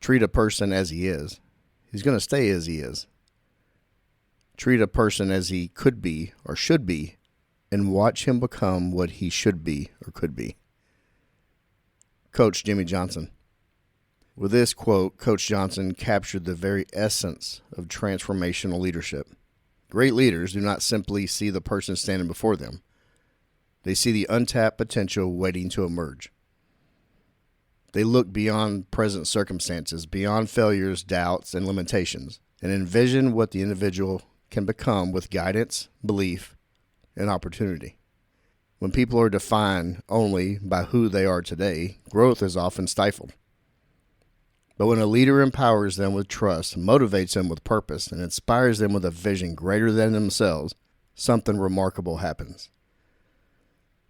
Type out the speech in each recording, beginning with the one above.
Treat a person as he is. He's going to stay as he is. Treat a person as he could be or should be, and watch him become what he should be or could be. Coach Jimmy Johnson. With this quote, Coach Johnson captured the very essence of transformational leadership. Great leaders do not simply see the person standing before them. They see the untapped potential waiting to emerge. They look beyond present circumstances, beyond failures, doubts, and limitations, and envision what the individual can become with guidance, belief, and opportunity. When people are defined only by who they are today, growth is often stifled. But when a leader empowers them with trust, motivates them with purpose, and inspires them with a vision greater than themselves, something remarkable happens.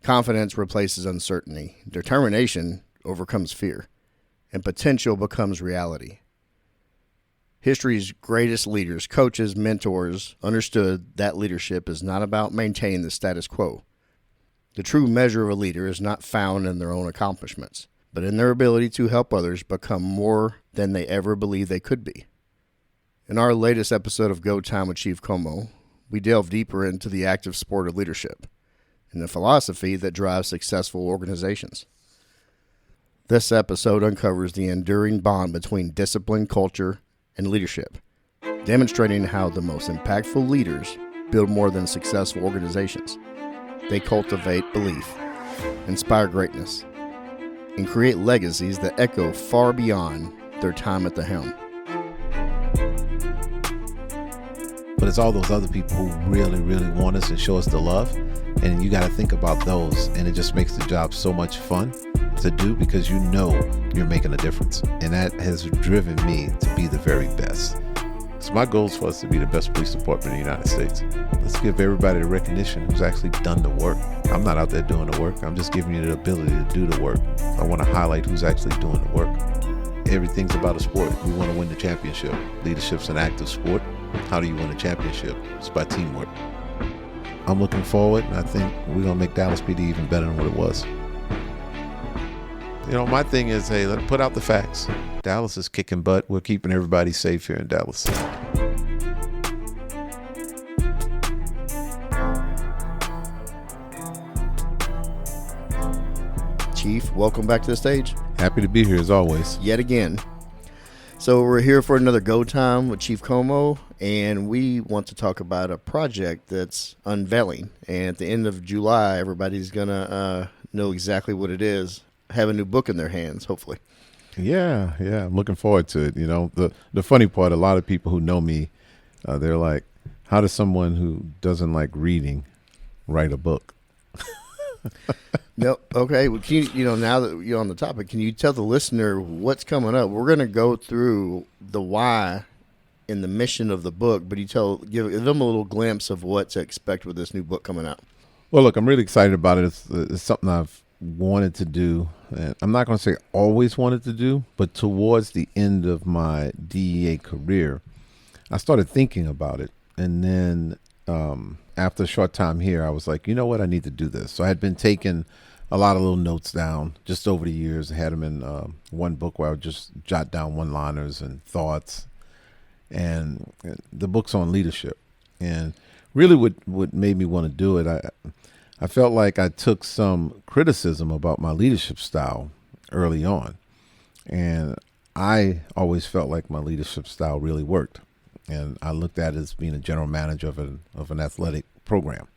Confidence replaces uncertainty. Determination overcomes fear, and potential becomes reality. History's greatest leaders, coaches, mentors, understood that leadership is not about maintaining the status quo. The true measure of a leader is not found in their own accomplishments, but in their ability to help others become more than they ever believed they could be. In our latest episode of Geaux Time with Chief Comeaux, we delve deeper into the active sport of leadership and the philosophy that drives successful organizations. This episode uncovers the enduring bond between discipline, culture, and leadership, demonstrating how the most impactful leaders build more than successful organizations. They cultivate belief, inspire greatness, and create legacies that echo far beyond their time at the helm. But it's all those other people who really, really want us and show us the love. And you got to think about those. And it just makes the job so much fun to do because you know you're making a difference. And that has driven me to be the very best. So my goal is for us to be the best police department in the United States. Let's give everybody the recognition who's actually done the work. I'm not out there doing the work. I'm just giving you the ability to do the work. I want to highlight who's actually doing the work. Everything's about a sport. We want to win the championship. Leadership's an active sport. How do you win a championship? It's by teamwork. I'm looking forward, and I think we're going to make Dallas PD even better than what it was. You know, my thing is, hey, let's put out the facts. Dallas is kicking butt. We're keeping everybody safe here in Dallas. Chief, welcome back to the stage. Happy to be here as always. Yet again. So we're here for another Geaux Time with Chief Comeaux, and we want to talk about a project that's unveiling. And at the end of July, everybody's going to know exactly what it is, have a new book in their hands, hopefully. Yeah, I'm looking forward to it. You know, the funny part, a lot of people who know me, they're like, how does someone who doesn't like reading write a book? No, okay. Well, can you know, now that you're on the topic, can you tell the listener what's coming up? We're going to go through the why and the mission of the book, but give them a little glimpse of what to expect with this new book coming out. Well, look, I'm really excited about it. It's something I've wanted to do. And I'm not going to say always wanted to do, but towards the end of my DEA career, I started thinking about it. And then after a short time here, I was like, you know what? I need to do this. So I had been taking a lot of little notes down just over the years. I had them in one book where I would just jot down one-liners and thoughts. And the book's on leadership. And really what made me want to do it, I felt like I took some criticism about my leadership style early on. And I always felt like my leadership style really worked. And I looked at it as being a general manager of an athletic program.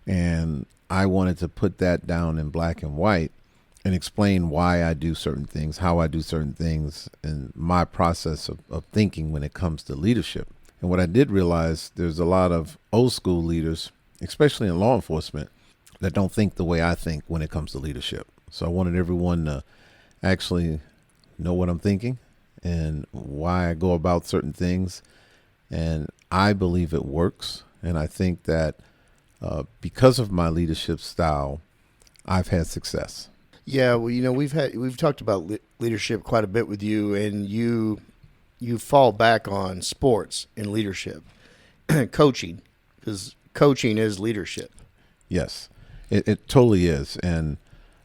And I wanted to put that down in black and white and explain why I do certain things, how I do certain things, and my process of thinking when it comes to leadership. And what I did realize, there's a lot of old school leaders, especially in law enforcement, that don't think the way I think when it comes to leadership. So I wanted everyone to actually know what I'm thinking and why I go about certain things. And I believe it works. And I think that because of my leadership style, I've had success. Yeah, well, you know, we've talked about leadership quite a bit with you, and you fall back on sports and leadership, coaching, because coaching is leadership. Yes, it totally is. And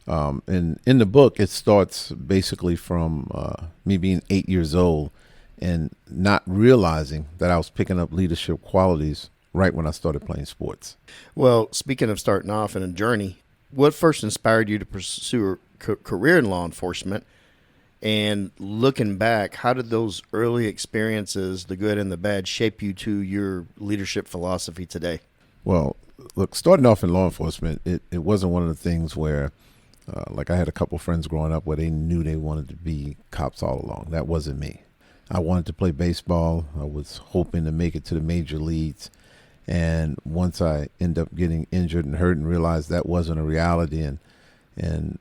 And in the book, it starts basically from me being 8 years old and not realizing that I was picking up leadership qualities right when I started playing sports. Well, speaking of starting off in a journey, what first inspired you to pursue a career in law enforcement? And looking back, how did those early experiences, the good and the bad, shape you to your leadership philosophy today? Well, look, starting off in law enforcement, it wasn't one of the things where, like I had a couple friends growing up where they knew they wanted to be cops all along. That wasn't me. I wanted to play baseball. I was hoping to make it to the major leagues. And once I ended up getting injured and hurt and realized that wasn't a reality, and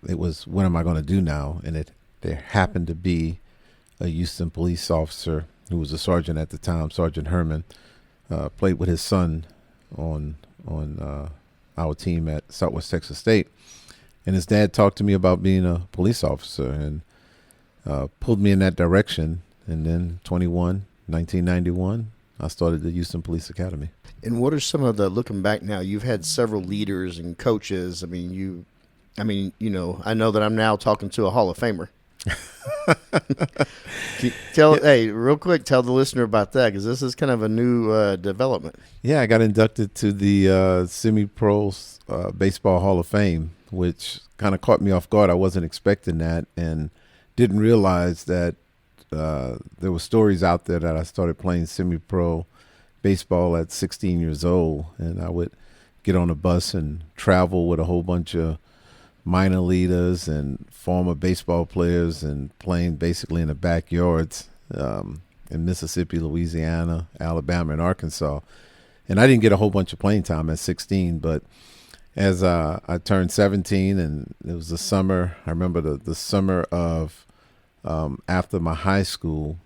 it was, what am I going to do now? And there happened to be a Houston police officer who was a sergeant at the time, Sergeant Herman, played with his son on our team at Southwest Texas State. And his dad talked to me about being a police officer and pulled me in that direction. And then 1991, I started the Houston Police Academy. And what are some of the, looking back now, you've had several leaders and coaches. I know that I'm now talking to a Hall of Famer. Hey, real quick, tell the listener about that, because this is kind of a new development. Yeah, I got inducted to the Semi-Pro Baseball Hall of Fame, which kind of caught me off guard. I wasn't expecting that and didn't realize that there were stories out there that I started playing semi-pro baseball at 16 years old, and I would get on a bus and travel with a whole bunch of minor leaguers and former baseball players and playing basically in the backyards in Mississippi, Louisiana, Alabama, and Arkansas. And I didn't get a whole bunch of playing time at 16, but as I turned 17, and it was the summer, I remember the summer of after my high school,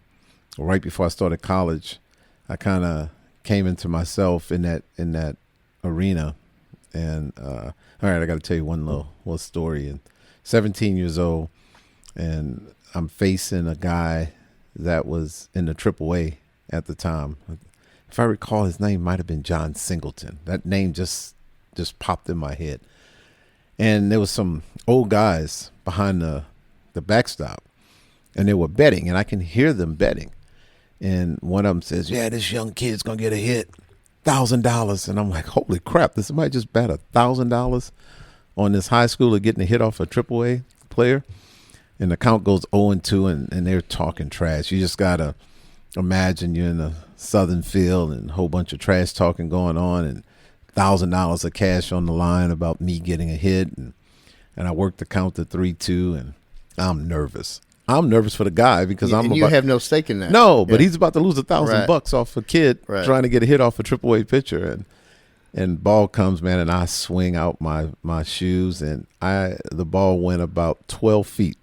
right before I started college, I kind of came into myself in that arena. And all right, I got to tell you one little story. And 17 years old, and I'm facing a guy that was in the AAA at the time. If I recall, his name might have been John Singleton. That name just popped in my head. And there was some old guys behind the backstop, and they were betting, and I can hear them betting. And one of them says, "Yeah, this young kid's going to get a hit, $1,000. And I'm like, holy crap, this might just bet $1,000 on this high schooler getting a hit off a AAA player. And the count goes 0-2, and they're talking trash. You just got to imagine you're in a southern field and a whole bunch of trash talking going on, and $1,000 of cash on the line about me getting a hit. And I worked the count to 3-2, and I'm nervous. I'm nervous for the guy because you have no stake in that. No, but he's about to lose $1,000 off a kid Right. trying to get a hit off a AAA pitcher, and ball comes, man, and I swing out my shoes, and the ball went about 12 feet,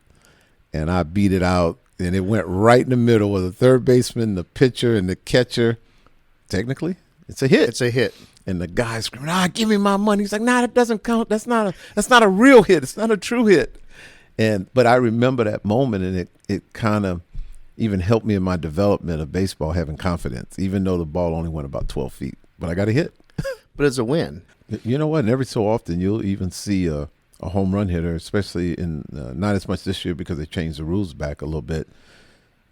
and I beat it out, and it went right in the middle of the third baseman, the pitcher, and the catcher. Technically, it's a hit. It's a hit. And the guy screaming, "Give me my money." He's like, "Nah, that doesn't count. That's not a real hit. It's not a true hit." But I remember that moment, and it kind of even helped me in my development of baseball, having confidence, even though the ball only went about 12 feet. But I got a hit. But it's a win. You know what? And every so often you'll even see a home run hitter, especially in not as much this year because they changed the rules back a little bit.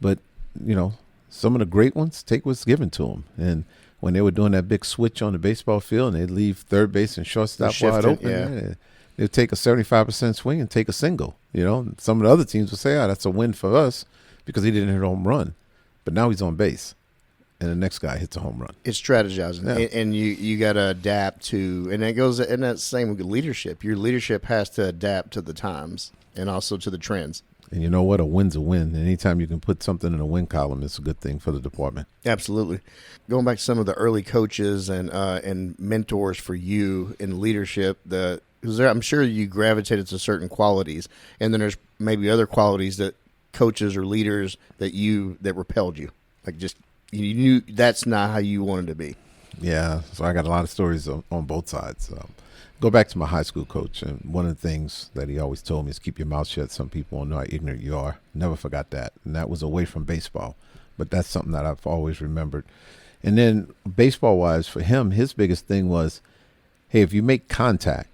But, some of the great ones take what's given to them. And when they were doing that big switch on the baseball field and they'd leave third base and shortstop wide open, they'd take a 75% swing and take a single. Some of the other teams would say, that's a win for us because he didn't hit a home run. But now he's on base, and the next guy hits a home run. It's strategizing, and you got to adapt to, and that goes, and that's the same with leadership. Your leadership has to adapt to the times and also to the trends. And you know what? A win's a win. Anytime you can put something in a win column, it's a good thing for the department. Absolutely. Going back to some of the early coaches and mentors for you in leadership, because I'm sure you gravitated to certain qualities, and then there's maybe other qualities that coaches or leaders that repelled you. Like just you knew that's not how you wanted to be. Yeah, so I got a lot of stories on both sides. Go back to my high school coach, and one of the things that he always told me is keep your mouth shut. Some people won't know how ignorant you are. Never forgot that. And that was away from baseball. But that's something that I've always remembered. And then baseball-wise, for him, his biggest thing was, hey, if you make contact,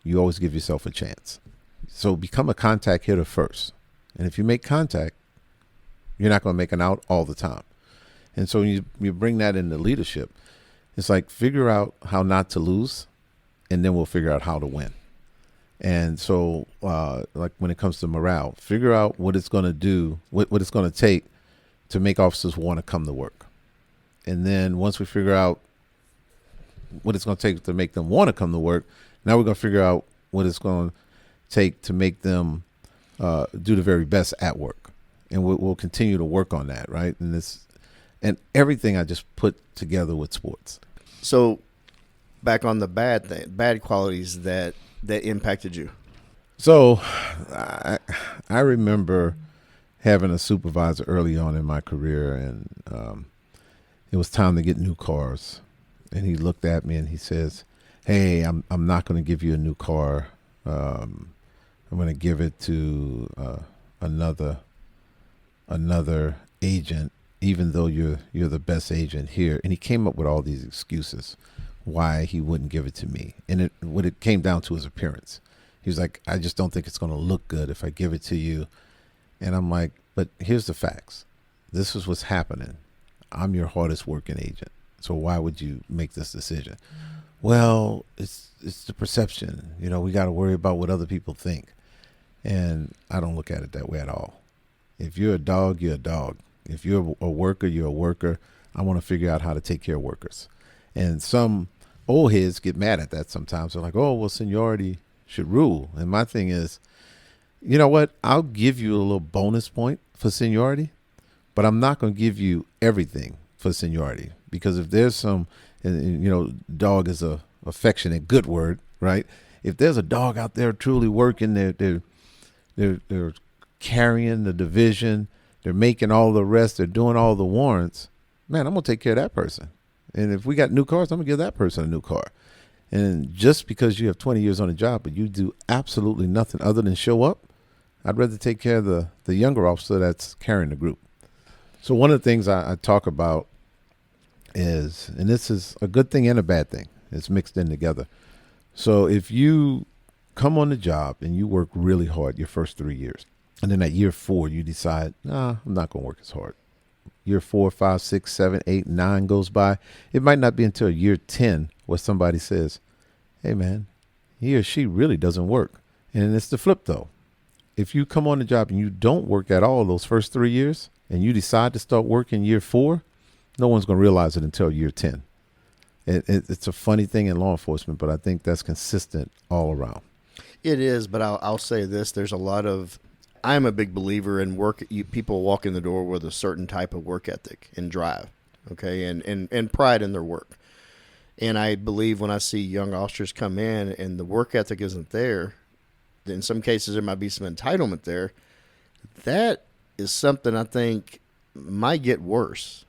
you always give yourself a chance. So become a contact hitter first. And if you make contact, you're not going to make an out all the time. And so you bring that into leadership. It's like figure out how not to lose, and then we'll figure out how to win. And so like when it comes to morale, figure out what it's going to do, what it's going to take to make officers want to come to work. And then once we figure out what it's going to take to make them want to come to work, now we're going to figure out what it's going to take to make them do the very best at work. And we'll continue to work on that, right? And everything I just put together with sports. So back on the bad qualities that impacted you. So I remember having a supervisor early on in my career, and it was time to get new cars. And he looked at me and he says, "Hey, I'm not going to give you a new car. I'm going to give it to another agent, even though you're the best agent here." And he came up with all these excuses why he wouldn't give it to me. And what it came down to his appearance. He was like, "I just don't think it's going to look good if I give it to you." And I'm like, "But here's the facts. This is what's happening. I'm your hardest working agent. So why would you make this decision?" "Well, it's the perception. We got to worry about what other people think." And I don't look at it that way at all. If you're a dog, you're a dog. If you're a worker, you're a worker. I want to figure out how to take care of workers. And some old heads get mad at that sometimes. They're like, "Oh, well, seniority should rule." And my thing is, you know what? I'll give you a little bonus point for seniority, but I'm not going to give you everything for seniority, because if there's some, dog is a affectionate, good word, right? If there's a dog out there truly working, they're carrying the division, they're making all the rest, they're doing all the warrants, man, I'm going to take care of that person. And if we got new cars, I'm going to give that person a new car. And just because you have 20 years on the job, but you do absolutely nothing other than show up, I'd rather take care of the younger officer that's carrying the group. So one of the things I talk about is, and this is a good thing and a bad thing, it's mixed in together. So if you come on the job and you work really hard your first 3 years, and then at year 4, you decide, I'm not going to work as hard. Year 4, 5, 6, 7, 8, 9 goes by. It might not be until year 10 where somebody says, "Hey, man, he or she really doesn't work." And it's the flip, though. If you come on the job and you don't work at all those first 3 years, and you decide to start working year 4, no one's going to realize it until year 10. It's a funny thing in law enforcement, but I think that's consistent all around. It is, but I'll say this. There's a lot of, I'm a big believer in people walk in the door with a certain type of work ethic and drive, okay, and pride in their work. And I believe when I see young officers come in and the work ethic isn't there, in some cases there might be some entitlement there. That is something I think might get worse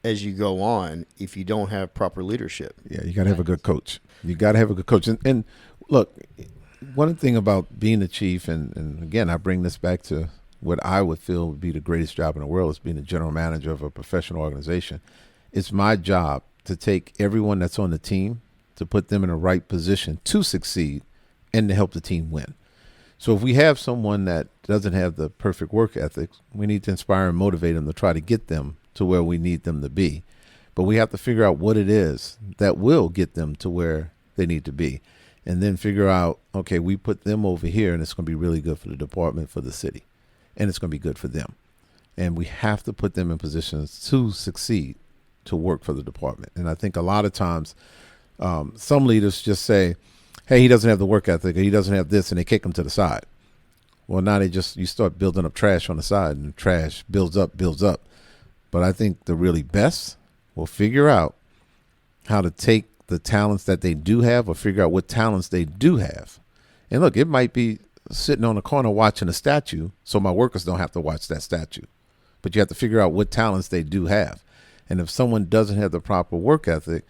as you go on if you don't have proper leadership. Yeah, you got to have a good coach. You got to have a good coach. And look, one thing about being a chief, and again, I bring this back to what I would feel would be the greatest job in the world, is being a general manager of a professional organization. It's my job to take everyone that's on the team, to put them in the right position to succeed and to help the team win. So if we have someone that doesn't have the perfect work ethic, we need to inspire and motivate them to try to get them to where we need them to be. But we have to figure out what it is that will get them to where they need to be. And then figure out, okay, we put them over here and it's going to be really good for the department, for the city, and it's going to be good for them. And we have to put them in positions to succeed, to work for the department. And I think a lot of times some leaders just say, "Hey, he doesn't have the work ethic, or he doesn't have this," and they kick him to the side. Well, now you start building up trash on the side, and the trash builds up. But I think the really best will figure out how to take the talents that they do have, or figure out what talents they do have. And look, it might be sitting on a corner watching a statue, so my workers don't have to watch that statue. But you have to figure out what talents they do have. And if someone doesn't have the proper work ethic,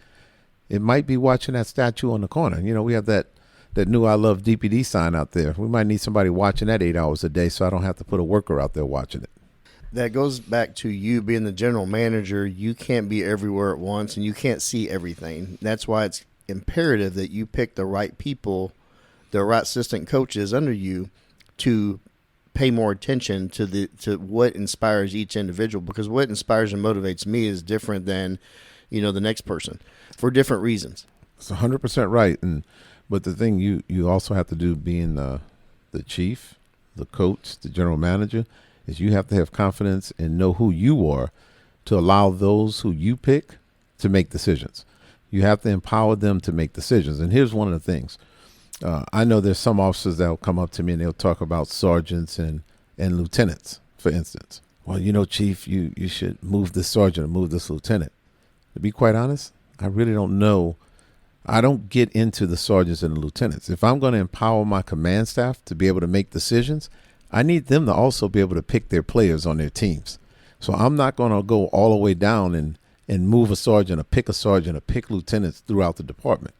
it might be watching that statue on the corner. We have that new "I love DPD" sign out there. We might need somebody watching that 8 hours a day, so I don't have to put a worker out there watching it. That goes back to you being the general manager. You can't be everywhere at once, and you can't see everything. That's why it's imperative that you pick the right people the right assistant coaches under you to pay more attention to what inspires each individual, because what inspires and motivates me is different than, the next person for different reasons. It's 100% right. But the thing you also have to do, being the chief, the coach, the general manager, is you have to have confidence and know who you are to allow those who you pick to make decisions. You have to empower them to make decisions. And here's one of the things. I know there's some officers that will come up to me and they'll talk about sergeants and lieutenants, for instance. Well, Chief, you should move this sergeant or move this lieutenant. To be quite honest, I really don't know. I don't get into the sergeants and the lieutenants. If I'm going to empower my command staff to be able to make decisions, I need them to also be able to pick their players on their teams. So I'm not going to go all the way down and move a sergeant or pick lieutenants throughout the department.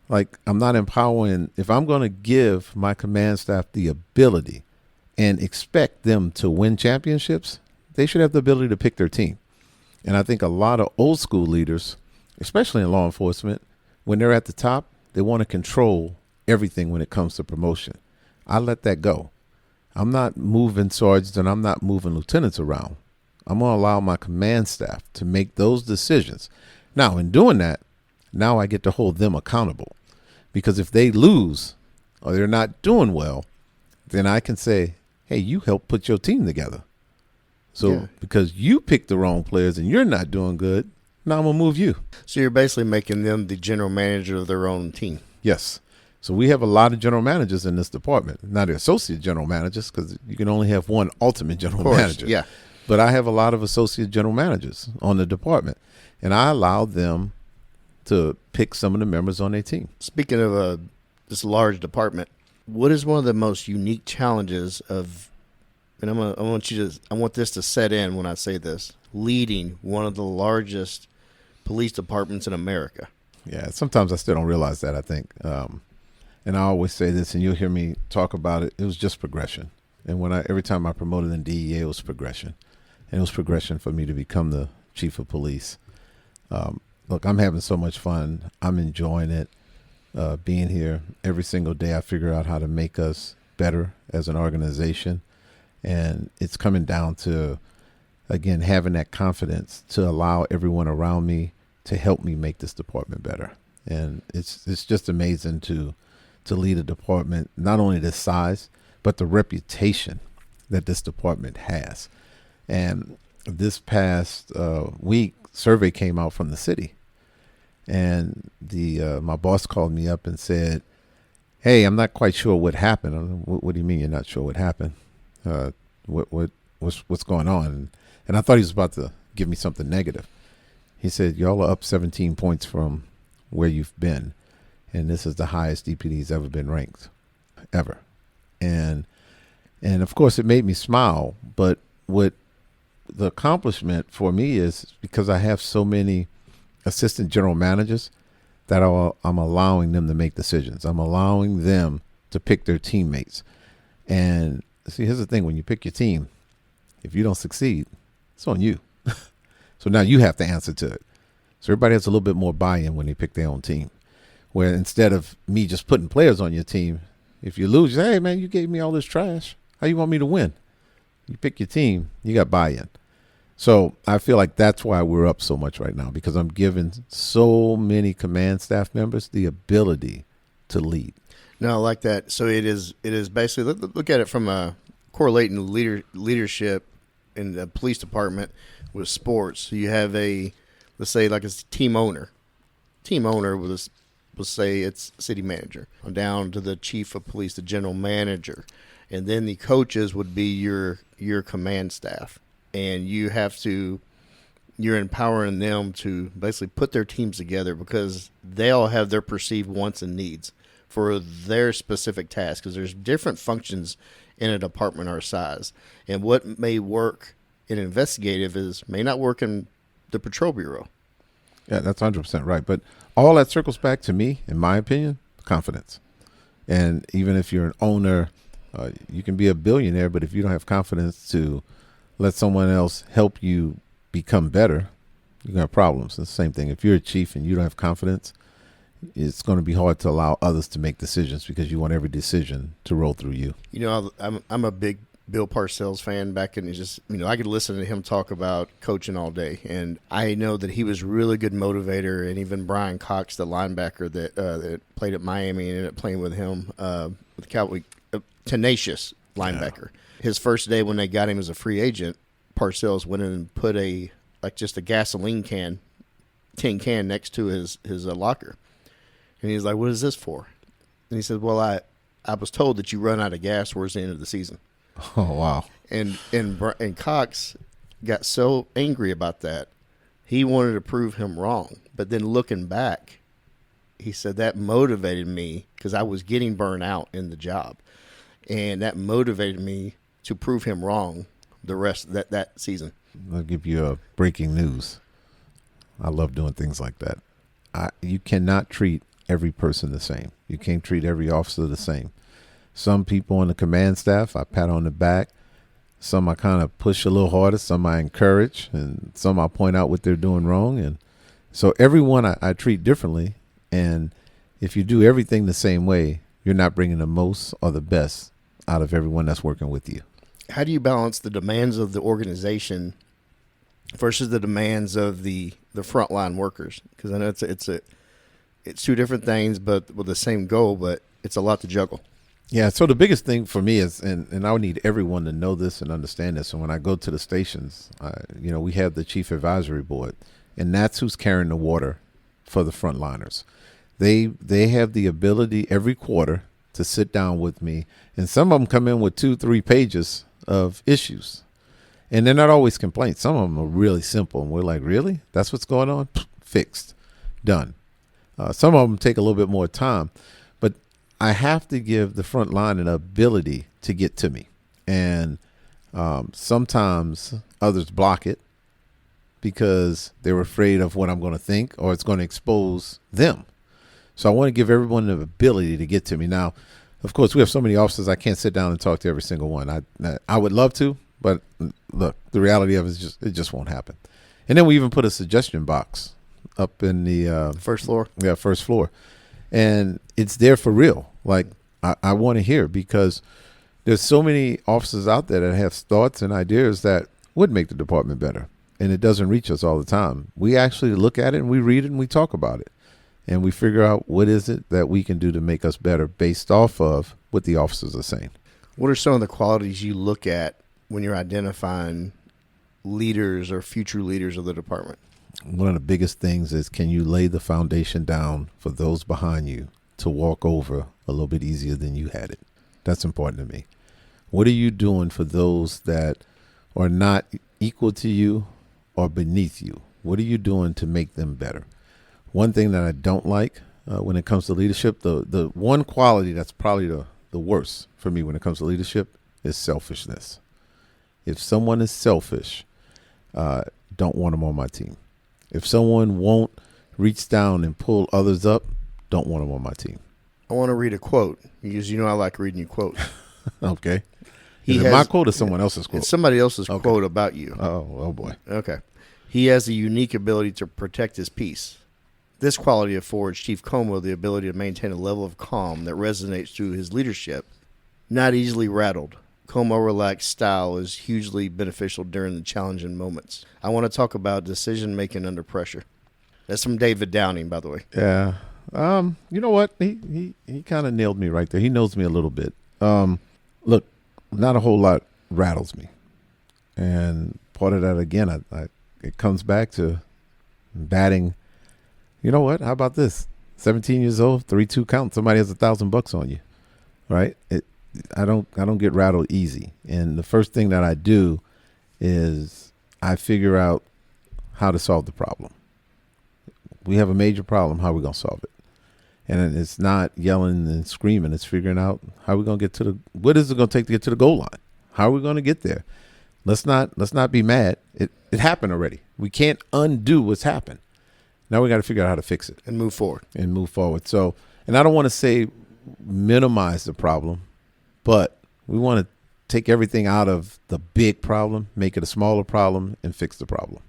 Like, I'm not empowering. If I'm going to give my command staff the ability and expect them to win championships, they should have the ability to pick their team. And I think a lot of old school leaders, especially in law enforcement, when they're at the top, they want to control everything when it comes to promotion. I let that go. I'm not moving sergeants and I'm not moving lieutenants around. I'm going to allow my command staff to make those decisions. Now, in doing that, now I get to hold them accountable, because if they lose or they're not doing well, then I can say, hey, you helped put your team together. So because you picked the wrong players and you're not doing good, now I'm going to move you. So you're basically making them the general manager of their own team. Yes. So we have a lot of general managers in this department. Not the associate general managers, because you can only have one ultimate general manager. Yeah. But I have a lot of associate general managers on the department, and I allow them to pick some of the members on their team. Speaking of this large department, what is one of the most unique challenges of, and I want this to set in when I say this, leading one of the largest police departments in America? Yeah, sometimes I still don't realize that, I think. And I always say this, and you'll hear me talk about it, it was just progression. And every time I promoted in DEA, it was progression. And it was progression for me to become the chief of police. Look, I'm having so much fun. I'm enjoying it, being here. Every single day I figure out how to make us better as an organization. And it's coming down to, again, having that confidence to allow everyone around me to help me make this department better. And it's just amazing to lead a department, not only this size, but the reputation that this department has. And this past week, survey came out from the city, and my boss called me up and said, "Hey, I'm not quite sure what happened." What do you mean you're not sure what happened? What's going on? And I thought he was about to give me something negative. He said, "Y'all are up 17 points from where you've been, and this is the highest DPD's ever been ranked, ever." And of course, it made me smile. But what the accomplishment for me is, because I have so many assistant general managers, that I'm allowing them to make decisions. I'm allowing them to pick their teammates. And see, here's the thing: when you pick your team, if you don't succeed, it's on you. So now you have to answer to it. So everybody has a little bit more buy-in when they pick their own team. Where instead of me just putting players on your team, if you lose, you say, "Hey man, you gave me all this trash. How you want me to win?" You pick your team, you got buy-in. So I feel like that's why we're up so much right now, because I'm giving so many command staff members the ability to lead. No, I like that. So it is basically, look at it from correlating leadership in the police department with sports. So you have let's say like a team owner. Team owner will say it's city manager. I'm down to the chief of police, the general manager. And then the coaches would be your command staff. And you're empowering them to basically put their teams together, because they all have their perceived wants and needs for their specific task, because there's different functions in a department our size. And what may work in investigative may not work in the patrol bureau. Yeah, that's 100% right. But all that circles back to me, in my opinion, confidence. And even if you're an owner, you can be a billionaire, but if you don't have confidence to let someone else help you become better, you're going to have problems. It's the same thing. If you're a chief and you don't have confidence, it's going to be hard to allow others to make decisions because you want every decision to roll through you. You know, I'm a big Bill Parcells fan back in. It's just, you know, I could listen to him talk about coaching all day, and I know that he was a really good motivator. And even Brian Cox, the linebacker that played at Miami and ended up playing with him with the Cowboys, tenacious linebacker. Yeah. His first day when they got him as a free agent, Parcells went in and put just a gasoline tin can next to his locker. And he's like, "What is this for?" And he said, "Well, I was told that you run out of gas towards the end of the season." Oh, wow. And Cox got so angry about that, he wanted to prove him wrong. But then looking back, he said that motivated me because I was getting burned out in the job. And that motivated me to prove him wrong the rest of that season. I'll give you a breaking news. I love doing things like that. You cannot treat every person the same. You can't treat every officer the same. Some people on the command staff, I pat on the back. Some I kind of push a little harder. Some I encourage. And some I point out what they're doing wrong. And so everyone I treat differently. And if you do everything the same way, you're not bringing the most or the best out of everyone that's working with you. How do you balance the demands of the organization versus the demands of the frontline workers? Because I know it's two different things, but with the same goal, but it's a lot to juggle. Yeah, so the biggest thing for me is, and I would need everyone to know this and understand this, and when I go to the stations, we have the Chief Advisory Board, and that's who's carrying the water for the frontliners. They have the ability every quarter to sit down with me, and some of them come in with 2-3 pages of issues. And they're not always complaints. Some of them are really simple, and we're like, really? That's what's going on? Fixed. Done. Some of them take a little bit more time, but I have to give the front line an ability to get to me. And sometimes others block it because they're afraid of what I'm going to think or it's going to expose them. So I want to give everyone the ability to get to me. Now, of course, we have so many officers, I can't sit down and talk to every single one. I would love to, but look, the reality of it is it just won't happen. And then we even put a suggestion box up in the first floor. Yeah, first floor. And it's there for real. Like, I want to hear, because there's so many officers out there that have thoughts and ideas that would make the department better. And it doesn't reach us all the time. We actually look at it and we read it and we talk about it. And we figure out what is it that we can do to make us better based off of what the officers are saying. What are some of the qualities you look at when you're identifying leaders or future leaders of the department? One of the biggest things is, can you lay the foundation down for those behind you to walk over a little bit easier than you had it? That's important to me. What are you doing for those that are not equal to you or beneath you? What are you doing to make them better? One thing that I don't like when it comes to leadership, the one quality that's probably the worst for me when it comes to leadership is selfishness. If someone is selfish, don't want them on my team. If someone won't reach down and pull others up, don't want them on my team. I want to read a quote, because I like reading you quotes. Okay. Is it my quote or someone else's quote? It's somebody else's quote about you. Oh boy. Okay. He has a unique ability to protect his peace. This quality affords Chief Comeaux the ability to maintain a level of calm that resonates through his leadership. Not easily rattled, Comeaux relaxed style is hugely beneficial during the challenging moments. I want to talk about decision-making under pressure. That's from David Downing, by the way. Yeah. You know what? He kind of nailed me right there. He knows me a little bit. Look, not a whole lot rattles me. And part of that, again, it comes back to batting. You know what? How about this? 17 years old, 3-2 count. Somebody has $1,000 on you, right? I don't get rattled easy. And the first thing that I do is I figure out how to solve the problem. We have a major problem. How are we going to solve it? And it's not yelling and screaming. It's figuring out how we're going to get what is it going to take to get to the goal line? How are we going to get there? Let's not be mad. It happened already. We can't undo what's happened. Now we got to figure out how to fix it. And move forward. So, and I don't want to say minimize the problem, but we want to take everything out of the big problem, make it a smaller problem, and fix the problem.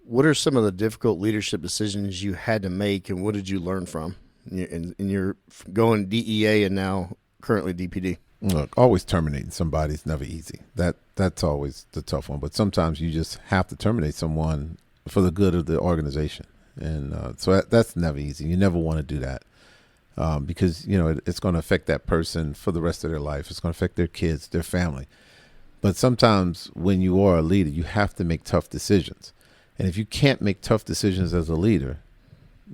What are some of the difficult leadership decisions you had to make, and what did you learn from? And you're going DEA and now currently DPD. Look, always terminating somebody is never easy. That's always the tough one. But sometimes you just have to terminate someone for the good of the organization, and so that's never easy. You never want to do that because it's going to affect that person for the rest of their life. It's going to affect their kids, their family. But sometimes when you are a leader, you have to make tough decisions, and if you can't make tough decisions as a leader,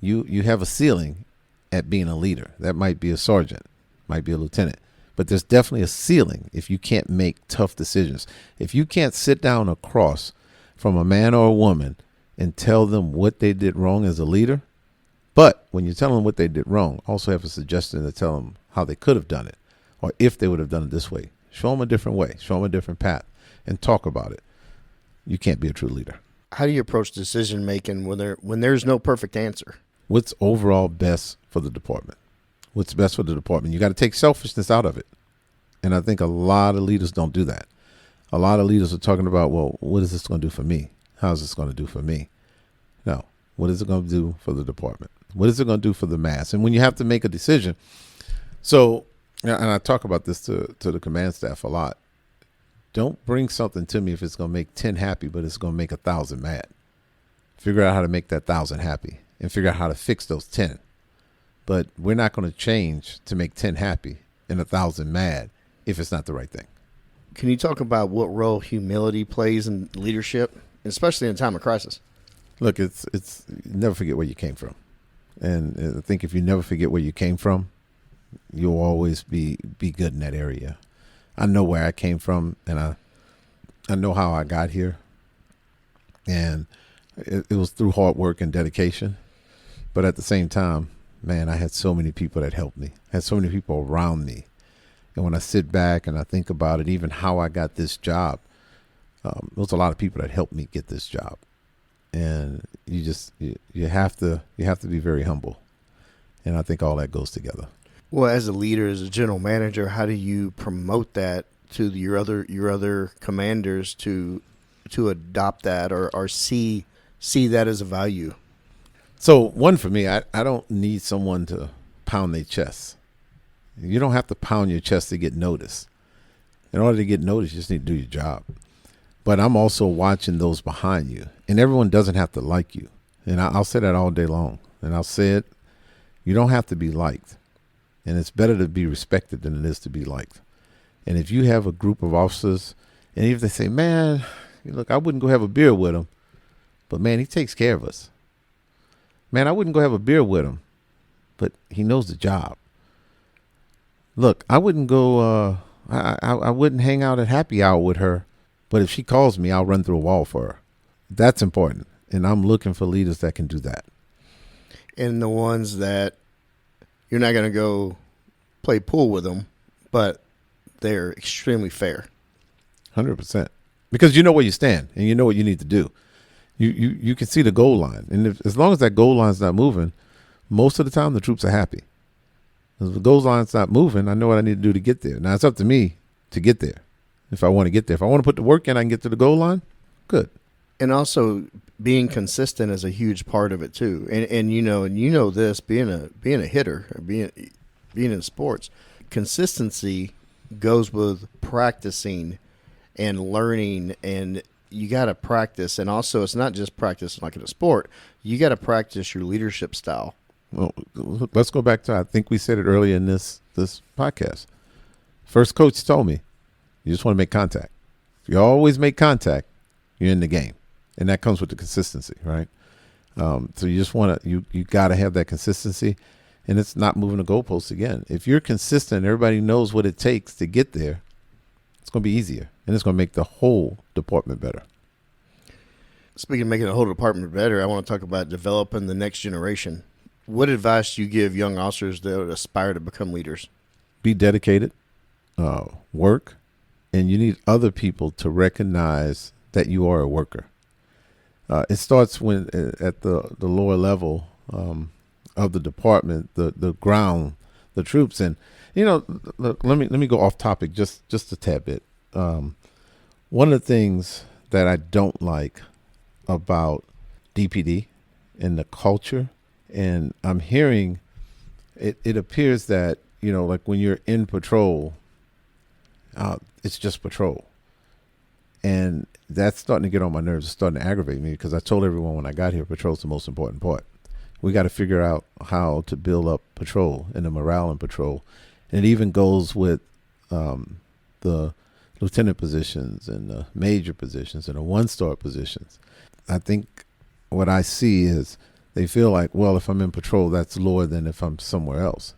you have a ceiling at being a leader. That might be a sergeant, might be a lieutenant. But there's definitely a ceiling if you can't make tough decisions. If you can't sit down across from a man or a woman and tell them what they did wrong as a leader, but when you tell them what they did wrong, also have a suggestion to tell them how they could have done it, or if they would have done it this way. Show them a different way, show them a different path, and talk about it. You can't be a true leader. How do you approach decision making when there's no perfect answer? What's overall best for the department? What's best for the department? You got to take selfishness out of it. And I think a lot of leaders don't do that. A lot of leaders are talking about, well, what is this going to do for me? How is this going to do for me? No. What is it going to do for the department? What is it going to do for the mass? And when you have to make a decision, so, and I talk about this to the command staff a lot, don't bring something to me if it's going to make 10 happy, but it's going to make 1,000 mad. Figure out how to make that 1,000 happy and figure out how to fix those 10. But we're not going to change to make 10 happy and 1,000 mad if it's not the right thing. Can you talk about what role humility plays in leadership, especially in a time of crisis? Look, it's never forget where you came from. And I think if you never forget where you came from, you'll always be good in that area. I know where I came from, and I know how I got here. And it was through hard work and dedication. But at the same time, man, I had so many people that helped me. I had so many people around me. And when I sit back and I think about it, even how I got this job, there's a lot of people that helped me get this job. And you have to be very humble. And I think all that goes together. Well, as a leader, as a general manager, how do you promote that to your other commanders to adopt that or see that as a value? So one for me, I don't need someone to pound their chest. You don't have to pound your chest to get noticed. In order to get noticed, you just need to do your job. But I'm also watching those behind you. And everyone doesn't have to like you. And I'll say that all day long. And I'll say it, you don't have to be liked. And it's better to be respected than it is to be liked. And if you have a group of officers, and if they say, man, look, I wouldn't go have a beer with him, but man, he takes care of us. Man, I wouldn't go have a beer with him, but he knows the job. Look, I wouldn't go, I wouldn't hang out at happy hour with her, but if she calls me, I'll run through a wall for her. That's important. And I'm looking for leaders that can do that. And the ones that you're not going to go play pool with them, but they're extremely fair. 100%. Because you know where you stand and you know what you need to do. You can see the goal line. And as long as that goal line's not moving, most of the time the troops are happy. If the goal line's not moving, I know what I need to do to get there. Now, it's up to me to get there if I want to get there. If I want to put the work in, I can get to the goal line, good. And also being consistent is a huge part of it too. And you know this, being a hitter or being in sports, consistency goes with practicing and learning, and you got to practice. And also, it's not just practice like in a sport. You got to practice your leadership style. Well, let's go back to, I think we said it earlier in this podcast. First coach told me, you just want to make contact. If you always make contact, you're in the game. And that comes with the consistency, right? So you just want to, you got to have that consistency, and it's not moving the goalposts again. If you're consistent, everybody knows what it takes to get there, it's going to be easier, and it's going to make the whole department better. Speaking of making the whole department better, I want to talk about developing the next generation. What advice do you give young officers that aspire to become leaders? Be dedicated, work, and you need other people to recognize that you are a worker. It starts when at the lower level of the department, the ground, the troops, and look, let me go off topic just a tad bit. One of the things that I don't like about DPD and the culture, and I'm hearing it appears that, like when you're in patrol, it's just patrol. And that's starting to get on my nerves. It's starting to aggravate me because I told everyone when I got here, patrol's the most important part. We got to figure out how to build up patrol and the morale in patrol. And it even goes with the lieutenant positions and the major positions and the one-star positions. I think what I see is they feel like, well, if I'm in patrol, that's lower than if I'm somewhere else.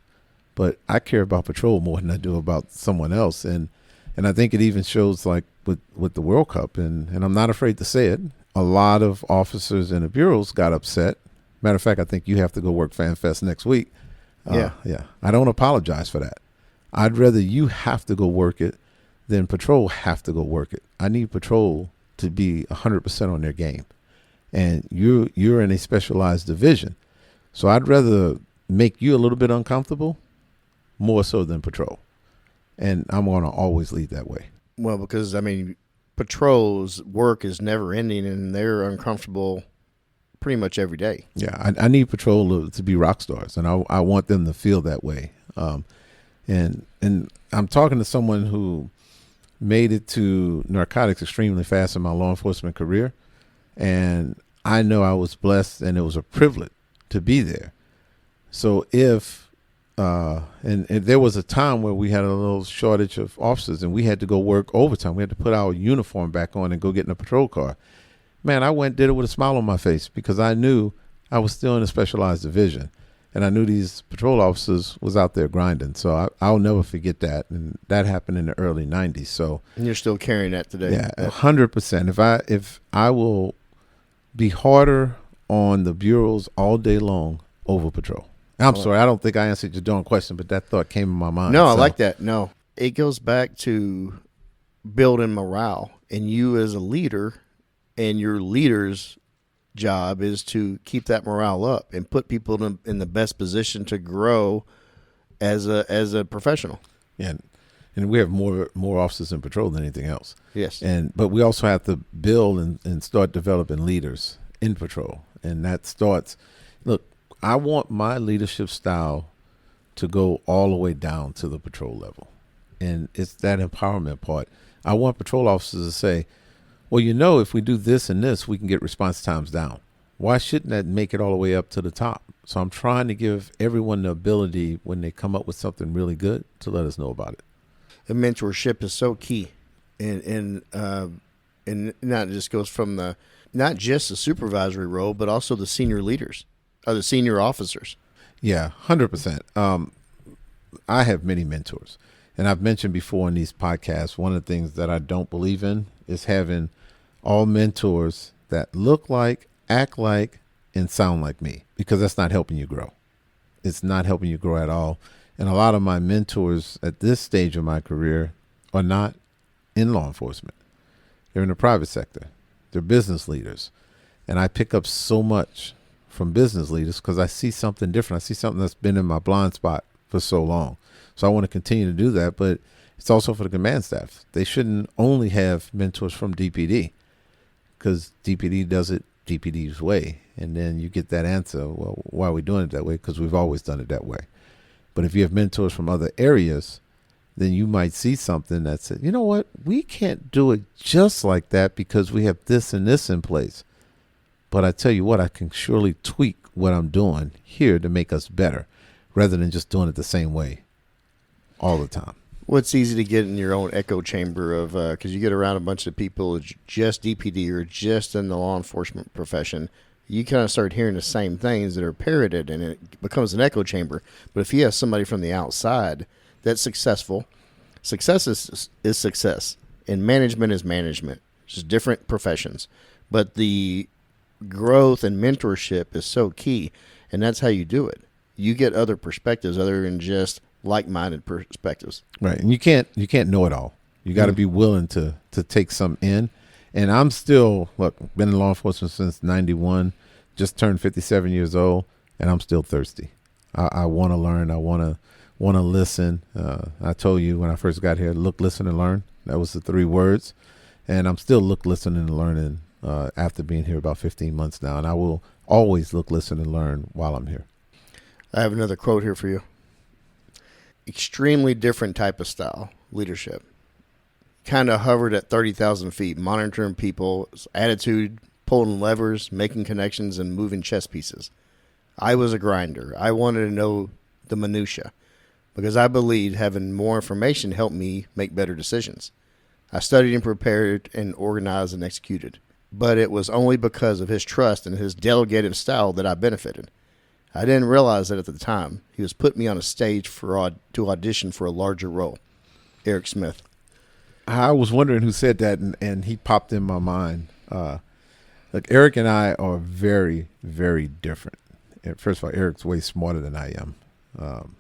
But I care about patrol more than I do about someone else. And I think it even shows like with the World Cup. And I'm not afraid to say it. A lot of officers in the bureaus got upset. Matter of fact, I think you have to go work FanFest next week. Yeah. I don't apologize for that. I'd rather you have to go work it than patrol have to go work it. I need patrol to be 100% on their game. And you're in a specialized division. So I'd rather make you a little bit uncomfortable more so than patrol. And I'm going to always lead that way. Well, because, patrol's work is never ending and they're uncomfortable pretty much every day. Yeah, I need patrol to be rock stars, and I want them to feel that way. And I'm talking to someone who made it to narcotics extremely fast in my law enforcement career, and I know I was blessed and it was a privilege to be there. So if and there was a time where we had a little shortage of officers and we had to go work overtime. We had to put our uniform back on and go get in a patrol car. Man, I went and did it with a smile on my face because I knew I was still in a specialized division. And I knew these patrol officers was out there grinding. So I'll never forget that. And that happened in the early 90s. So and you're still carrying that today. Yeah, 100%. If I will be harder on the bureaus all day long over patrol. I'm sorry, I don't think I answered your darn question, but that thought came in my mind. No, I like that. No, it goes back to building morale. And you as a leader and your leader's job is to keep that morale up and put people in the best position to grow as a professional. Yeah, and we have more officers in patrol than anything else. Yes. But we also have to build and start developing leaders in patrol. And that starts, look, I want my leadership style to go all the way down to the patrol level. And it's that empowerment part. I want patrol officers to say, well, if we do this and this, we can get response times down. Why shouldn't that make it all the way up to the top? So I'm trying to give everyone the ability when they come up with something really good to let us know about it. The mentorship is so key. And not just goes from not just the supervisory role, but also the senior leaders. The senior officers. Yeah, 100%. I have many mentors. And I've mentioned before in these podcasts, one of the things that I don't believe in is having all mentors that look like, act like, and sound like me, because that's not helping you grow. It's not helping you grow at all. And a lot of my mentors at this stage of my career are not in law enforcement. They're in the private sector. They're business leaders. And I pick up so much from business leaders because I see something different. I see something that's been in my blind spot for so long. So I want to continue to do that, but it's also for the command staff. They shouldn't only have mentors from DPD because DPD does it DPD's way. And then you get that answer, well, why are we doing it that way? Because we've always done it that way. But if you have mentors from other areas, then you might see something that says, you know what, we can't do it just like that because we have this and this in place. But I tell you what, I can surely tweak what I'm doing here to make us better rather than just doing it the same way all the time. Well, it's easy to get in your own echo chamber of because you get around a bunch of people just DPD or just in the law enforcement profession. You kind of start hearing the same things that are parroted, and it becomes an echo chamber. But if you have somebody from the outside that's successful, success is success, and management is management. It's just different professions. But the growth and mentorship is so key, and that's how you do it. You get other perspectives other than just like-minded perspectives. Right, and you can't know it all. You got to be willing to take some in. And I'm still, been in law enforcement since 91, just turned 57 years old, and I'm still thirsty. I want to learn. I want to listen. I told you when I first got here, look, listen, and learn. That was the 3 words. And I'm still look, listen, and learning after being here about 15 months now. And I will always look, listen, and learn while I'm here. I have another quote here for you. Extremely different type of style, leadership. Kind of hovered at 30,000 feet, monitoring people's attitude, pulling levers, making connections, and moving chess pieces. I was a grinder. I wanted to know the minutia because I believed having more information helped me make better decisions. I studied and prepared and organized and executed. But it was only because of his trust and his delegative style that I benefited. I didn't realize that at the time. He was putting me on a stage to audition for a larger role. Eric Smith. I was wondering who said that, and he popped in my mind. Look, Eric and I are very, very different. First of all, Eric's way smarter than I am.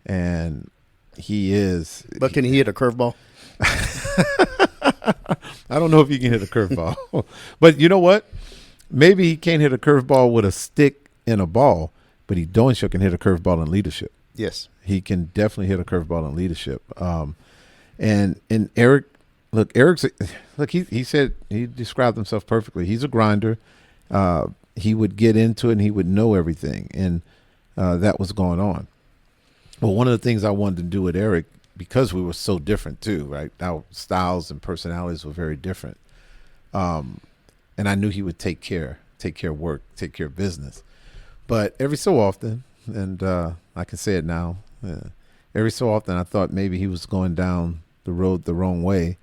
And he is. But can he hit a curveball? I don't know if he can hit a curveball. But you know what? Maybe he can't hit a curveball with a stick and a ball, but he darn sure can hit a curveball in leadership. Yes. He can definitely hit a curveball in leadership. And Eric, he said, he described himself perfectly. He's a grinder. He would get into it and he would know everything. And that was going on. Well, one of the things I wanted to do with Eric, because we were so different too, right? Our styles and personalities were very different. And I knew he would take care of work, take care of business. But every so often, and I can say it now, every so often I thought maybe he was going down the road the wrong way.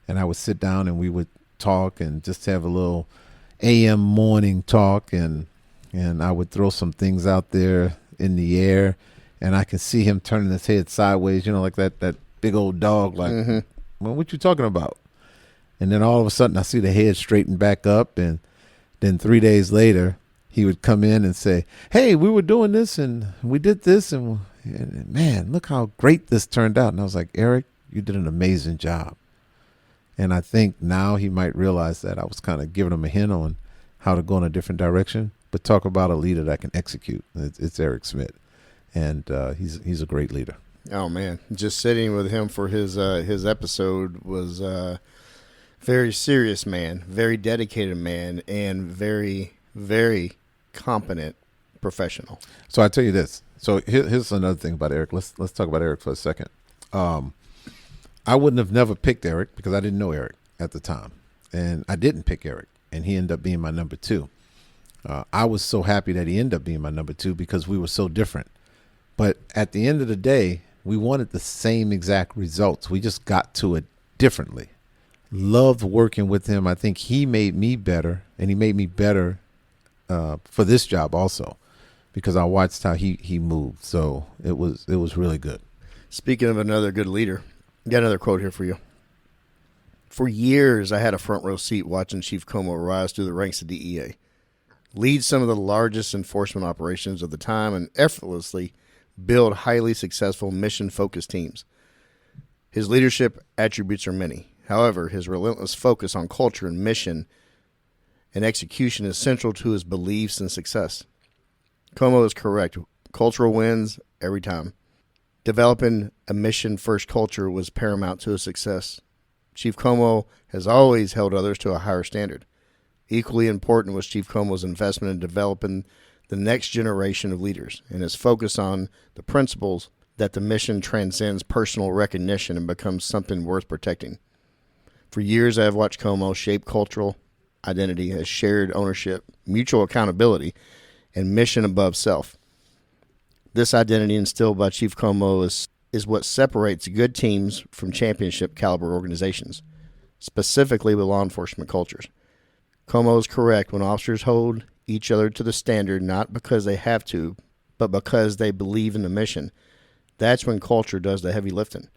And I would sit down and we would talk and just have a little AM morning talk. And I would throw some things out there in the air. And I can see him turning his head sideways, like that big old dog, like, well, what you talking about? And then all of a sudden I see the head straighten back up. And then 3 days later, he would come in and say, hey, we were doing this and we did this. And man, look how great this turned out. And I was like, Eric, you did an amazing job. And I think now he might realize that I was kind of giving him a hint on how to go in a different direction. But talk about a leader that can execute. It's Eric Smith. And he's a great leader. Oh, man. Just sitting with him for his episode was very serious man, very dedicated man, and very, very competent professional. So I tell you this. So here's another thing about Eric. Let's talk about Eric for a second. I wouldn't have never picked Eric because I didn't know Eric at the time. And I didn't pick Eric, and he ended up being my number two. I was so happy that he ended up being my number two because we were so different. But at the end of the day, we wanted the same exact results. We just got to it differently. Loved working with him. I think he made me better, and he made me better for this job also because I watched how he moved. So it was really good. Speaking of another good leader, got another quote here for you. For years, I had a front row seat watching Chief Comeaux rise through the ranks of DEA, lead some of the largest enforcement operations of the time, and effortlessly build highly successful mission-focused teams. His leadership attributes are many. However, his relentless focus on culture and mission and execution is central to his beliefs and success. Comeaux is correct. Cultural wins every time. Developing a mission-first culture was paramount to his success. Chief Comeaux has always held others to a higher standard. Equally important was Chief Comeaux's investment in developing the next generation of leaders and his focus on the principles that the mission transcends personal recognition and becomes something worth protecting. For years, I have watched Comeaux shape cultural identity as shared ownership, mutual accountability, and mission above self. This identity instilled by Chief Comeaux is what separates good teams from championship caliber organizations, specifically with law enforcement cultures. Comeaux is correct when officers hold each other to the standard not because they have to, but because they believe in the mission. That's when culture does the heavy lifting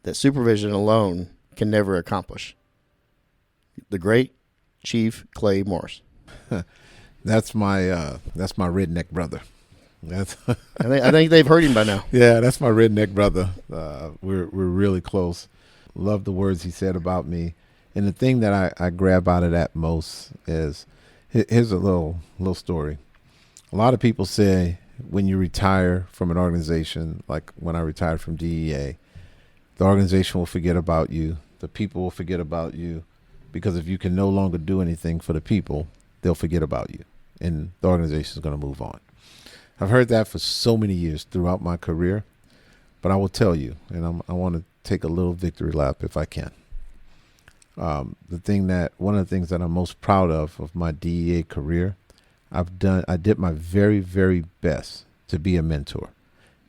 that supervision alone can never accomplish. The great Chief Clay Morris. That's my redneck brother. I think they've heard him by now. Yeah, that's my redneck brother. We're really close. Love the words he said about me. And the thing that I grab out of that most is, here's a little story. A lot of people say when you retire from an organization, like when I retired from DEA, the organization will forget about you. The people will forget about you because if you can no longer do anything for the people, they'll forget about you and the organization is going to move on. I've heard that for so many years throughout my career. But I will tell you, and I want to take a little victory lap if I can. One of the things that I'm most proud of my DEA career, I did my very, very best to be a mentor.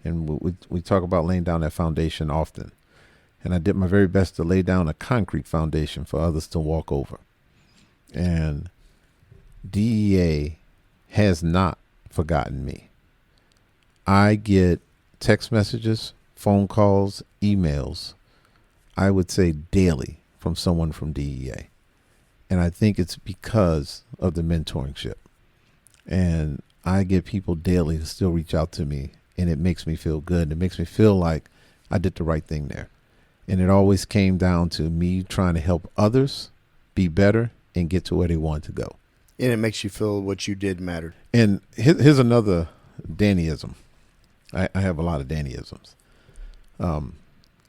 And we talk about laying down that foundation often. And I did my very best to lay down a concrete foundation for others to walk over. And DEA has not forgotten me. I get text messages, phone calls, emails, I would say daily, from someone from DEA. And I think it's because of the mentoringship. And I get people daily to still reach out to me, and it makes me feel good. It makes me feel like I did the right thing there. And it always came down to me trying to help others be better and get to where they want to go. And it makes you feel what you did mattered. And here's another Dannyism. I have a lot of Dannyisms.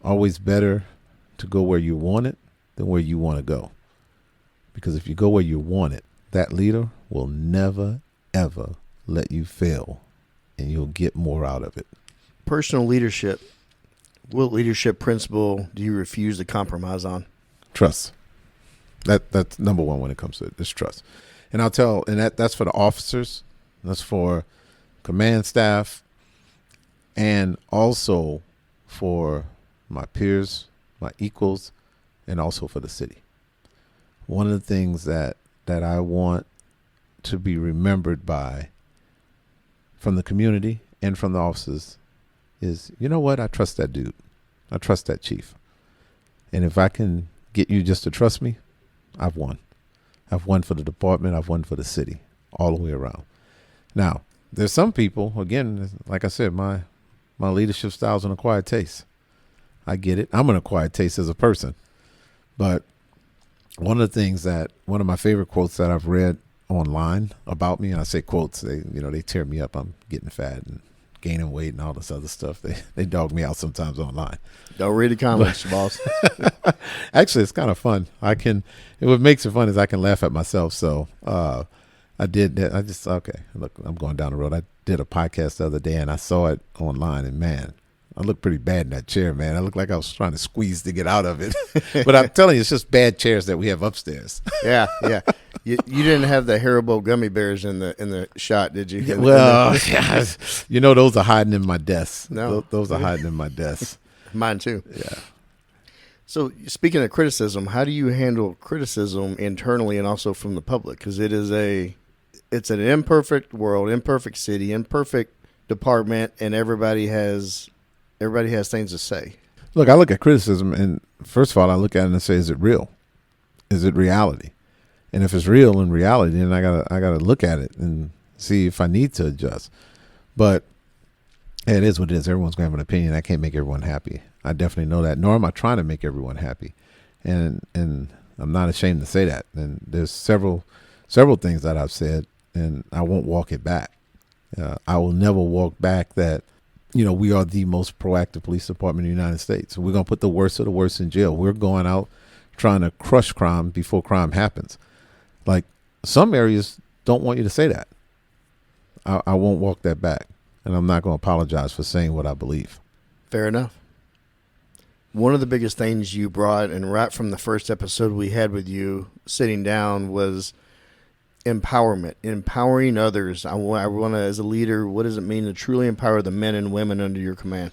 Always better to go where you want it than where you want to go. Because if you go where you want it, that leader will never, ever let you fail, and you'll get more out of it. Personal leadership. What leadership principle do you refuse to compromise on? Trust. That's number one when it comes to it. It's trust. And that's for the officers. That's for command staff, and also for my peers, my equals, and also for the city. One of the things that I want to be remembered by from the community and from the officers is, you know what? I trust that dude. I trust that chief. And if I can get you just to trust me, I've won. I've won for the department. I've won for the city, all the way around. Now, there's some people, again, like I said, my leadership style is an acquired taste. I get it. I'm an acquired taste as a person. But one of my favorite quotes that I've read online about me, and I say quotes, they tear me up. I'm getting fat and gaining weight and all this other stuff. They dog me out sometimes online. Don't read the comments, boss. Actually, it's kind of fun. What makes it fun is I can laugh at myself. So I did that. Okay, look, I'm going down the road. I did a podcast the other day and I saw it online, and man, I looked pretty bad in that chair, man. I looked like I was trying to squeeze to get out of it. But I'm telling you, it's just bad chairs that we have upstairs. Yeah. You didn't have the Haribo gummy bears in the shot, did you? Well, those are hiding in my desk. No, those are hiding in my desk. Mine too. Yeah. So speaking of criticism, how do you handle criticism internally and also from the public? Because it's an imperfect world, imperfect city, imperfect department, and everybody has things to say. Look, I look at criticism, and first of all, I look at it and say, is it real? Is it reality? And if it's real and reality, then I gotta look at it and see if I need to adjust. But it is what it is. Everyone's gonna have an opinion. I can't make everyone happy. I definitely know that. Nor am I trying to make everyone happy. And I'm not ashamed to say that. And there's several things that I've said, and I won't walk it back. I will never walk back that, we are the most proactive police department in the United States. We're going to put the worst of the worst in jail. We're going out trying to crush crime before crime happens. Like, some areas don't want you to say that. I won't walk that back. And I'm not going to apologize for saying what I believe. Fair enough. One of the biggest things you brought, and right from the first episode we had with you sitting down, was empowerment, empowering others. I want to, as a leader, what does it mean to truly empower the men and women under your command?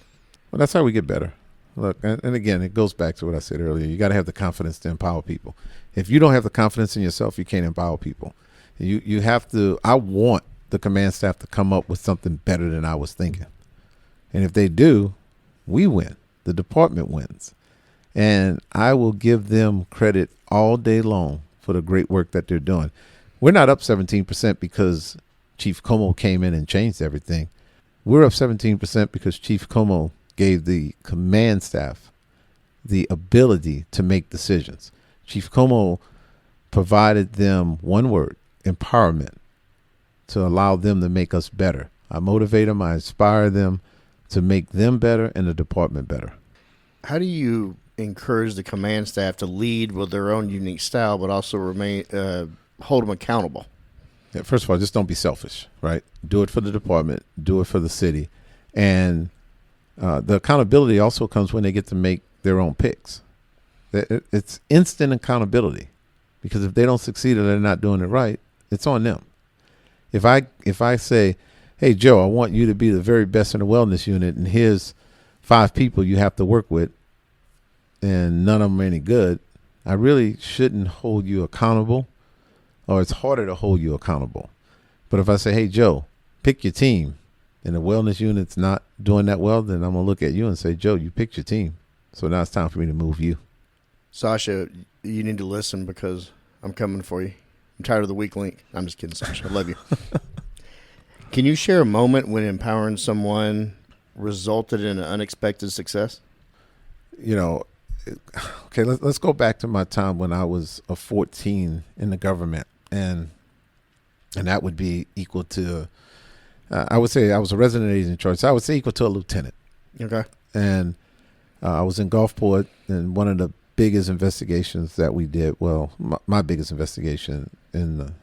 Well, that's how we get better. Look, and again, it goes back to what I said earlier. You got to have the confidence to empower people. If you don't have the confidence in yourself, you can't empower people. You have to. I want the command staff to come up with something better than I was thinking. And if they do, we win. The department wins. And I will give them credit all day long for the great work that they're doing. We're not up 17% because Chief Comeaux came in and changed everything. We're up 17% because Chief Comeaux gave the command staff the ability to make decisions. Chief Comeaux provided them one word, empowerment, to allow them to make us better. I motivate them, I inspire them to make them better and the department better. How do you encourage the command staff to lead with their own unique style, but also hold them accountable? First of all, just don't be selfish, right? Do it for the department, do it for the city. And the accountability also comes when they get to make their own picks. It's instant accountability, because if they don't succeed or they're not doing it right, it's on them. If I say, hey, Joe, I want you to be the very best in the wellness unit, and here's 5 people you have to work with, and none of them are any good, I really shouldn't hold you accountable, or it's harder to hold you accountable. But if I say, hey, Joe, pick your team, and the wellness unit's not doing that well, then I'm going to look at you and say, Joe, you picked your team, so now it's time for me to move you. Sasha, you need to listen, because I'm coming for you. I'm tired of the weak link. I'm just kidding, Sasha. I love you. Can you share a moment when empowering someone resulted in an unexpected success? Okay, let's go back to my time when I was 14 in the government, and that would be equal to, I would say I was a resident agent in charge, so I would say equal to a lieutenant. Okay. And I was in Gulfport, and one of the biggest investigations that we did, well, my biggest investigation in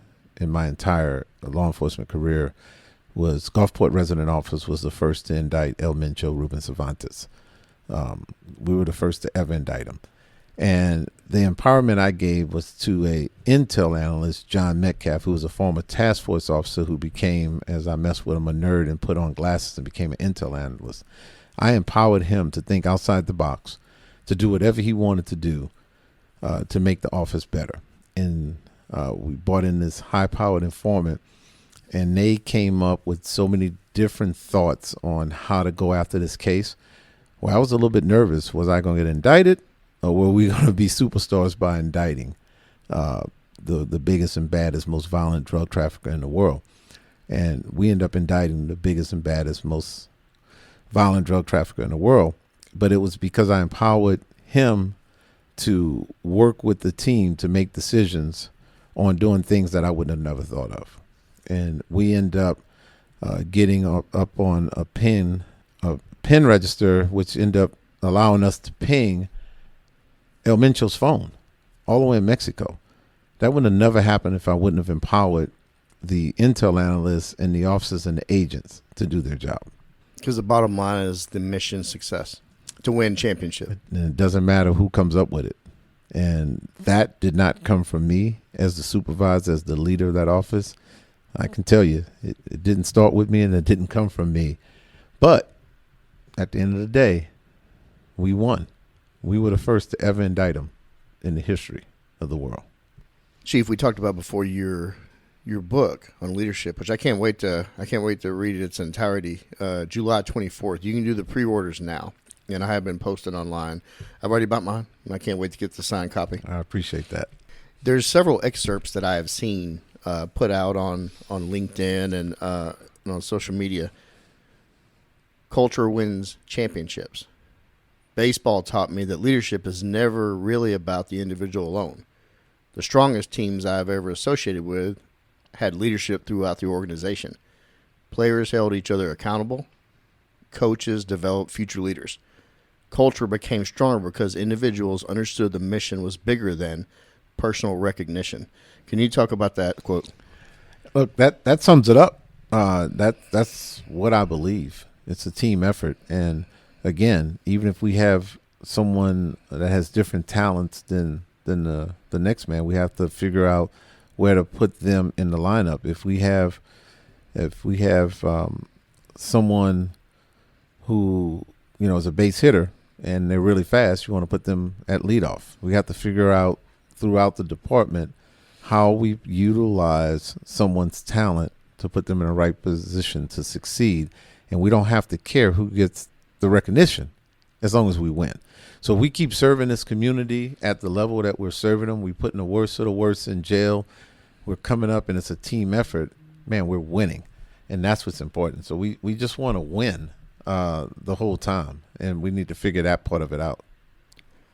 my entire law enforcement career, was Gulfport Resident Office was the first to indict El Mencho Ruben Cervantes. We were the first to ever indict him. And the empowerment I gave was to a intel analyst, John Metcalf, who was a former task force officer who became, as I messed with him, a nerd and put on glasses and became an intel analyst. I empowered him to think outside the box, to do whatever he wanted to do to make the office better. And we brought in this high-powered informant, and they came up with so many different thoughts on how to go after this case. Well, I was a little bit nervous. Was I going to get indicted, or were we going to be superstars by indicting the biggest and baddest, most violent drug trafficker in the world? And we end up indicting the biggest and baddest, most violent drug trafficker in the world. But it was because I empowered him to work with the team to make decisions on doing things that I would have never thought of. And we end up getting up on a pen register, which ended up allowing us to ping El Mencho's phone all the way in Mexico. That would have never happened if I wouldn't have empowered the intel analysts and the officers and the agents to do their job. Because the bottom line is the mission success, to win championship. And it doesn't matter who comes up with it. And that did not come from me as the supervisor, as the leader of that office. I can tell you, it didn't start with me, and it didn't come from me. But at the end of the day, we won. We were the first to ever indict him in the history of the world. Chief, we talked about before your book on leadership, which I can't wait to read it its entirety. July 24th. You can do the pre-orders now, and I have been posted online. I've already bought mine, and I can't wait to get the signed copy. I appreciate that. There's several excerpts that I have seen put out on LinkedIn and on social media. Culture wins championships. Baseball taught me that leadership is never really about the individual alone. The strongest teams I've ever associated with had leadership throughout the organization. Players held each other accountable. Coaches developed future leaders. Culture became stronger because individuals understood the mission was bigger than personal recognition. Can you talk about that quote? Look, that sums it up. That's what I believe. It's a team effort. And again, even if we have someone that has different talents than the next man, we have to figure out where to put them in the lineup. If we have someone who is a base hitter and they're really fast, you want to put them at leadoff. We have to figure out throughout the department how we utilize someone's talent to put them in the right position to succeed. And we don't have to care who gets the recognition as long as we win. So if we keep serving this community at the level that we're serving them, we putting the worst of the worst in jail, we're coming up and it's a team effort, man, we're winning. And that's what's important. So we just want to win the whole time, and we need to figure that part of it out.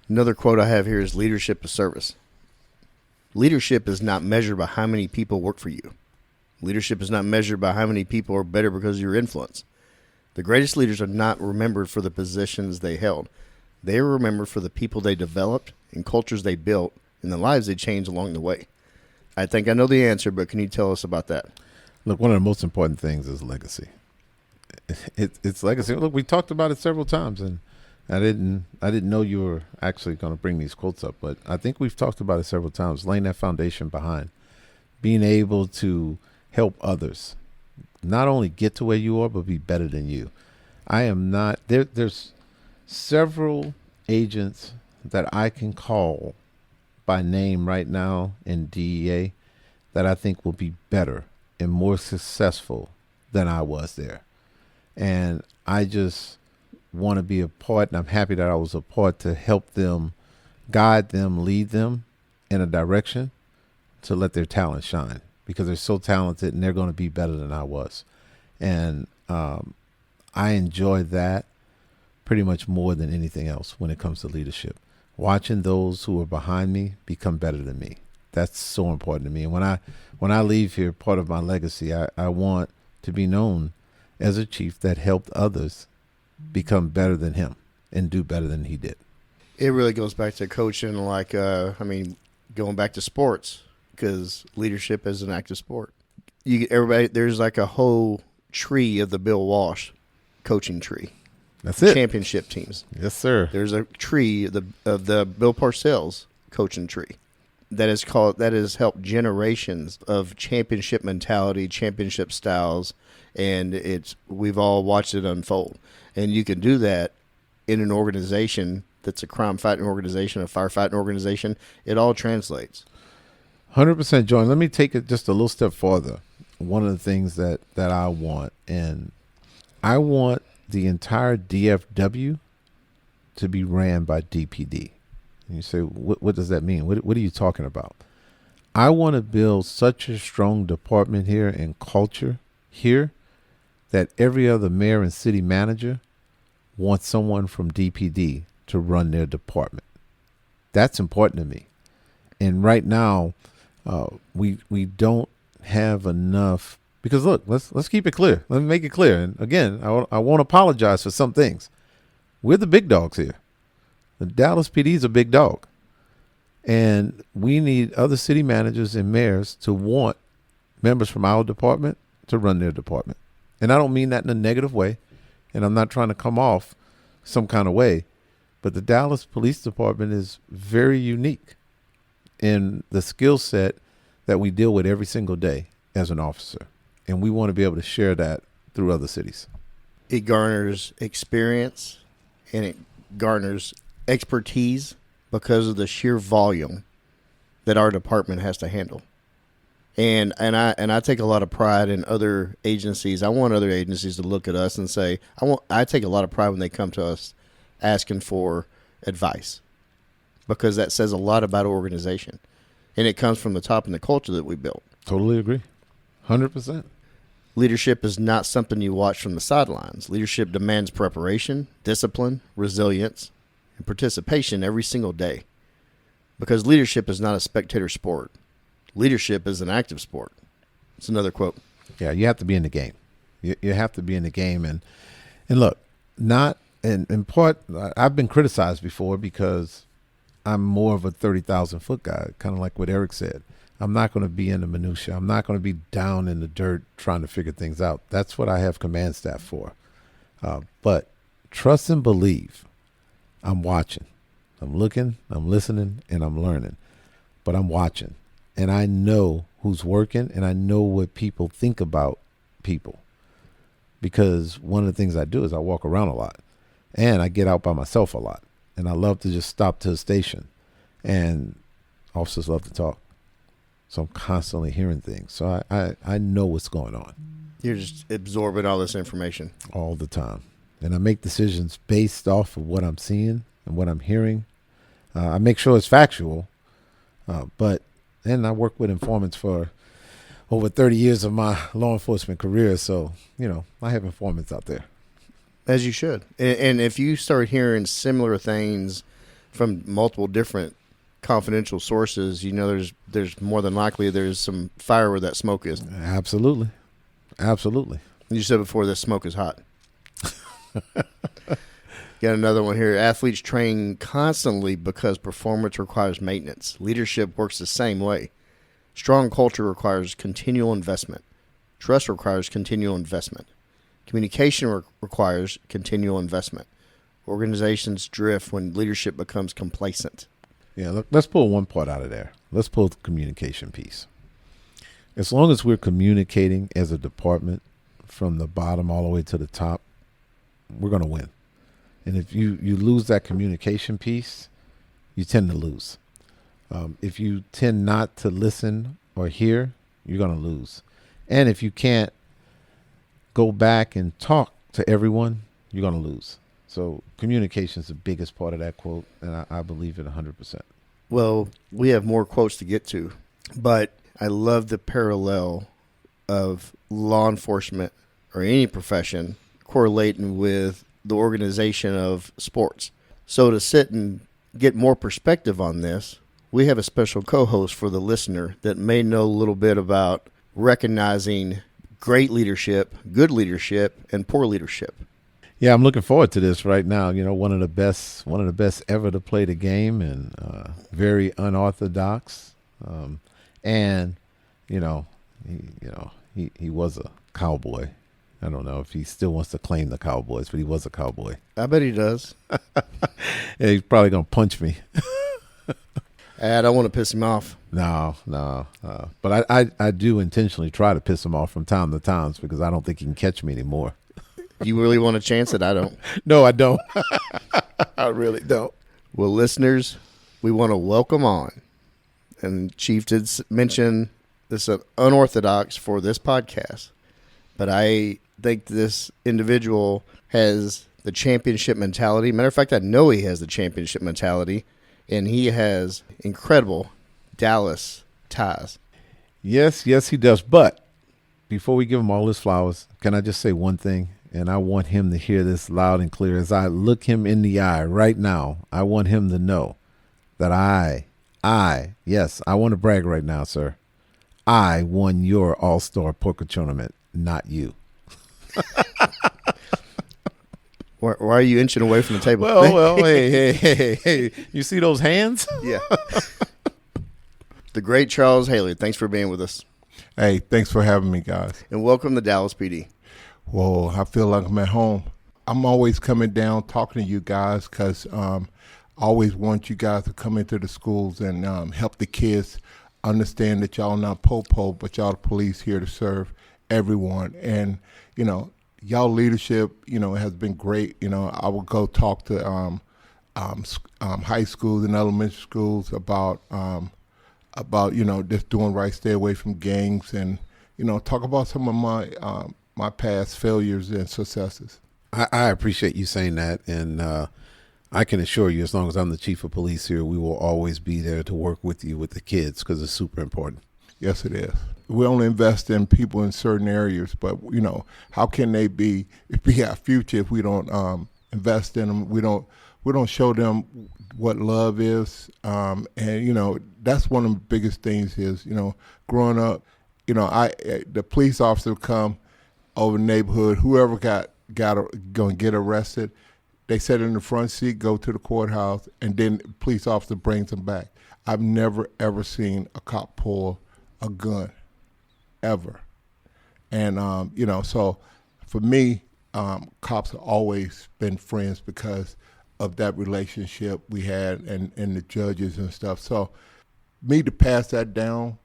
Another quote I have here is leadership is service. Leadership is not measured by how many people work for you. Leadership is not measured by how many people are better because of your influence. The greatest leaders are not remembered for the positions they held. They are remembered for the people they developed and cultures they built and the lives they changed along the way. I think I know the answer, but can you tell us about that? Look, one of the most important things is legacy. It's legacy. Look, we talked about it several times, and I didn't know you were actually going to bring these quotes up, but I think we've talked about it several times, laying that foundation behind, being able to help others, not only get to where you are, but be better than you. I am not, there's several agents that I can call by name right now in DEA that I think will be better and more successful than I was there. And I just want to be a part, and I'm happy that I was a part to help them, guide them, lead them in a direction to let their talent shine, because they're so talented and they're going to be better than I was. And I enjoy that pretty much more than anything else when it comes to leadership. Watching those who are behind me become better than me. That's so important to me. And when I leave here, part of my legacy, I want to be known as a chief that helped others become better than him and do better than he did. It really goes back to coaching, like, going back to sports, because leadership is an active sport. There's like a whole tree of the Bill Walsh coaching tree. That's it. Championship teams. Yes, sir. There's a tree of the Bill Parcells coaching tree that has helped generations of championship mentality, championship styles, and we've all watched it unfold. And you can do that in an organization that's a crime fighting organization, a firefighting organization. It all translates. 100%, John. Let me take it just a little step farther. One of the things that I want, and I want the entire DFW to be ran by DPD. And you say, what does that mean? What are you talking about? I want to build such a strong department here and culture here that every other mayor and city manager wants someone from DPD to run their department. That's important to me. And right now, we don't have enough, because look, let's keep it clear. Let me make it clear. And again, I won't apologize for some things. We're the big dogs here. The Dallas PD is a big dog. And we need other city managers and mayors to want members from our department to run their department. And I don't mean that in a negative way. And I'm not trying to come off some kind of way. But the Dallas Police Department is very unique in the skill set that we deal with every single day as an officer. And we want to be able to share that through other cities. It garners experience and it garners expertise because of the sheer volume that our department has to handle. And I take a lot of pride in other agencies. I want other agencies to look at us and say, I take a lot of pride when they come to us asking for advice, because that says a lot about our organization. And it comes from the top and the culture that we built. Totally agree. 100%. Leadership is not something you watch from the sidelines. Leadership demands preparation, discipline, resilience, and participation every single day. Because leadership is not a spectator sport. Leadership is an active sport. It's another quote. Yeah, you have to be in the game. You have to be in the game. And look, not in part, I've been criticized before because I'm more of a 30,000-foot guy, kind of like what Eric said. I'm not going to be in the minutia. I'm not going to be down in the dirt trying to figure things out. That's what I have command staff for. But trust and believe. I'm watching. I'm looking, I'm listening, and I'm learning. But I'm watching. And I know who's working, and I know what people think about people. Because one of the things I do is I walk around a lot. And I get out by myself a lot. And I love to just stop to the station. And officers love to talk. So I'm constantly hearing things. So I know what's going on. You're just absorbing all this information. All the time. And I make decisions based off of what I'm seeing and what I'm hearing. I make sure it's factual. But then I work with informants for over 30 years of my law enforcement career. So, I have informants out there. As you should. And if you start hearing similar things from multiple different confidential sources, there's more than likely there's some fire where that smoke is. Absolutely. Absolutely. You said before, this smoke is hot. Got another one here. Athletes train constantly because performance requires maintenance. Leadership works the same way. Strong culture requires continual investment. Trust requires continual investment. Communication requires continual investment. Organizations drift when leadership becomes complacent. Yeah, look, let's pull one part out of there. Let's pull the communication piece. As long as we're communicating as a department from the bottom all the way to the top, we're going to win. And if you lose that communication piece, you tend to lose. If you tend not to listen or hear, you're going to lose. And if you can't go back and talk to everyone, you're going to lose. So communication is the biggest part of that quote, and I believe it 100%. Well, we have more quotes to get to, but I love the parallel of law enforcement or any profession correlating with the organization of sports. So to sit and get more perspective on this, we have a special co-host for the listener that may know a little bit about recognizing great leadership, good leadership, and poor leadership. Yeah, I'm looking forward to this right now. You know, one of the best ever to play the game, and very unorthodox. And he was a cowboy. I don't know if he still wants to claim the Cowboys, but he was a cowboy. I bet he does. Yeah, he's probably gonna punch me. I don't want to piss him off. No. But I do intentionally try to piss him off from time to time because I don't think he can catch me anymore. You really want to chance it? I don't. No, I don't. I really don't. Well, listeners, we want to welcome on, and Chief did mention this is unorthodox for this podcast, but I think this individual has the championship mentality. Matter of fact, I know he has the championship mentality, and he has incredible Dallas ties. Yes, he does. But before we give him all his flowers, can I just say one thing? And I want him to hear this loud and clear. As I look him in the eye right now, I want him to know that yes, I want to brag right now, sir. I won your All-Star Poker Tournament, not you. Why are you inching away from the table? Well, hey. You see those hands? Yeah. The great Charles Haley, thanks for being with us. Hey, thanks for having me, guys. And welcome to Dallas PD. Whoa, I feel like I'm at home. I'm always coming down talking to you guys because I always want you guys to come into the schools and help the kids understand that y'all not po-po, but y'all the police here to serve everyone. And, y'all leadership, has been great. I would go talk to high schools and elementary schools about just doing right, stay away from gangs, and, talk about some of my past failures and successes. I appreciate you saying that, and I can assure you, as long as I'm the chief of police here, we will always be there to work with you with the kids because it's super important. Yes, it is. We only invest in people in certain areas, but how can they be our future if we don't invest in them? We don't show them what love is, and that's one of the biggest things is growing up. The police officer would come over the neighborhood, whoever got going to get arrested, they sit in the front seat, go to the courthouse, and then the police officer brings them back. I've never, ever seen a cop pull a gun, ever. And, so for me, cops have always been friends because of that relationship we had and the judges and stuff. So me to pass that down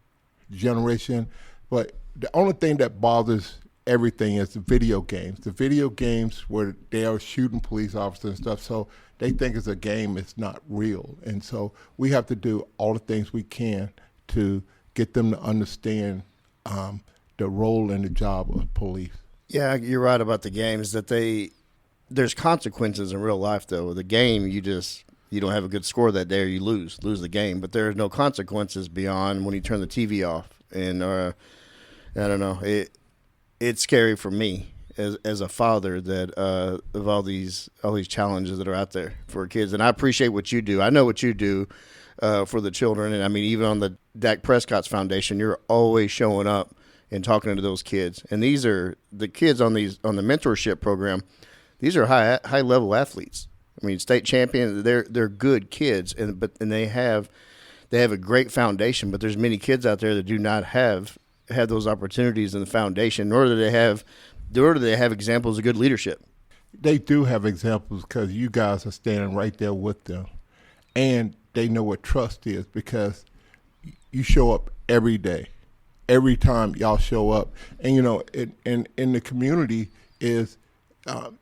generation, but the only thing that bothers everything is the video games. The video games where they are shooting police officers and stuff, so they think it's a game, it's not real. And so we have to do all the things we can to get them to understand the role and the job of police. Yeah, you're right about the games, that there's consequences in real life, though. The game, you don't have a good score that day or you lose the game, but there are no consequences beyond when you turn the TV off. And I don't know, it's scary for me as a father that of all these challenges that are out there for kids. And I appreciate what you do. I know what you do for the children. And I mean, even on the Dak Prescott's Foundation, you're always showing up and talking to those kids. And these are the kids on the mentorship program. These are high level athletes. I mean, state champion. They're good kids, and they have they have a great foundation, but there's many kids out there that do not have those opportunities in the foundation, nor do they have examples of good leadership. They do have examples because you guys are standing right there with them, and they know what trust is because you show up every day. Every time y'all show up, and in the community is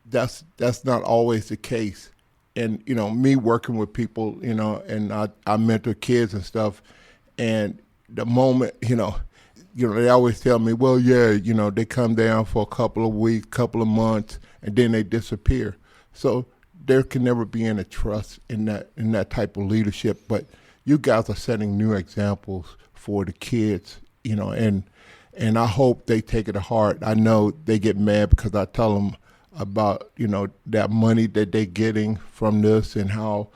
that's not always the case. And me working with people, and I mentor kids and stuff, and the moment they always tell me, well, yeah, they come down for a couple of weeks, couple of months, and then they disappear. So there can never be any trust in that type of leadership. But you guys are setting new examples for the kids. And I hope they take it to heart. I know they get mad because I tell them about, that money that they're getting from this and how,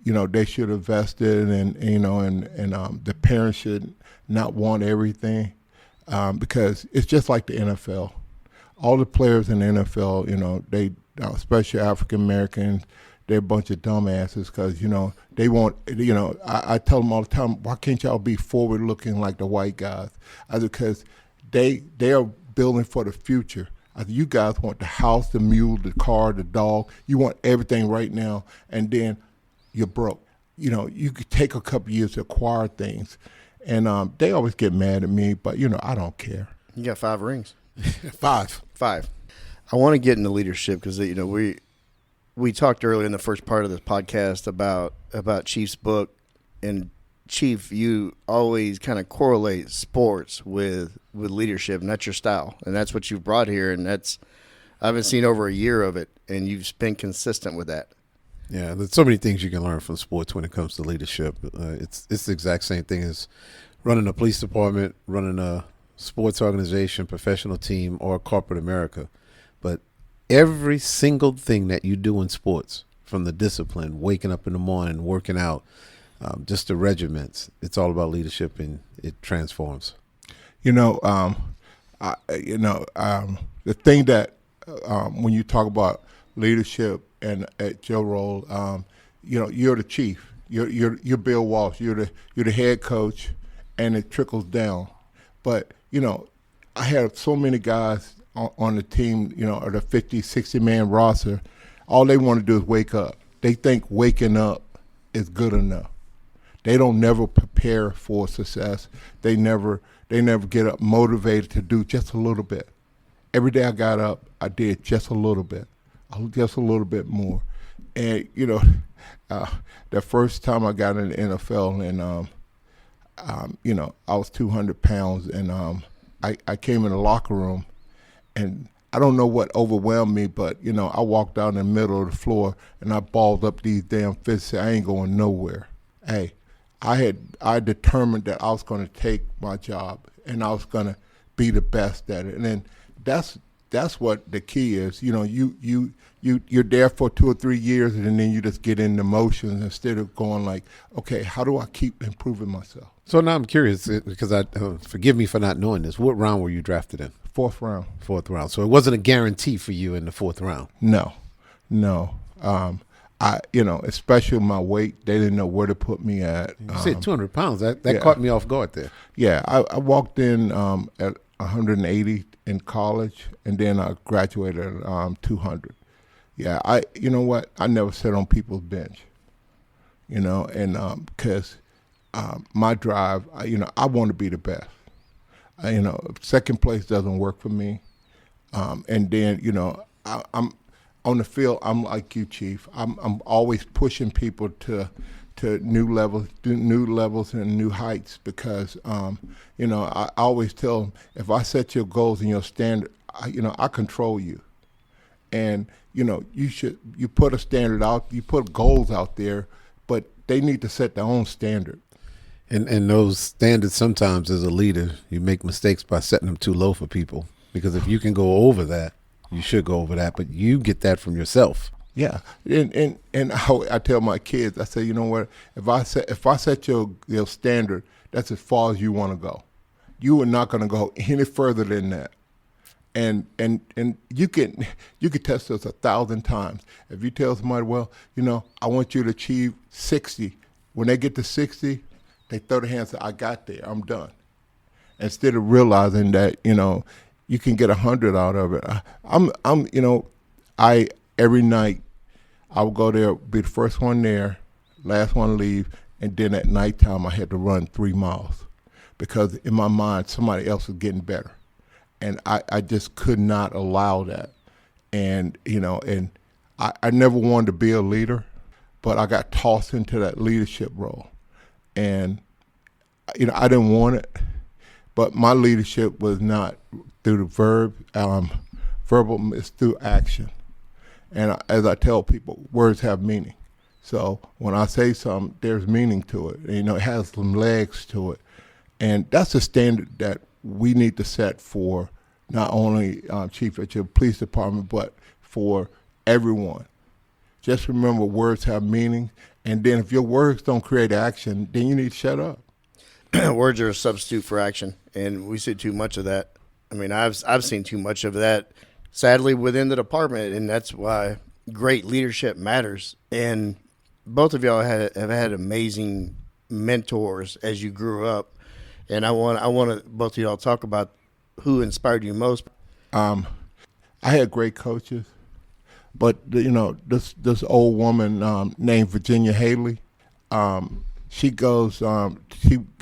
they should invest it and the parents should not want everything because it's just like the NFL. All the players in the NFL, they, especially African Americans, they're a bunch of dumbasses because, they want, I tell them all the time, why can't y'all be forward looking like the white guys? Because they are building for the future. You guys want the house, the mule, the car, the dog. You want everything right now, and then you're broke. You could take a couple years to acquire things. And they always get mad at me, but, I don't care. You got 5 rings. Five. I want to get into leadership because, we talked earlier in the first part of this podcast about Chief's book, and Chief, you always kind of correlate sports with leadership, and that's your style, and that's what you've brought here, and I haven't seen over a year of it, and you've been consistent with that. Yeah, there's so many things you can learn from sports when it comes to leadership. It's the exact same thing as running a police department, running a sports organization, professional team, or corporate America, but every single thing that you do in sports, from the discipline, waking up in the morning, working out, just the regiments, it's all about leadership, and it transforms. The thing that when you talk about leadership and at your role, you're the chief. You're Bill Walsh. You're the head coach, and it trickles down. But I have so many guys on the team, or the 50, 60-man roster, all they want to do is wake up. They think waking up is good enough. They don't never prepare for success. They never get up motivated to do just a little bit. Every day I got up, I did just a little bit more. And, the first time I got in the NFL and, I was 200 pounds and I came in the locker room. And I don't know what overwhelmed me, but, I walked down the middle of the floor and I balled up these damn fists. I ain't going nowhere. Hey, I determined that I was going to take my job and I was going to be the best at it. And then that's what the key is. You're there for 2 or 3 years and then you just get in the motions instead of going like, okay, how do I keep improving myself? So now I'm curious because forgive me for not knowing this. What round were you drafted in? Fourth round. So it wasn't a guarantee for you in the 4th round. No. Especially my weight, they didn't know where to put me at. You said 200 pounds. That caught me off guard there. Yeah, I walked in at 180 in college, and then I graduated at 200. Yeah, you know what? I never sat on people's bench, and because my drive, I want to be the best. Second place doesn't work for me. And then, I'm on the field, I'm like you, Chief. I'm always pushing people to new levels and new heights because, I always tell them, if I set your goals and your standard, I control you. And, you put a standard out, you put goals out there, but they need to set their own standard. And those standards, sometimes as a leader, you make mistakes by setting them too low for people. Because if you can go over that, you should go over that, but you get that from yourself. Yeah, and I tell my kids, I say, you know what? If I set your standard, that's as far as you want to go. You are not going to go any further than that. And you can test us 1,000 times. If you tell somebody, well, I want you to achieve 60. When they get to 60, They throw their hands up, I got there, I'm done. Instead of realizing that, you can get 100 out of it. Every night I would go there, be the first one there, last one to leave, and then at nighttime I had to run 3 miles because in my mind somebody else was getting better. And I just could not allow that. And, I never wanted to be a leader, but I got tossed into that leadership role. And, I didn't want it, but my leadership was not through the verbal, it's through action. And as I tell people, words have meaning. So when I say something, there's meaning to it. It has some legs to it. And that's the standard that we need to set for not only chief at your police department, but for everyone. Just remember, words have meaning. And then if your words don't create action, then you need to shut up. Words are a substitute for action, and we see too much of that. I mean, I've seen too much of that, sadly, within the department, and that's why great leadership matters. And both of y'all have had amazing mentors as you grew up, and I want to both of y'all talk about who inspired you most. I had great coaches, but this old woman named Virginia Haley. She goes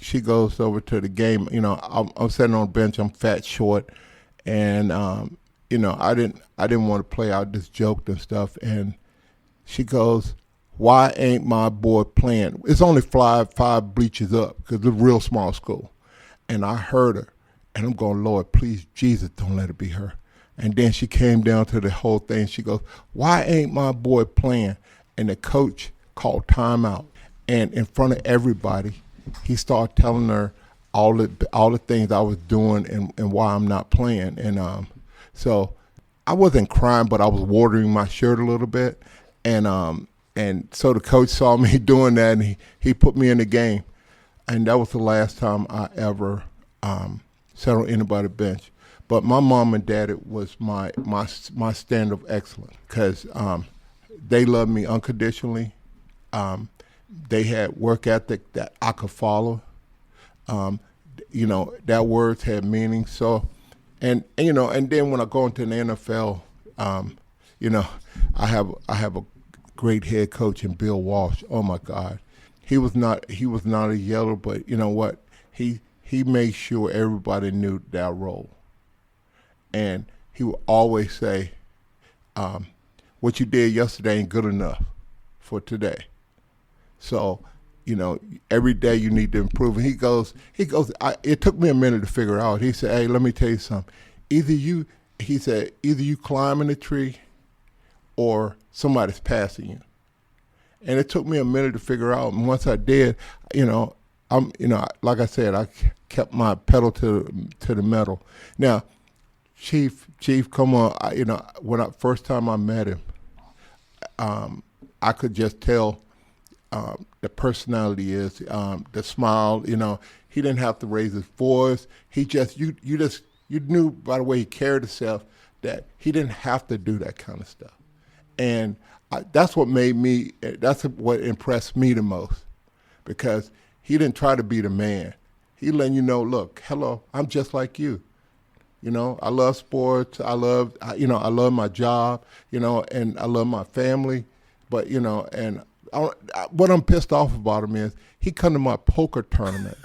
she goes over to the game. I'm sitting on the bench. I'm fat, short, and I didn't want to play. I just joked and stuff. And she goes, "Why ain't my boy playing?" It's only five bleachers up because it's a real small school. And I heard her, and I'm going, "Lord, please, Jesus, don't let it be her." And then she came down to the whole thing. She goes, "Why ain't my boy playing?" And the coach called timeout. And in front of everybody, he started telling her all the things I was doing and why I'm not playing. And so I wasn't crying, but I was watering my shirt a little bit. And so the coach saw me doing that, and he put me in the game. And that was the last time I ever sat on anybody's bench. But my mom and dad, it was my standard of excellence because they loved me unconditionally. They had work ethic that I could follow. That words had meaning. So, and then when I go into the NFL, I have a great head coach in Bill Walsh. Oh my God, he was not a yeller, but you know what? He made sure everybody knew their role, and he would always say, "What you did yesterday ain't good enough for today." So, every day you need to improve. And he goes. It took me a minute to figure out. He said, "Hey, let me tell you something. Either you climbing a tree, or somebody's passing you." And it took me a minute to figure out. And once I did, like I said, I kept my pedal to the metal. Now, Chief Comeaux, when first time I met him, I could just tell. The personality is the smile. He didn't have to raise his voice. He just you knew by the way he carried himself that he didn't have to do that kind of stuff, and that's what impressed me the most, because he didn't try to be the man. He letting you know, look, hello, I'm just like you. I love sports. I love my job. And I love my family, but and. What I'm pissed off about him is he come to my poker tournament,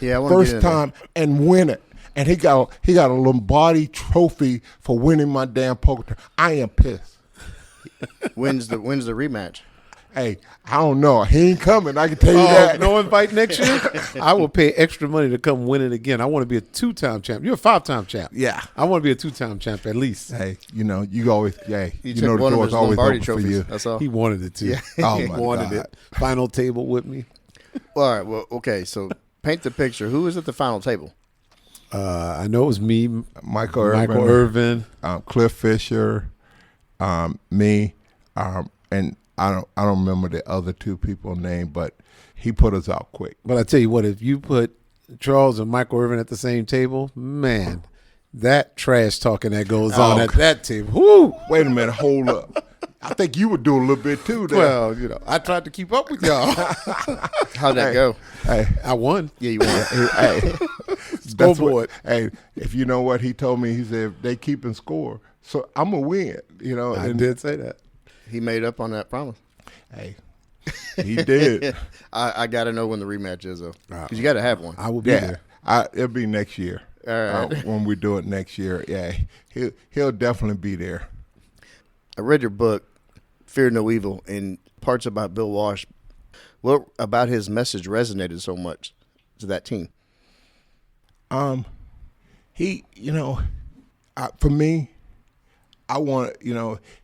first time and win it, and he got a Lombardi trophy for winning my damn poker tournament. I am pissed. When's the rematch? Hey, I don't know. He ain't coming. I can tell you that. No invite next year? I will pay extra money to come win it again. I want to be a 2-time champ. You're a 5-time champ. Yeah. I want to be a 2-time champ at least. Hey, you always, the door's always Lombardi open trophies, for you. That's all. He wanted it to. Yeah. Oh, He my wanted God. it. Final table with me. All right. Well, okay. So paint the picture. Who was at the final table? I know it was me, Michael Irvin, Cliff Fisher, me, and I don't remember the other two people's name, but he put us out quick. But I tell you what, if you put Charles and Michael Irvin at the same table, man, that trash talking that goes on at that table. Whoo! Wait a minute, hold up. I think you would do a little bit too. There. Well, I tried to keep up with y'all. How'd that go? Hey, I won. Yeah, you won. hey, Scoreboard. Hey, if you know what he told me, he said if they keeping score, so I'm gonna win. I did say that. He made up on that promise. Hey, he did. I got to know when the rematch is, though. Right. Because you got to have one. I will be Yeah, there. it'll be next year. All right. When we do it next year, yeah, he'll definitely be there. I read your book, Fear No Evil, and parts about Bill Walsh. What about his message resonated so much to that team? He, for me, I want,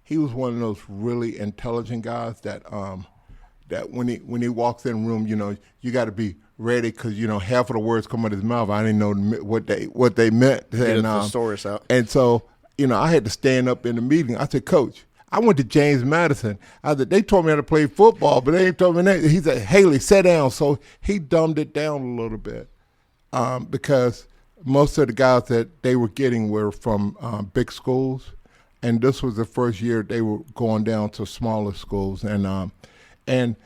he was one of those really intelligent guys that that when he walks in the room, you got to be ready because half of the words come out of his mouth. I didn't know what they meant. Get a thesaurus out. And so I had to stand up in the meeting. I said, Coach, I went to James Madison. I said, they told me how to play football, but they ain't told me that. He said, Haley, sit down. So he dumbed it down a little bit because most of the guys that they were getting were from big schools, and this was the first year they were going down to smaller schools. And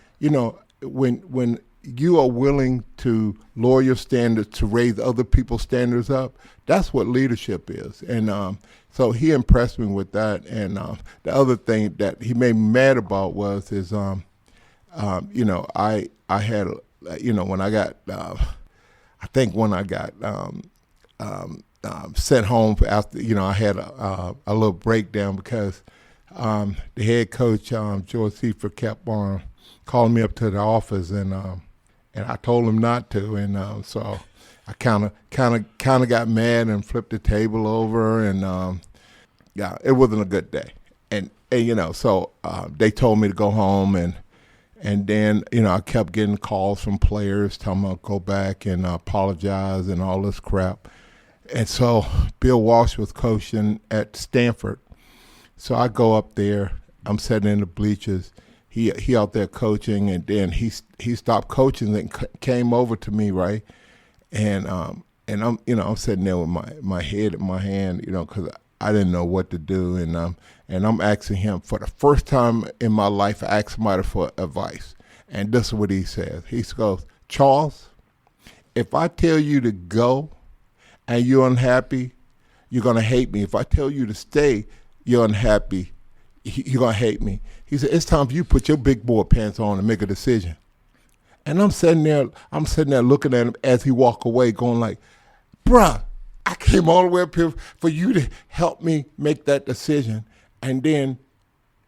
when you are willing to lower your standards to raise other people's standards up, that's what leadership is. And so he impressed me with that. And the other thing that he made me mad about was his, I had, when I got, I think when I got sent home after, I had a little breakdown because the head coach, George Seifert, kept on calling me up to the office, and I told him not to, and so I kind of got mad and flipped the table over, and it wasn't a good day, and so they told me to go home, and then I kept getting calls from players telling me I'll go back and apologize and all this crap, and so Bill Walsh was coaching at Stanford, so I go up there, I'm sitting in the bleachers. He out there coaching, and then he stopped coaching and came over to me, right? And I'm I'm sitting there with my head in my hand, because I didn't know what to do, and I'm asking him for the first time in my life. I asked somebody for advice, and this is what he says. He goes, Charles, if I tell you to go, and you're unhappy, you're gonna hate me. If I tell you to stay, you're unhappy, you're gonna hate me. He said, it's time for you to put your big boy pants on and make a decision. And I'm sitting there looking at him as he walk away going like, bruh, I came all the way up here for you to help me make that decision. And then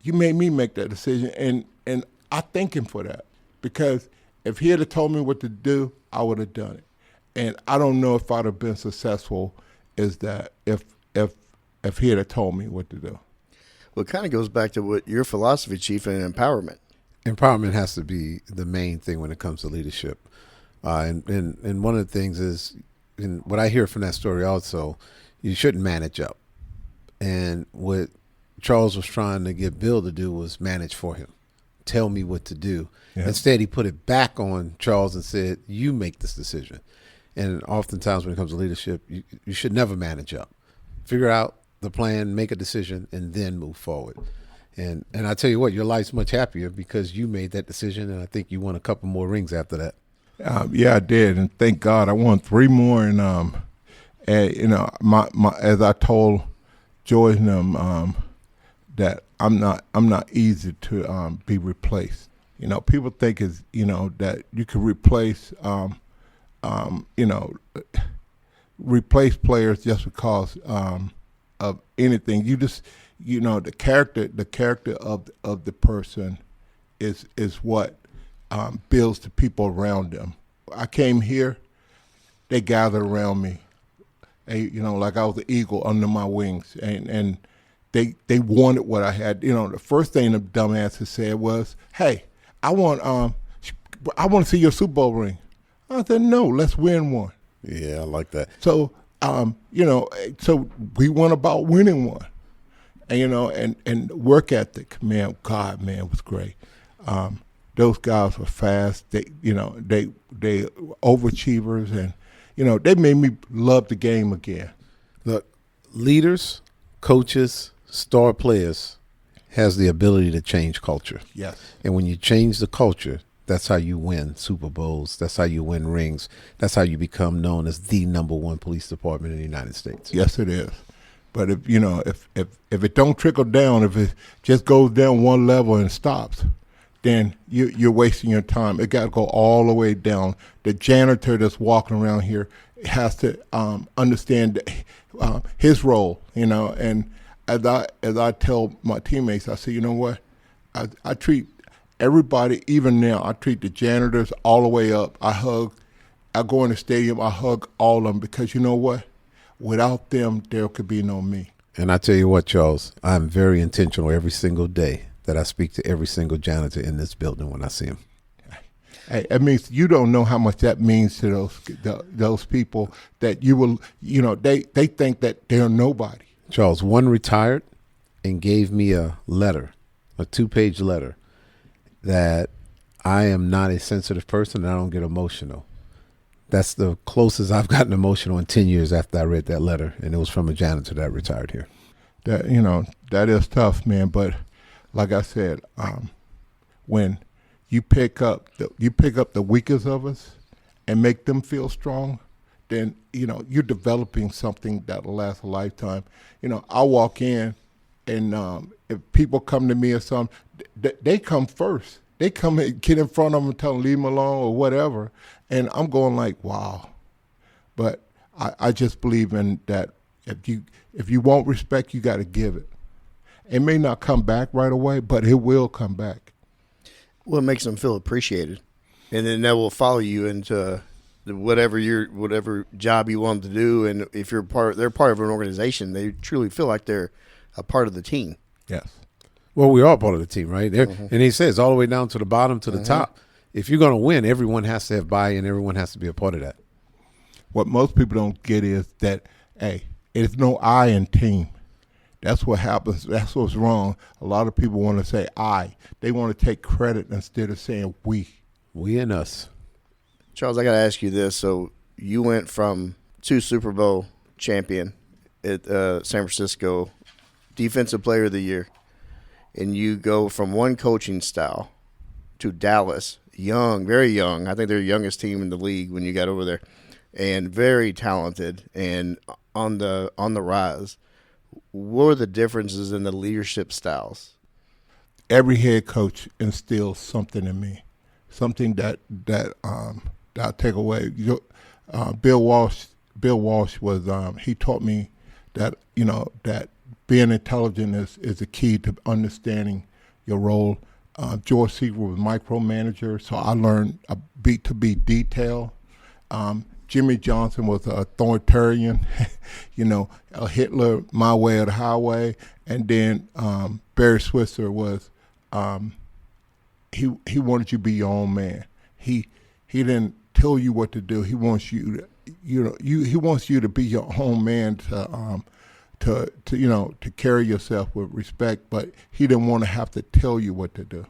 you made me make that decision. And I thank him for that, because if he had told me what to do, I would have done it. And I don't know if I'd have been successful if he had told me what to do. Well, it kind of goes back to what your philosophy, Chief, and empowerment. Empowerment has to be the main thing when it comes to leadership. And one of the things is, and what I hear from that story also, you shouldn't manage up. And what Charles was trying to get Bill to do was manage for him. Tell me what to do. Yeah. Instead, he put it back on Charles and said, you make this decision. And oftentimes when it comes to leadership, you should never manage up. Figure out the plan, make a decision, and then move forward. And I tell you what, your life's much happier because you made that decision, and I think you won a couple more rings after that. Yeah, I did, and thank God I won 3 more. And my as I told Joy and them that I'm not easy to be replaced. People think is that you can replace replace players just because of anything. You just the character of the person is what builds the people around them. I came here, they gathered around me, like I was an eagle under my wings, and they wanted what I had. The first thing the dumbasses said was, "Hey, I want to see your Super Bowl ring." I said, "No, let's win one." Yeah, I like that. So so we went about winning one, and and work ethic, man. God, man, it was great. Those guys were fast. They overachievers, and they made me love the game again. Look, leaders, coaches, star players has the ability to change culture. Yes. And when you change the culture, that's how you win Super Bowls. That's how you win rings. That's how you become known as the #1 police department in the United States. Yes, it is. But if it don't trickle down, if it just goes down one level and stops, then you're wasting your time. It got to go all the way down. The janitor that's walking around here has to understand his role, And as I tell my teammates, I say, you know what? I treat everybody, even now, I treat the janitors all the way up. I go in the stadium, I hug all of them because you know what? Without them, there could be no me. And I tell you what, Charles, I'm very intentional every single day that I speak to every single janitor in this building when I see him. Hey, it means you don't know how much that means to those people that you will, they think that they're nobody. Charles, one retired and gave me a letter, a 2-page letter, that I am not a sensitive person and I don't get emotional. That's the closest I've gotten emotional in 10 years after I read that letter, and it was from a janitor that retired here. That is tough, man. But like I said, when you pick up the weakest of us and make them feel strong, then you're developing something that'll last a lifetime. I walk in, and if people come to me or something, they come first. They come and get in front of them and tell them leave them alone or whatever, and I'm going like, wow. But I just believe in that. If you want respect, you got to give it. It may not come back right away, but it will come back. Well, it makes them feel appreciated, and then that will follow you into whatever job you want them to do. And if they're part of an organization, they truly feel like they're a part of the team. Yes. Well, we're all part of the team, right? Mm-hmm. And he says all the way down to the bottom to the top. If you're going to win, everyone has to have buy-in. Everyone has to be a part of that. What most people don't get is that, hey, there's no I in team. That's what happens. That's what's wrong. A lot of people want to say I. They want to take credit instead of saying we. We and us. Charles, I got to ask you this. So you went from 2 Super Bowl champion at San Francisco, Defensive Player of the Year, and you go from one coaching style to Dallas, young, very young. I think they're the youngest team in the league when you got over there, and very talented and on the rise. What are the differences in the leadership styles? Every head coach instills something in me, something that I'll take away. Bill Walsh was he taught me that that being intelligent is the key to understanding your role. George Seaver was micromanager, so I learned to be detailed. Jimmy Johnson was an authoritarian, a Hitler, my way or the highway. And then Barry Switzer was, he wanted you to be your own man. He didn't tell you what to do. He wants you to, he wants you to be your own man to carry yourself with respect, but he didn't want to have to tell you what to do.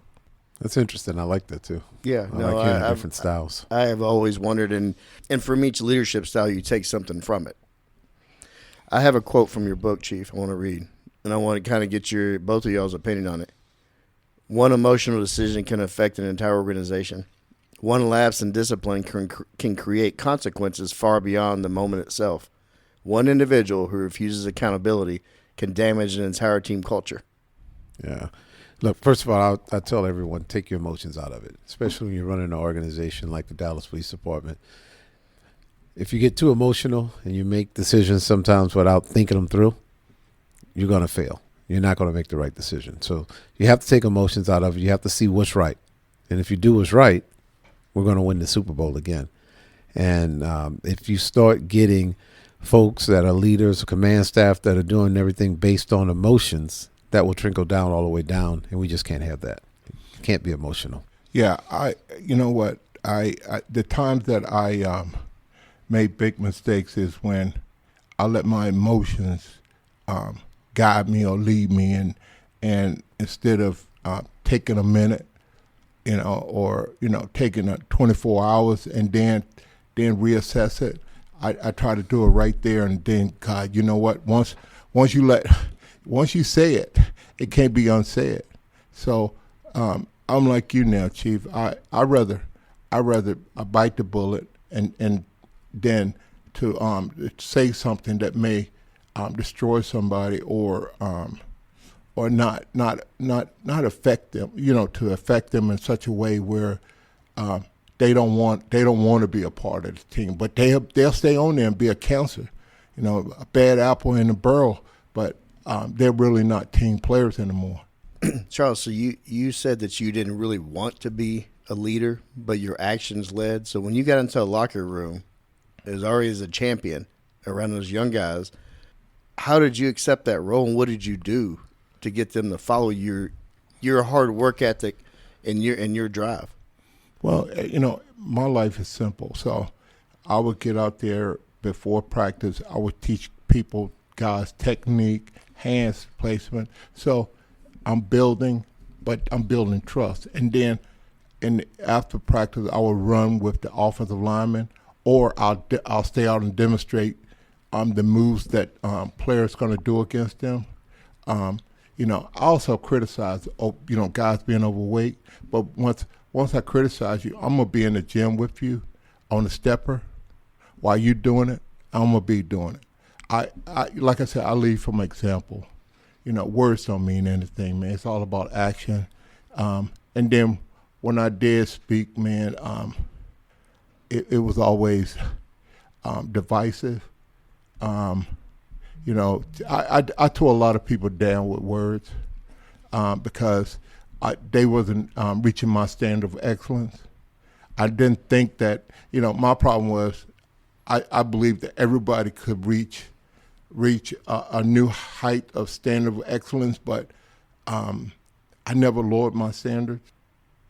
That's interesting. I like that too. Yeah, I like hearing different styles. I have always wondered, and from each leadership style, you take something from it. I have a quote from your book, Chief, I want to read, and I want to kind of get both of y'all's opinion on it. One emotional decision can affect an entire organization. One lapse in discipline can create consequences far beyond the moment itself. One individual who refuses accountability can damage an entire team culture. Yeah. Look, first of all, I tell everyone, take your emotions out of it, especially when you're running an organization like the Dallas Police Department. If you get too emotional and you make decisions sometimes without thinking them through, you're going to fail. You're not going to make the right decision. So you have to take emotions out of it. You have to see what's right. And if you do what's right, we're going to win the Super Bowl again. And if you start getting folks that are leaders, command staff that are doing everything based on emotions, that will trickle down all the way down, and we just can't have that. You can't be emotional. Yeah, you know what? The times that I made big mistakes is when I let my emotions guide me or lead me, and instead of taking a minute, or taking 24 hours and then reassess it, I try to do it right there and then. God, you know what? Once you say it, it can't be unsaid. So I'm like you now, Chief. I rather bite the bullet and then to say something that may destroy somebody or not affect them, to affect them in such a way where they don't want to be a part of the team, but they'll stay on there and be a cancer, a bad apple in the barrel, but they're really not team players anymore. Charles, so you said that you didn't really want to be a leader, but your actions led. So when you got into a locker room, it was already as a champion around those young guys. How did you accept that role, and what did you do to get them to follow your hard work ethic and your drive? Well, my life is simple. So I would get out there before practice. I would teach guys technique, hands placement. So I'm building trust. And then after practice, I will run with the offensive lineman, or I'll stay out and demonstrate the moves that players going to do against them. I also criticize, guys being overweight. But once I criticize you, I'm gonna be in the gym with you on the stepper while you're doing it. I'm gonna be doing it. I like I said, I lead from example. Words don't mean anything, man. It's all about action. And then when I did speak, man, it was always divisive. I tore a lot of people down with words because they wasn't reaching my standard of excellence. I didn't think that, my problem was I believed that everybody could reach a new height of standard of excellence, but I never lowered my standards,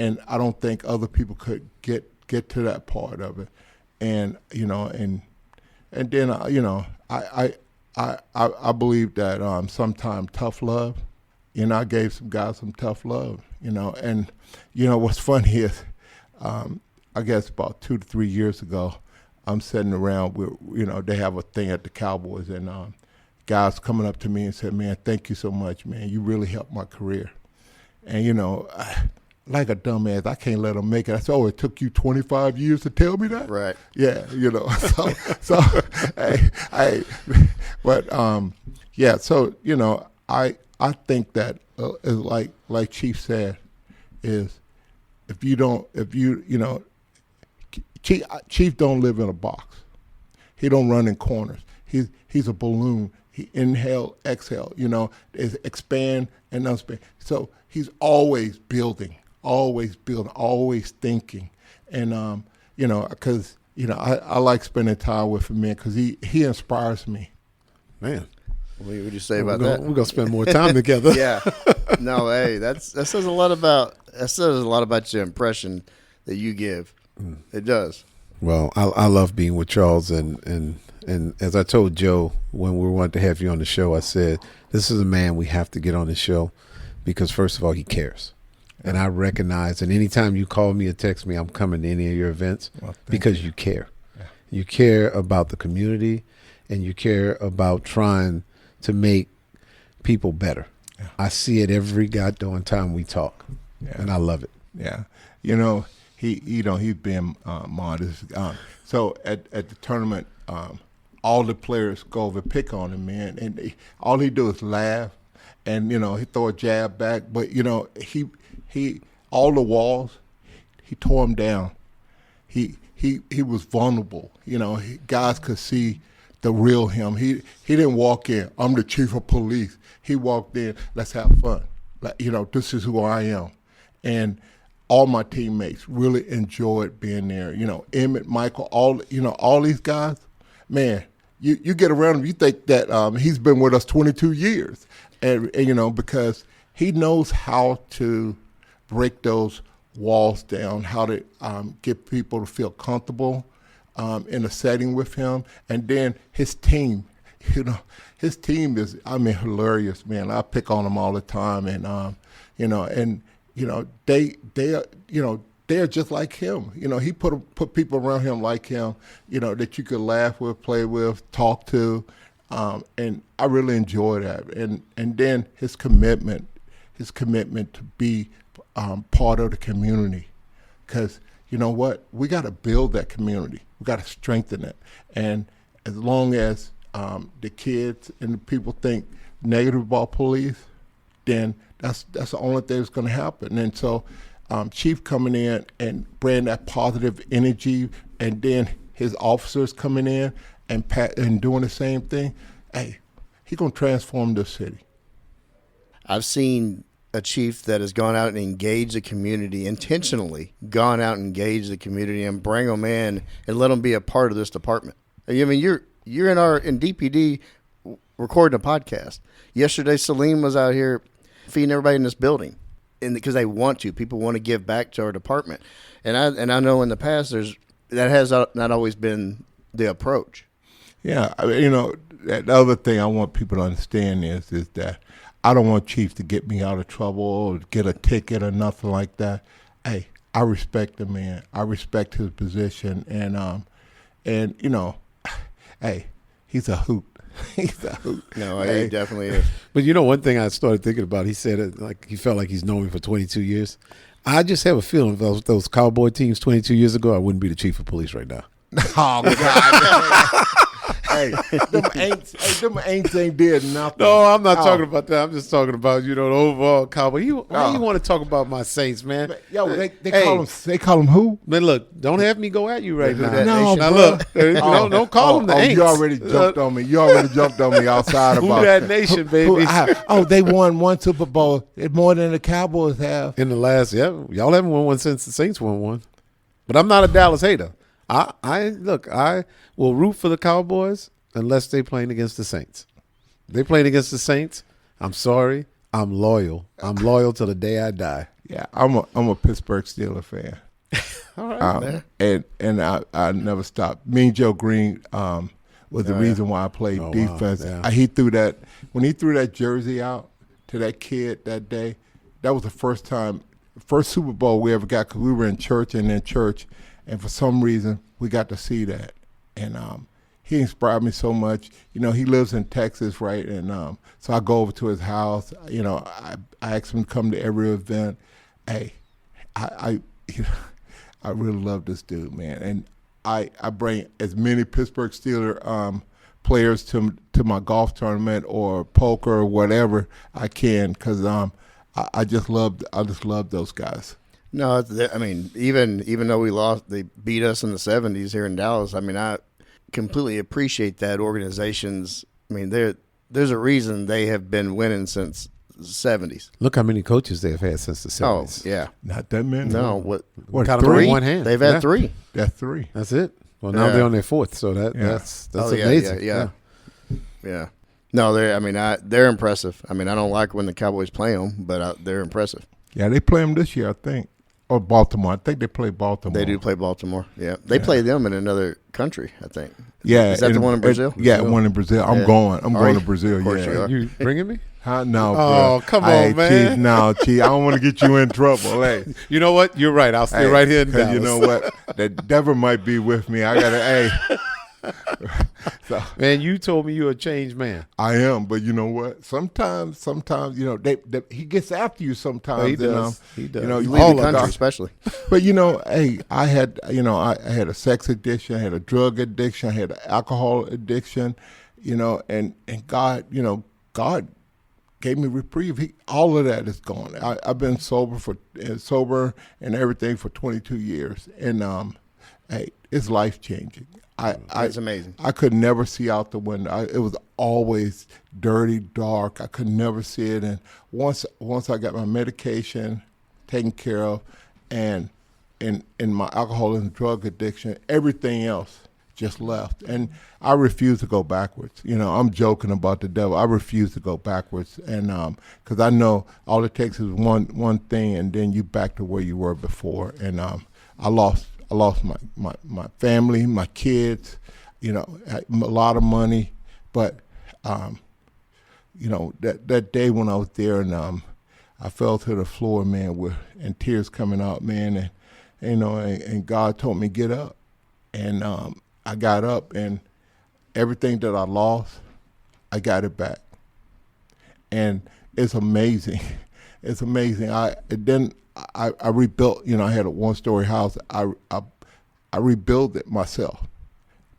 and I don't think other people could get to that part of it. And then I believe that sometimes tough love. I gave some guys some tough love. And what's funny is, I guess about 2 to 3 years ago, I'm sitting around with, they have a thing at the Cowboys, and guys coming up to me and said, "Man, thank you so much, man. You really helped my career." And like a dumbass, I can't let them make it. I said, "Oh, it took you 25 years to tell me that?" Right. Yeah, So but yeah. So I think that like Chief said, is Chief don't live in a box. He don't run in corners. He's a balloon. He inhale, exhale. Is expand and unspand. So he's always building, always thinking, and because I like spending time with him, man, because he inspires me. Man, What would you say about that? We're gonna spend more time together. Yeah. No, hey, that says a lot about your impression that you give. It does. Well, I love being with Charles, and as I told Joe when we wanted to have you on the show, I said, this is a man we have to get on the show because, first of all, he cares. And I recognize, and anytime you call me or text me, I'm coming to any of your events because you care. Yeah. You care about the community, and you care about trying to make people better. Yeah. I see it every goddamn time we talk, and I love it. Yeah. He's been modest. So at the tournament, all the players go over and pick on him, man, and all he do is laugh, and he throw a jab back, but he all the walls, he tore them down. He was vulnerable. Guys could see the real him. He didn't walk in, "I'm the chief of police." He walked in, "Let's have fun. This is who I am," and all my teammates really enjoyed being there. Emmett, Michael, all these guys, man. You get around him, you think that he's been with us 22 years, and because he knows how to break those walls down, how to get people to feel comfortable in a setting with him, and then his team. His team is, hilarious, man. I pick on them all the time, and they're just like him. He put people around him like him, that you could laugh with, play with, talk to, and I really enjoy that. And then his commitment, his commitment to be part of the community. Because you know what? We got to build that community. We got to strengthen it. And as long as the kids and the people think negative about police, then that's the only thing that's going to happen. And so Chief coming in and bringing that positive energy, and then his officers coming in and doing the same thing, hey, he's going to transform this city. I've seen a chief that has gone out and engaged the community, intentionally gone out and engaged the community and bring them in and let them be a part of this department. I mean, you're in DPD recording a podcast. Yesterday, Salim was out here feeding everybody in this building, and because they want to, people want to give back to our department. And I know in the past that has not always been the approach. Yeah, I mean, the other thing I want people to understand is that I don't want Chief to get me out of trouble or get a ticket or nothing like that. Hey, I respect the man. I respect his position, and hey, he's a hoot. He's a hoot. No, he definitely is. But one thing I started thinking about, he said it like he felt like he's known me for 22 years. I just have a feeling if those Cowboy teams 22 years ago, I wouldn't be the chief of police right now. Oh, God. Hey, them ain't did nothing. No, I'm not talking about that. I'm just talking about, the overall Cowboy. Why you want to talk about my Saints, man? Yo, they call them who? Man, look, don't have me go at you right now. No, now look, don't call them the Aints. You already jumped on me. You already jumped on me outside about who that nation, baby. They won one Super Bowl. It's more than the Cowboys have. In the last, y'all haven't won one since the Saints won one. But I'm not a Dallas hater. I will root for the Cowboys unless they playing against the Saints. If they playing against the Saints, I'm sorry. I'm loyal. I'm loyal till the day I die. Yeah, I'm a Pittsburgh Steelers fan. All right, man. And I never stopped. Me and Joe Green was the reason why I played defense. Wow. He threw that when he threw that jersey out to that kid that day. That was the first Super Bowl we ever got, because we were in church, and for some reason we got to see that. And he inspired me so much. He lives in Texas, right? And so I go over to his house. I ask him to come to every event. Hey, I really love this dude, man. And I bring as many Pittsburgh Steelers players to my golf tournament or poker or whatever I can, because I just love those guys. No, I mean, even though they beat us in the 70s here in Dallas. I mean, I completely appreciate that organizations. I mean, there's a reason they have been winning since the 70s. Look how many coaches they have had since the 70s. Oh, yeah. Not that many. No, what kind three? of one hand? They've had three. That's three. That's it. Well, now they're on their fourth, so that's amazing. Yeah. No, they're impressive. I mean, I don't like when the Cowboys play them, but they're impressive. Yeah, they play them this year, I think. Or Baltimore. I think they play Baltimore. They do play Baltimore. Yeah. They play them in another country, I think. Yeah. Is that the one in Brazil? Yeah, one in Brazil. I'm going to Brazil. Of course you are. You bringing me? No, oh, bro. come on, man. Chief, I don't want to get you in trouble. Hey. You know what? You're right. I'll stay right here in Dallas. You know what? The devil might be with me. I got to, So, man, you told me you're a changed man. I am, but you know what? Sometimes, he gets after you sometimes. He does. He does. You leave the country, especially. But I had a sex addiction, I had a drug addiction, I had an alcohol addiction, and God, God gave me reprieve. All of that is gone. I've been sober and everything for 22 years, and it's life changing. It's amazing. I could never see out the window. It was always dirty, dark. I could never see it. And once I got my medication taken care of, and in my alcohol and drug addiction, everything else just left. And I refuse to go backwards. I'm joking about the devil. I refuse to go backwards, and because I know all it takes is one thing, and then you back to where you were before. And I lost my family, my kids, a lot of money. But, that day when I was there, and I fell to the floor, man, and tears coming out, man. And God told me, get up. And I got up, and everything that I lost, I got it back. And it's amazing. it's amazing. I rebuilt. I had a 1-story house. I rebuilt it myself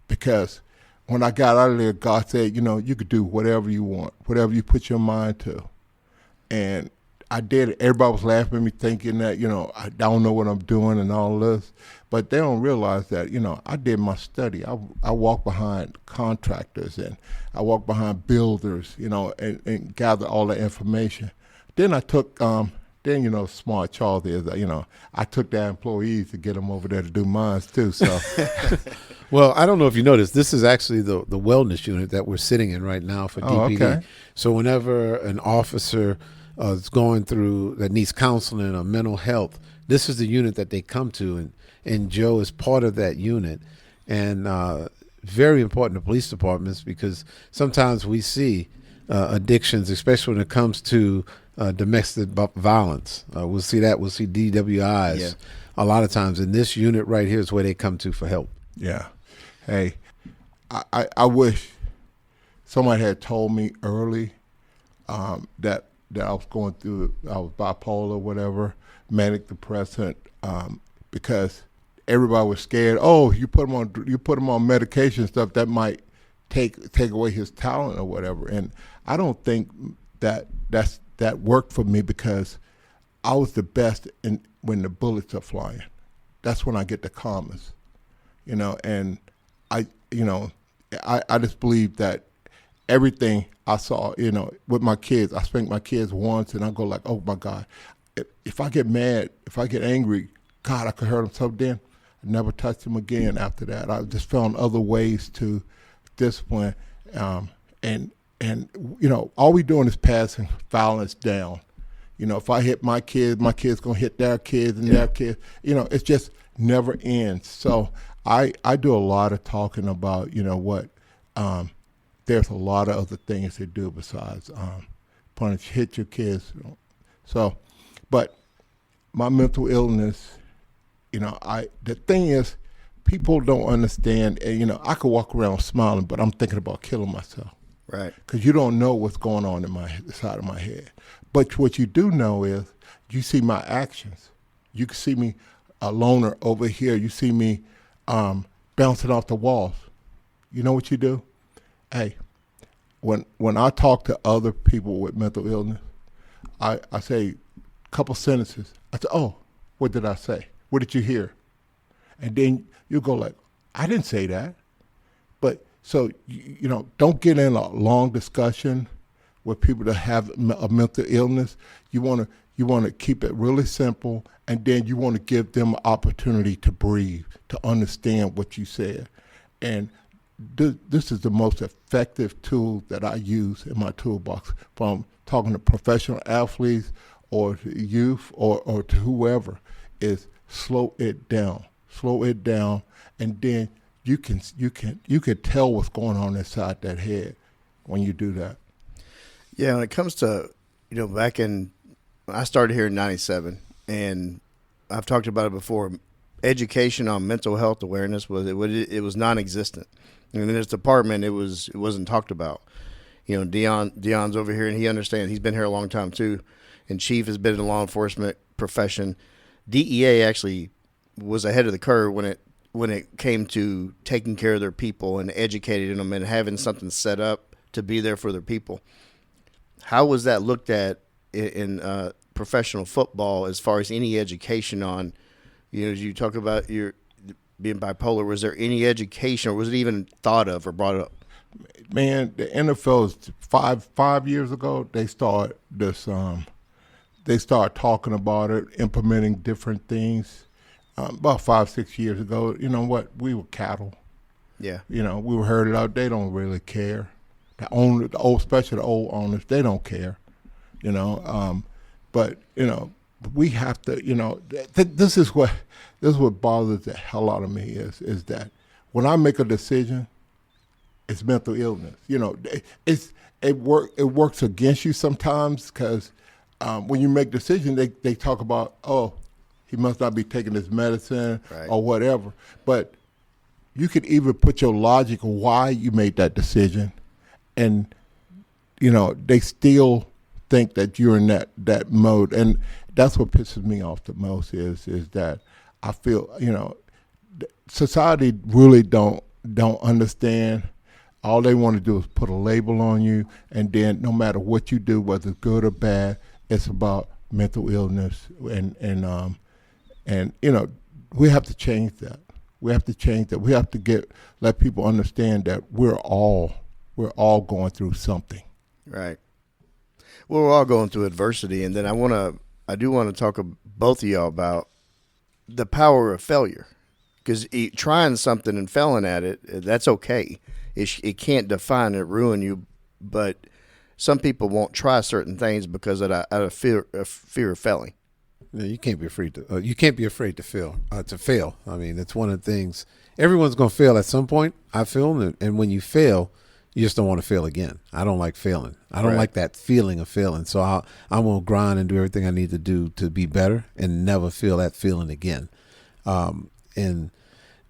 because when I got out of there, God said, you could do whatever you want, whatever you put your mind to, and I did it. Everybody was laughing at me, thinking that I don't know what I'm doing and all this, but they don't realize that I did my study. I walked behind contractors and I walked behind builders, and gathered all the information. Then I took, smart Charles is, I took the employees to get them over there to do mines too. So, well, I don't know if you noticed, this is actually the wellness unit that we're sitting in right now for DPD. Okay. So whenever an officer is going through that needs counseling or mental health, this is the unit that they come to, and Joe is part of that unit, and very important to police departments because sometimes we see addictions, especially when it comes to domestic violence. We'll see DWIs a lot of times, and this unit right here is where they come to for help. Yeah. Hey, I wish somebody had told me early that I was going through, I was bipolar, whatever, manic depressant, because everybody was scared. Oh, you put him on medication stuff that might take away his talent or whatever. And I don't think that worked for me because I was the best when the bullets are flying. That's when I get the calmest, and I just believe that everything I saw, with my kids, I spanked my kids once and I go like, oh my God, if I get mad, if I get angry, God, I could hurt them. So then I never touched them again after that. I just found other ways to discipline. And all we doing is passing violence down. If I hit my kids gonna hit their kids and their kids. It's just never ends. So I do a lot of talking about, there's a lot of other things to do besides punish, hit your kids. So, but my mental illness, the thing is, people don't understand. And, I could walk around smiling, but I'm thinking about killing myself. Right. Because you don't know what's going on in the side of my head. But what you do know is you see my actions. You can see me a loner over here. You see me bouncing off the walls. You know what you do? Hey, when I talk to other people with mental illness, I say a couple sentences. I say, oh, what did I say? What did you hear? And then you go like, I didn't say that. But so, don't get in a long discussion with people that have a mental illness. You want to keep it really simple, and then you want to give them an opportunity to breathe, to understand what you said. And this is the most effective tool that I use in my toolbox, from talking to professional athletes or to youth or to whoever, is slow it down, and then you can tell what's going on inside that head when you do that. Yeah, when it comes to, back in, I started here in 97, and I've talked about it before. Education on mental health awareness was non-existent. In this department, it wasn't talked about. Dion's over here, and he understands. He's been here a long time too, and Chief has been in the law enforcement profession. DEA actually was ahead of the curve when it came to taking care of their people and educating them and having something set up to be there for their people. How was that looked at in professional football as far as any education on, as you talk about your being bipolar, was there any education, or was it even thought of or brought up? Man, the NFL is five years ago, they started this, they started talking about it, implementing different things. About 5-6 years ago, we were cattle. Yeah. We were herded out. They don't really care. Especially the old owners, they don't care. But we have to. This is what bothers the hell out of me is that when I make a decision, it's mental illness. It works against you sometimes because when you make decisions, they talk about, oh, he must not be taking his medicine, right, or whatever. But you could even put your logic of why you made that decision, and they still think that you're in that mode. And that's what pisses me off the most is that I feel, society really don't understand. All they want to do is put a label on you, and then no matter what you do, whether it's good or bad, it's about mental illness, and we have to change that. We have to change that. We have to let people understand that we're all going through something. Right. Well, we're all going through adversity, and then I do want to talk to both of y'all about the power of failure, because trying something and failing at it, that's okay. It can't define it, ruin you, but some people won't try certain things because out of fear of failing. Yeah, you can't be afraid to. You can't be afraid to fail. To fail. I mean, it's one of the things. Everyone's going to fail at some point. I feel, and when you fail, you just don't want to fail again. I don't like failing. I don't like that feeling of failing. So I'm going to grind and do everything I need to do to be better and never feel that feeling again. But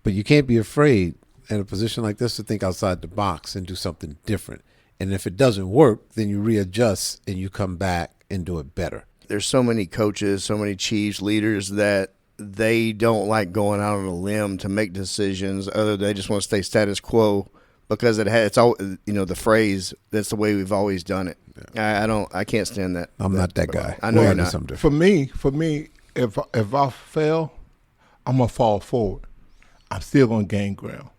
you can't be afraid in a position like this to think outside the box and do something different. And if it doesn't work, then you readjust and you come back and do it better. There's so many coaches, so many chiefs, leaders that they don't like going out on a limb to make decisions. They just want to stay status quo because it's all, the phrase, that's the way we've always done it. Yeah. I can't stand that. I'm not that guy. I know you're not. For me, if I fail, I'm gonna fall forward. I'm still gonna gain ground.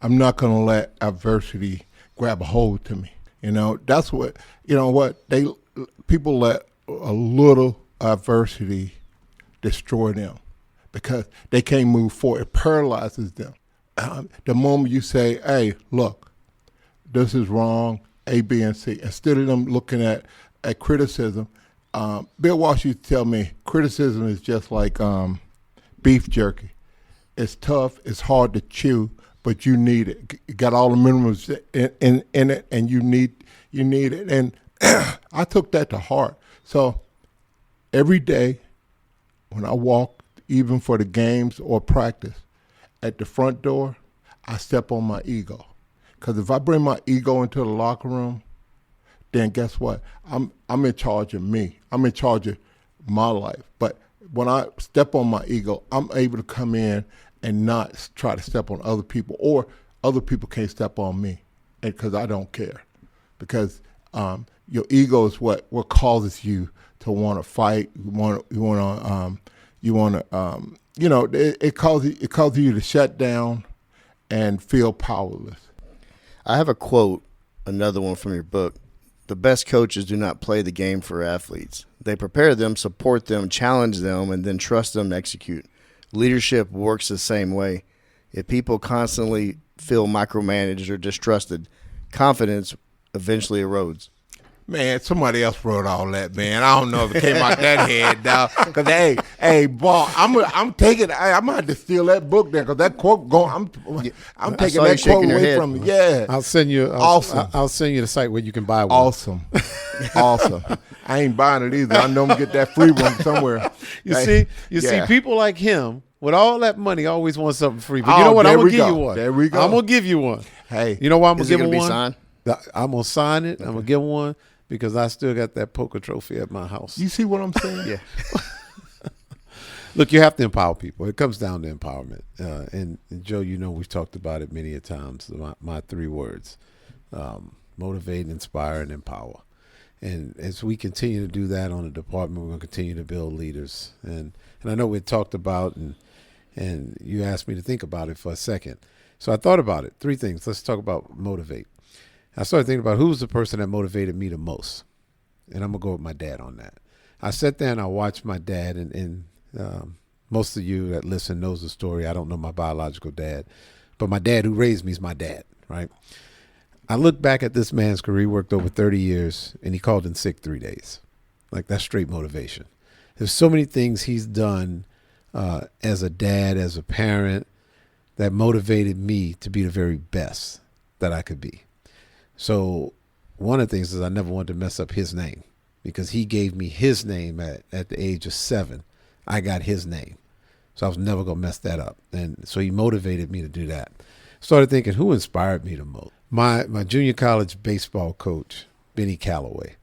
I'm not gonna let adversity grab a hold to me. That's what people let a little adversity destroy them because they can't move forward. It paralyzes them. The moment you say, hey, look, this is wrong, A, B, and C, instead of them looking at criticism, Bill Walsh used to tell me criticism is just like beef jerky. It's tough, it's hard to chew, but you need it. You got all the minerals in it, and you need it. And I took that to heart. So every day when I walk, even for the games or practice, at the front door, I step on my ego. Because if I bring my ego into the locker room, then guess what? I'm in charge of me. I'm in charge of my life. But when I step on my ego, I'm able to come in and not try to step on other people, or other people can't step on me, because I don't care. Because your ego is what causes you to want to fight. It causes you to shut down and feel powerless. I have a quote, another one from your book. The best coaches do not play the game for athletes. They prepare them, support them, challenge them, and then trust them to execute. Leadership works the same way. If people constantly feel micromanaged or distrusted, confidence eventually erodes. Man, somebody else wrote all that, man. I don't know if it came out that head, dog. Because, hey, boy, I'm taking. I'm gonna have to steal that book there, because that quote I'm taking that quote away from me. Yeah, I'll send you. Awesome. I'll send you the site where you can buy one. Awesome. I ain't buying it either. I know I'm gonna get that free one somewhere. See, people like him with all that money always want something free. But you know what? I'm gonna give you one. There we go. I'm gonna give you one. Hey, you know why I'm gonna give him one? Signed? I'm gonna sign it. Okay. I'm gonna give him one. Because I still got that poker trophy at my house. You see what I'm saying? Yeah. Look, you have to empower people. It comes down to empowerment. And Joe, we've talked about it many a times. My three words: motivate, inspire, and empower. And as we continue to do that on the department, we're going to continue to build leaders. And I know we talked about, and you asked me to think about it for a second. So I thought about it. Three things. Let's talk about motivate. I started thinking about who's the person that motivated me the most. And I'm going to go with my dad on that. I sat there and I watched my dad, and most of you that listen knows the story. I don't know my biological dad, but my dad who raised me is my dad, right? I look back at this man's career. He worked over 30 years, and he called in sick 3 days. Like, that's straight motivation. There's so many things he's done as a dad, as a parent, that motivated me to be the very best that I could be. So one of the things is I never wanted to mess up his name, because he gave me his name at the age of 7. I got his name. So I was never going to mess that up. And so he motivated me to do that. Started thinking, who inspired me the most? My junior college baseball coach, Benny Calloway.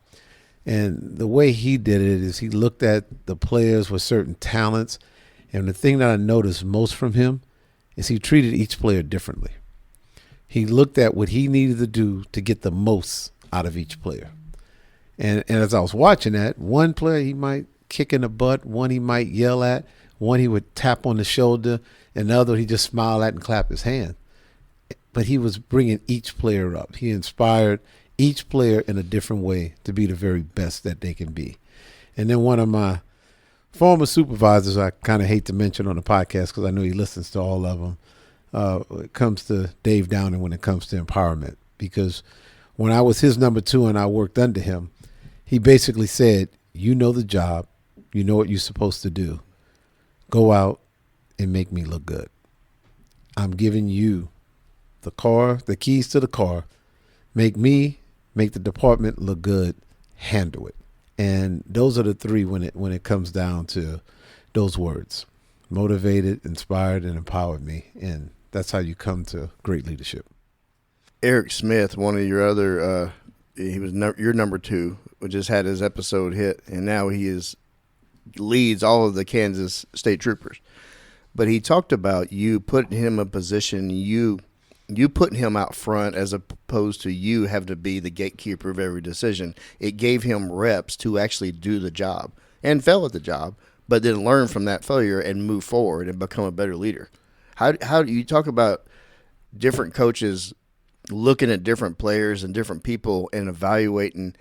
And the way he did it is he looked at the players with certain talents. And the thing that I noticed most from him is he treated each player differently. He looked at what he needed to do to get the most out of each player. And as I was watching that, one player he might kick in the butt, one he might yell at, one he would tap on the shoulder, and the other he just smile at and clap his hand. But he was bringing each player up. He inspired each player in a different way to be the very best that they can be. And then one of my former supervisors, I kind of hate to mention on the podcast because I know he listens to all of them, it comes to Dave Downing when it comes to empowerment. Because when I was his number 2 and I worked under him, he basically said, you know the job, you know what you're supposed to do. Go out and make me look good. I'm giving you the car, the keys to the car. Make the department look good. Handle it. And those are the 3 when it comes down to those words. Motivated, inspired, and empowered me. And that's how you come to great leadership. Eric Smith, one of your other, he was your number 2, just had his episode hit, and now he leads all of the Kansas State Troopers. But he talked about you putting him in a position, you putting him out front as opposed to you having to be the gatekeeper of every decision. It gave him reps to actually do the job and fail at the job, but then learn from that failure and move forward and become a better leader. How do you talk about different coaches looking at different players and different people and evaluating,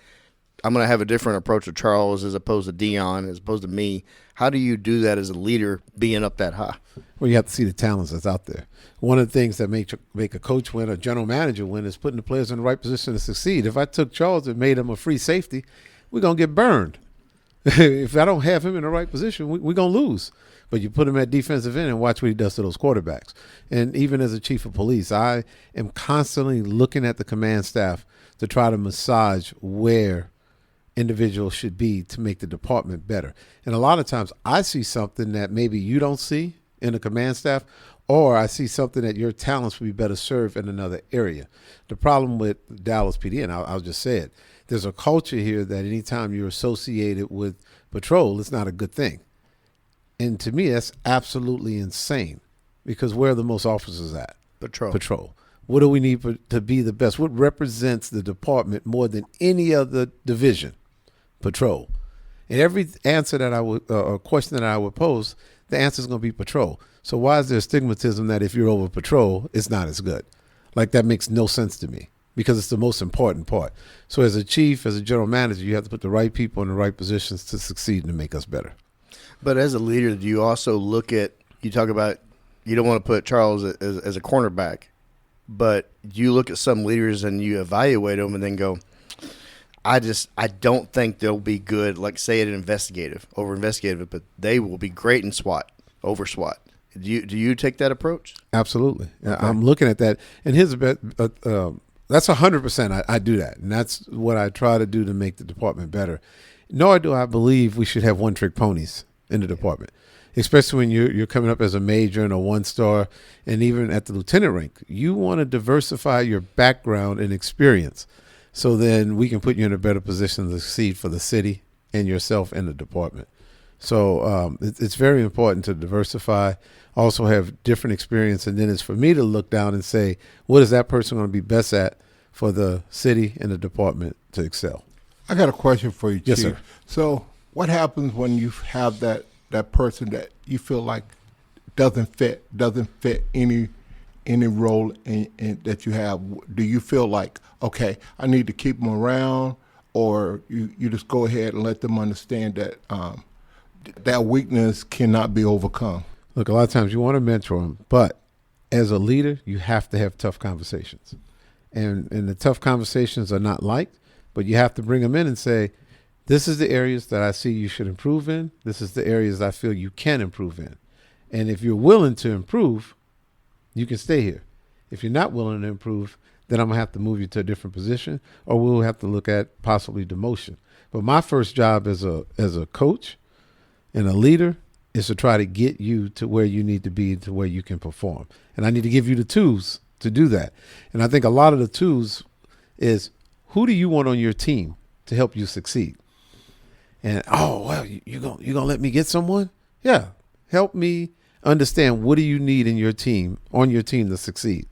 I'm going to have a different approach with Charles as opposed to Dion, as opposed to me. How do you do that as a leader being up that high? Well, you have to see the talents that's out there. One of the things that make a coach win, a general manager win, is putting the players in the right position to succeed. If I took Charles and made him a free safety, we're going to get burned. If I don't have him in the right position, we're going to lose. But you put him at defensive end and watch what he does to those quarterbacks. And even as a chief of police, I am constantly looking at the command staff to try to massage where individuals should be to make the department better. And a lot of times I see something that maybe you don't see in the command staff, or I see something that your talents would be better served in another area. The problem with Dallas PD, and I'll just say it, there's a culture here that anytime you're associated with patrol, it's not a good thing. And to me, that's absolutely insane, because where are the most officers at? Patrol. What do we need to be the best? What represents the department more than any other division? Patrol. And every answer that I would, or question that I would pose, the answer is going to be patrol. So why is there stigmatism that if you're over patrol, it's not as good? Like, that makes no sense to me, because it's the most important part. So as a chief, as a general manager, you have to put the right people in the right positions to succeed and to make us better. But as a leader, do you also look at, you talk about, you don't want to put Charles as a cornerback, but you look at some leaders and you evaluate them and then go, I don't think they'll be good, like say it over investigative, but they will be great in SWAT, over SWAT. Do you take that approach? Absolutely. Okay. I'm looking at that. And here's that's 100%. I do that. And that's what I try to do to make the department better. Nor do I believe we should have one-trick ponies in the department, especially when you're coming up as a major and a 1-star, and even at the lieutenant rank. You want to diversify your background and experience, so then we can put you in a better position to succeed for the city and yourself and the department. So it's very important to diversify, also have different experience, and then it's for me to look down and say, what is that person going to be best at for the city and the department to excel? I got a question for you, Chief. Yes, sir. So what happens when you have that person that you feel like doesn't fit any role in that you have? Do you feel like, okay, I need to keep them around, or you just go ahead and let them understand that that weakness cannot be overcome? Look, a lot of times you want to mentor them, but as a leader, you have to have tough conversations. And the tough conversations are not liked, but you have to bring them in and say, this is the areas that I see you should improve in. This is the areas I feel you can improve in. And if you're willing to improve, you can stay here. If you're not willing to improve, then I'm going to have to move you to a different position, or we'll have to look at possibly demotion. But my first job as a coach and a leader is to try to get you to where you need to be, to where you can perform. And I need to give you the tools to do that. And I think a lot of the tools is, who do you want on your team to help you succeed? And well, you gonna let me get someone? Yeah, help me understand what do you need in your team, on your team, to succeed.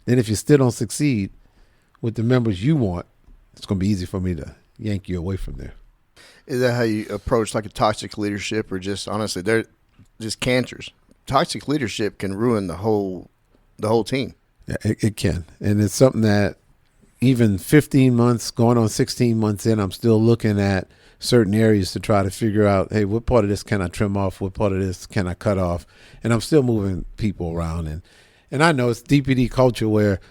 Then if you still don't succeed with the members you want, it's gonna be easy for me to yank you away from there. Is that how you approach like a toxic leadership, or just honestly, they're just cancers? Toxic leadership can ruin the whole team. Yeah, it can, and it's something that even 15 months, going on 16 months in, I'm still looking at certain areas to try to figure out, hey, what part of this can I trim off? What part of this can I cut off? And I'm still moving people around. And I know it's DPD culture where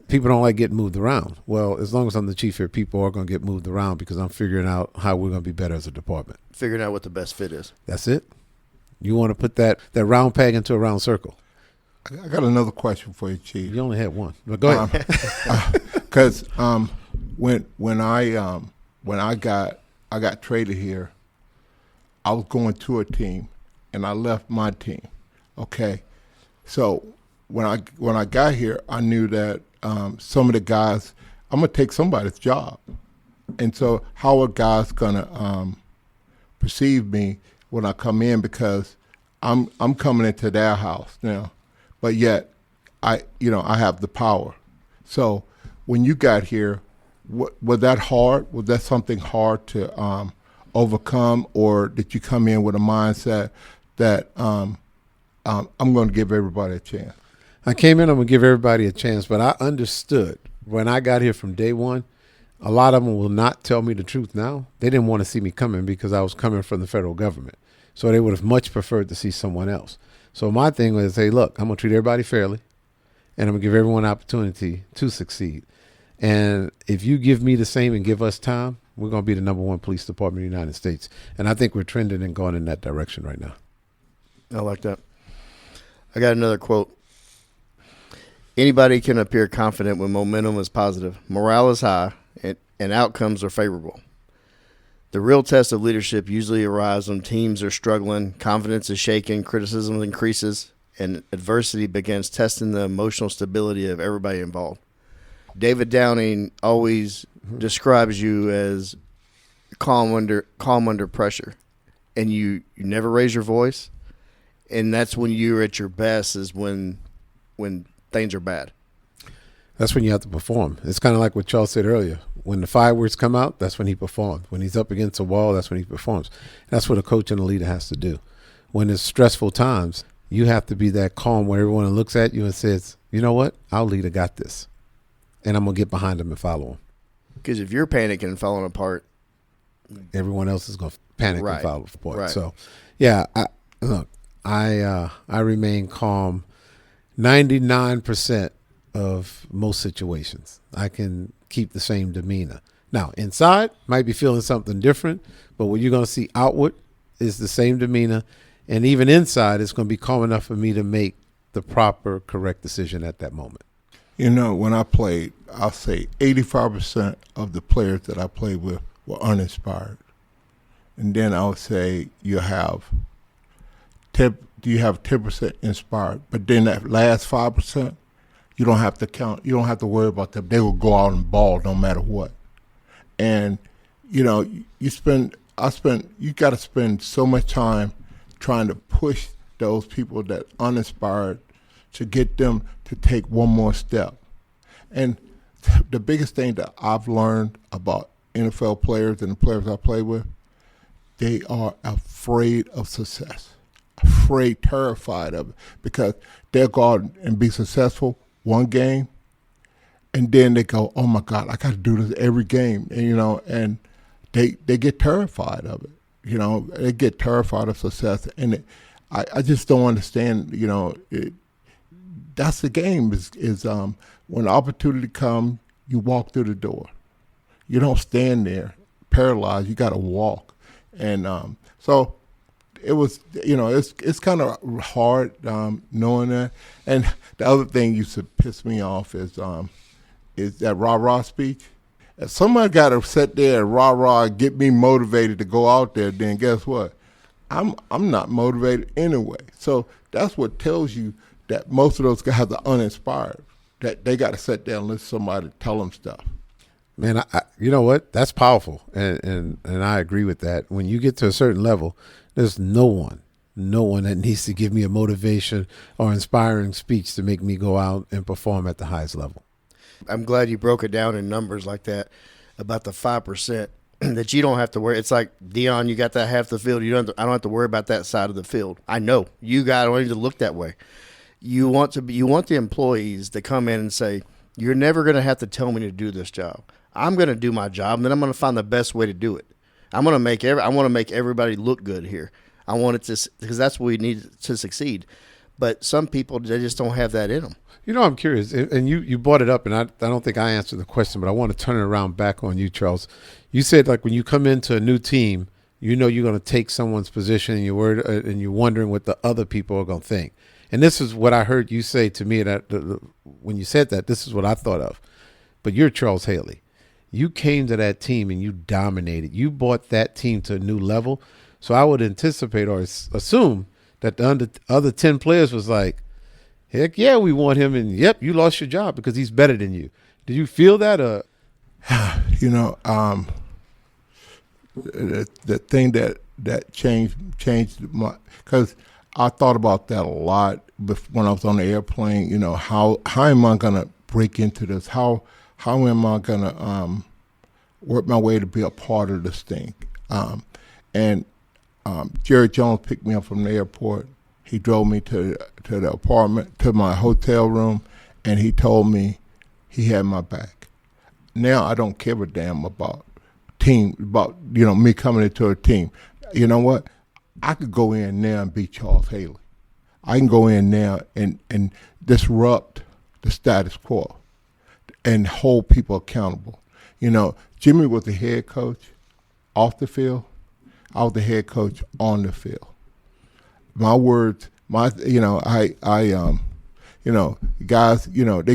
people don't like getting moved around. Well, as long as I'm the chief here, people are going to get moved around because I'm figuring out how we're going to be better as a department. Figuring out what the best fit is. That's it. You want to put that round peg into a round circle. I got another question for you, Chief. You only had one, but go ahead. Because when I got traded here, I was going to a team, and I left my team. Okay, so when I got here, I knew that some of the guys, I'm gonna take somebody's job, and so how are guys gonna perceive me when I come in, because I'm coming into their house now, but yet I have the power. So when you got here, was that hard? Was that something hard to overcome, or did you come in with a mindset that I'm going to give everybody a chance? I came in, I'm going to give everybody a chance, but I understood when I got here from day one, a lot of them will not tell me the truth now. They didn't want to see me coming because I was coming from the federal government. So they would have much preferred to see someone else. So my thing was, hey, look, I'm going to treat everybody fairly, and I'm going to give everyone an opportunity to succeed. And if you give me the same and give us time, we're going to be the #1 police department in the United States. And I think we're trending and going in that direction right now. I like that. I got another quote. Anybody can appear confident when momentum is positive, morale is high, and outcomes are favorable. The real test of leadership usually arrives when teams are struggling, confidence is shaken, criticism increases, and adversity begins testing the emotional stability of everybody involved. David Downing always describes you as calm under pressure, and you never raise your voice, and that's when you're at your best, is when things are bad. That's when you have to perform. It's kind of like what Charles said earlier. When the fireworks come out, that's when he performs. When he's up against a wall, that's when he performs. That's what a coach and a leader has to do. When it's stressful times, you have to be that calm where everyone looks at you and says, you know what, our leader got this, and I'm going to get behind him and follow him. Because if you're panicking and falling apart, everyone else is going to panic right. and fall apart. Right. So, yeah, I remain calm 99% of most situations. I can keep the same demeanor. Now, inside, might be feeling something different, but what you're going to see outward is the same demeanor. And even inside, it's going to be calm enough for me to make the proper, correct decision at that moment. You know, when I played, I'll say 85% of the players that I played with were uninspired. And then I would say you have 10% inspired. But then that last 5%, you don't have to count. You don't have to worry about them. They will go out and ball no matter what. And, you know, you got to spend so much time trying to push those people that uninspired to get them to take one more step. And the biggest thing that I've learned about NFL players and the players I play with, they are afraid of success, terrified of it, because they'll go out and be successful one game, and then they go, oh my God, I got to do this every game, and, you know, and they get terrified of it. You know, they get terrified of success, and I just don't understand. You know, that's the game. Is when the opportunity comes, you walk through the door. You don't stand there paralyzed. You got to walk, and so it was. You know, it's kind of hard knowing that. And the other thing used to piss me off is that rah-rah speech. If somebody got to sit there and rah-rah get me motivated to go out there, then guess what? I'm not motivated anyway. So that's what tells you that most of those guys are uninspired, that they got to sit there and listen to somebody tell them stuff. Man, you know what? That's powerful, and I agree with that. When you get to a certain level, there's no one that needs to give me a motivation or inspiring speech to make me go out and perform at the highest level. I'm glad you broke it down in numbers like that about the 5% that you don't have to worry. It's like, Dion, you got that half the field. I don't have to worry about that side of the field. I know you got. I don't need to look that way. You want the employees to come in and say, you're never going to have to tell me to do this job. I'm going to do my job, and then I'm going to find the best way to do it. I want to make everybody look good here. I want it to, because that's what we need to succeed. But some people, they just don't have that in them. You know, I'm curious, and you brought it up, and I don't think I answered the question, but I want to turn it around back on you, Charles. You said, like, when you come into a new team, you know you're going to take someone's position, and you're wondering what the other people are going to think. And this is what I heard you say to me when you said that. This is what I thought of. But you're Charles Haley. You came to that team and you dominated. You brought that team to a new level. So I would anticipate or assume that the other 10 players was like, heck yeah, we want him. And yep, you lost your job because he's better than you. Did you feel that? You know, the thing that changed my, because I thought about that a lot when I was on the airplane. You know, how am I going to break into this? How am I going to work my way to be a part of this thing? Jerry Jones picked me up from the airport. He drove me to the apartment, to my hotel room, and he told me he had my back. Now I don't care a damn about me coming into a team. You know what? I could go in now and be Charles Haley. I can go in now and disrupt the status quo and hold people accountable. You know, Jimmy was the head coach off the field. I was the head coach on the field. My words, guys, they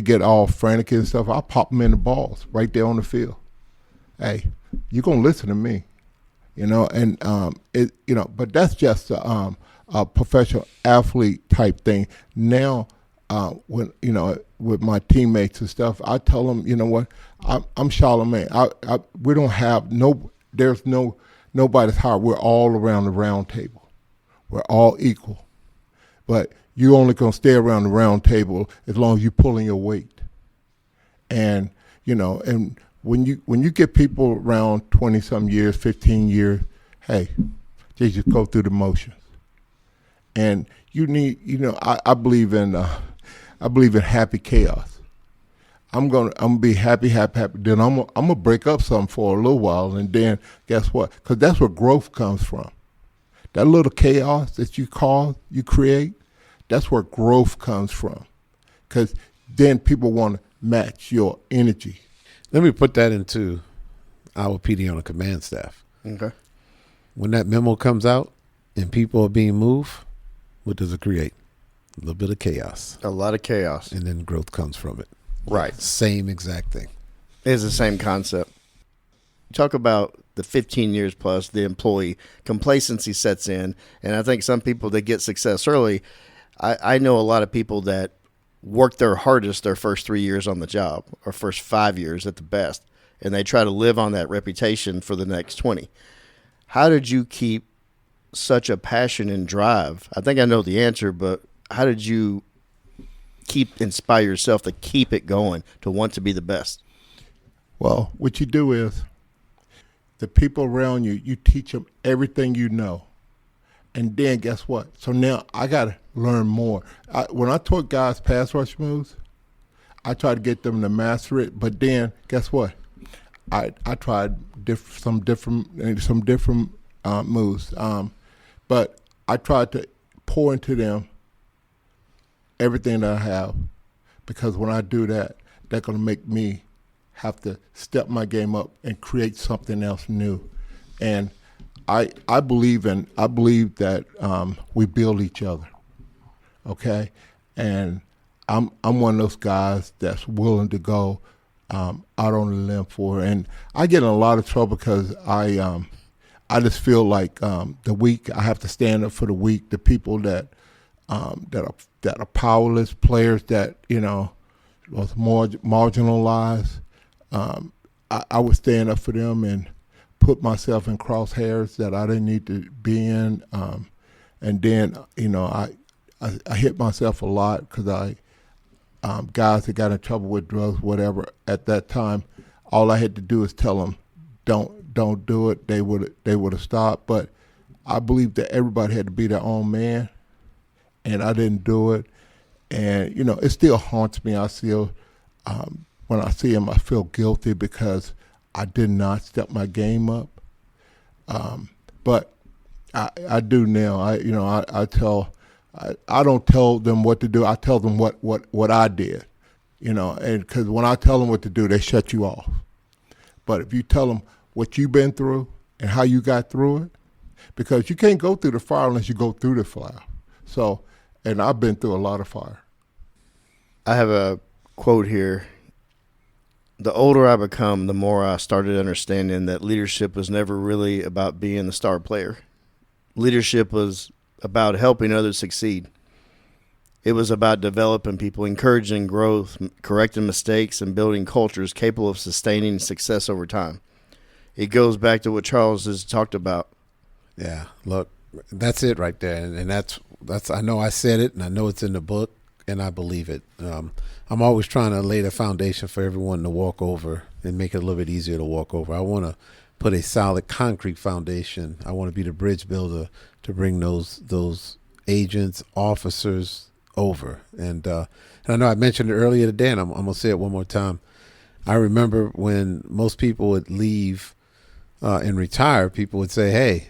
get all frantic and stuff. I pop them in the balls right there on the field. Hey, you're gonna listen to me, but that's just a professional athlete type thing. Now, with my teammates and stuff, I tell them, you know what, I'm Charlemagne. We don't have nobody's higher. We're all around the round table. We're all equal. But you're only going to stay around the round table as long as you're pulling your weight. And, and when you get people around 20-some years, 15 years, hey, they just go through the motions. And you need, I believe in happy chaos. I'm gonna be happy. Then I'm gonna break up something for a little while, and then guess what? Because that's where growth comes from. That little chaos that you create, that's where growth comes from. Because then people want to match your energy. Let me put that into our PD on the command staff. Okay. When that memo comes out and people are being moved, what does it create? A little bit of chaos. A lot of chaos. And then growth comes from it. Right. Same exact thing. It's the same concept. Talk about the 15 years plus, the employee complacency sets in. And I think some people that get success early, I know a lot of people that work their hardest their first 3 years on the job or first 5 years at the best. And they try to live on that reputation for the next 20. How did you keep such a passion and drive? I think I know the answer, but how did you inspire yourself to keep it going, to want to be the best? Well, what you do is the people around you, you teach them everything you know. And then guess what? So now I got to learn more. When I taught guys pass rush moves, I tried to get them to master it. But then guess what? I tried some different moves. But I tried to pour into them everything that I have, because when I do that, they're going to make me have to step my game up and create something else new. And I believe that we build each other, okay? And I'm one of those guys that's willing to go out on a limb for it. And I get in a lot of trouble because I just feel like the weak. I have to stand up for the weak, the people that are powerless, players that was more marginalized. I would stand up for them and put myself in crosshairs that I didn't need to be in. And then, I hit myself a lot because guys that got in trouble with drugs, whatever, at that time, all I had to do is tell them, don't do it. They would have stopped. But I believe that everybody had to be their own man, and I didn't do it. And, it still haunts me. I still, when I see him, I feel guilty because I did not step my game up. But I do now. I don't tell them what to do. I tell them what I did, and because when I tell them what to do, they shut you off. But if you tell them what you've been through and how you got through it, because you can't go through the fire unless you go through the fire. So, and I've been through a lot of fire. I have a quote here. The older I become, the more I started understanding that leadership was never really about being the star player. Leadership was about helping others succeed. It was about developing people, encouraging growth, correcting mistakes, and building cultures capable of sustaining success over time. It goes back to what Charles has talked about. Yeah, look, that's it right there. And that's I know I said it, and I know it's in the book, and I believe it. I'm always trying to lay the foundation for everyone to walk over and make it a little bit easier to walk over. I want to put a solid concrete foundation. I want to be the bridge builder to bring those agents, officers over. And I know I mentioned it earlier today, and I'm going to say it one more time. I remember when most people would leave and retire, people would say, hey,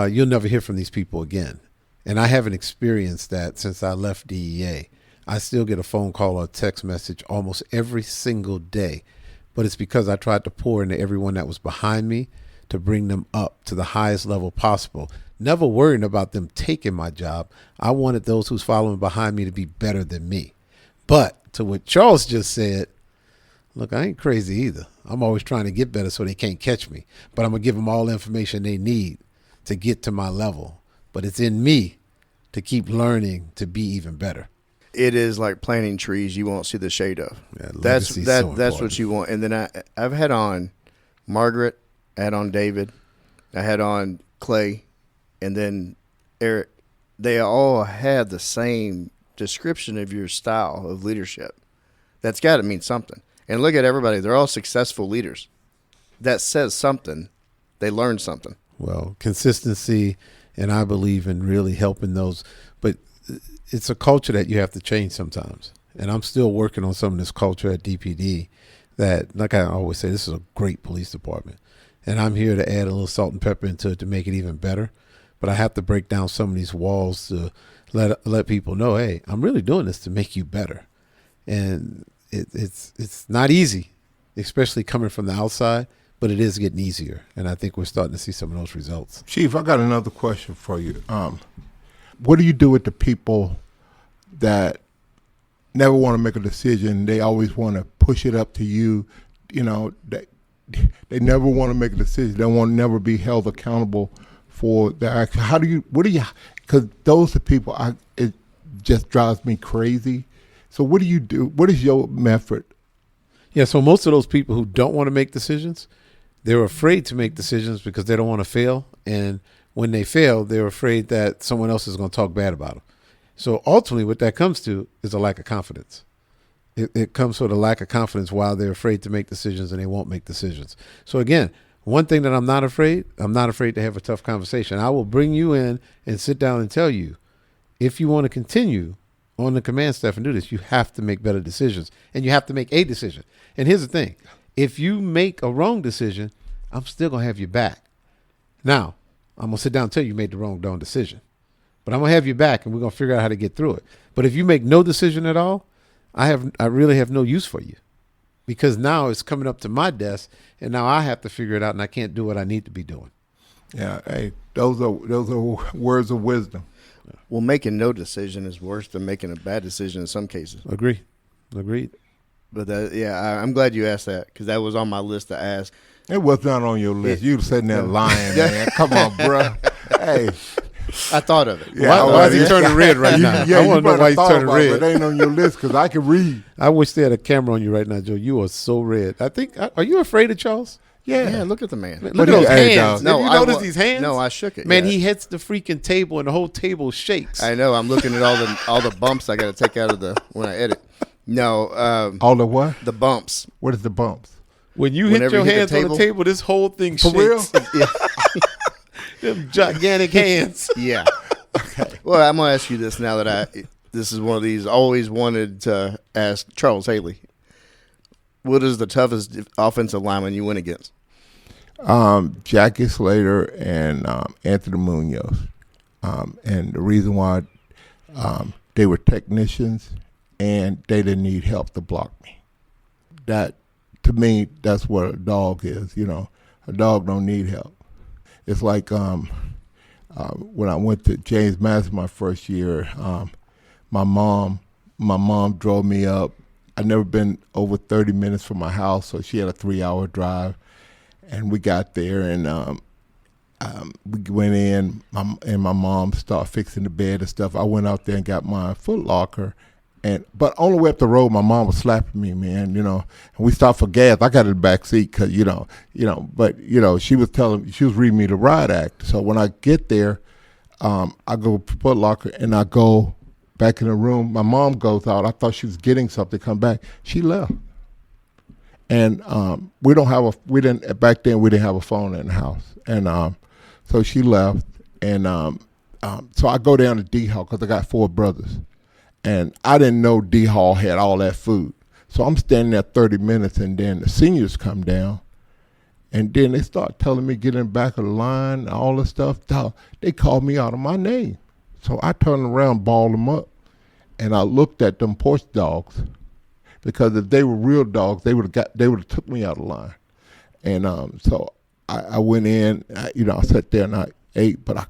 you'll never hear from these people again. And I haven't experienced that since I left DEA. I still get a phone call or a text message almost every single day. But it's because I tried to pour into everyone that was behind me to bring them up to the highest level possible. Never worrying about them taking my job. I wanted those who's following behind me to be better than me. But to what Charles just said, look, I ain't crazy either. I'm always trying to get better so they can't catch me. But I'm going to give them all the information they need to get to my level. But it's in me to keep learning to be even better. It is like planting trees you won't see the shade of. Yeah, that's what you want. And then I've had on Margaret, I had on David, I had on Clay, and then Eric. They all had the same description of your style of leadership. That's got to mean something. And look at everybody. They're all successful leaders. That says something. They learned something. Well, consistency, and I believe in really helping those. But it's a culture that you have to change sometimes. And I'm still working on some of this culture at DPD that, like I always say, this is a great police department. And I'm here to add a little salt and pepper into it to make it even better. But I have to break down some of these walls to let people know, hey, I'm really doing this to make you better. And it's not easy, especially coming from the outside, but it is getting easier. And I think we're starting to see some of those results. Chief, I got another question for you. What do you do with the people that never want to make a decision? They always want to push it up to you. They never want to make a decision. They want to never be held accountable for their action. Because those are people, it just drives me crazy. So what do you do? What is your method? Yeah, so most of those people who don't want to make decisions, they're afraid to make decisions because they don't want to fail. And when they fail, they're afraid that someone else is going to talk bad about them. So ultimately what that comes to is a lack of confidence. It comes with a lack of confidence while they're afraid to make decisions and they won't make decisions. So again, one thing that I'm not afraid to have a tough conversation. I will bring you in and sit down and tell you, if you want to continue on the command staff and do this, you have to make better decisions and you have to make a decision. And here's the thing. If you make a wrong decision, I'm still going to have your back. Now, I'm going to sit down and tell you made the wrong darn decision. But I'm going to have your back and we're going to figure out how to get through it. But if you make no decision at all, I really have no use for you. Because now it's coming up to my desk and now I have to figure it out and I can't do what I need to be doing. Yeah, hey, those are words of wisdom. Well, making no decision is worse than making a bad decision in some cases. Agreed. But I'm glad you asked that because that was on my list to ask. It was not on your list. You were sitting there lying, man. Come on, bro. Hey. I thought of it. Yeah, why is he turning red right now? Yeah, I want to know why he's turning It. red. It ain't on your list because I can read. I wish they had a camera on you right now, Joe. You are so red. I think. Are you afraid of Charles? Yeah, look at the man. Look at those Hey, hands. dog. No, Have you I noticed wa- these hands? No, I shook it. Man, yeah. he hits the freaking table and the whole table shakes. I know. I'm looking at all the bumps I got to take out of when I edit. No, All the what? the bumps. What is the bumps? When you hit Whenever your you hit hands the on the table- table, this whole thing For shakes. real? Them gigantic hands. Yeah. Okay. Well, I'm gonna ask you this now that this is one of these. Always wanted to ask Charles Haley. What is the toughest offensive lineman you went against? Jackie Slater and Anthony Munoz. And the reason why they were technicians and they didn't need help to block me. That, to me, that's what a dog is. You know, a dog don't need help. It's like when I went to James Madison my first year, my mom drove me up. I'd never been over 30 minutes from my house, so she had a 3-hour drive. And we got there, and we went in, and my mom started fixing the bed and stuff. I went out there and got my Foot Locker, but on the way up the road, my mom was slapping me, man. You know, and we stopped for gas. I got in the back seat because but she was reading me the riot act. So when I get there, I go to Foot Locker and I go back in the room. My mom goes out. I thought she was getting something. Come back, she left. And back then we didn't have a phone in the house. And so she left. And so I go down to D Hall because I got 4 brothers. And I didn't know D Hall had all that food. So I'm standing there 30 minutes, and then the seniors come down. And then they start telling me get in the back of the line and all this stuff. They called me out of my name. So I turned around, balled them up. And I looked at them porch dogs. Because if they were real dogs, they would have took me out of line. And so I went in, I sat there and I ate, but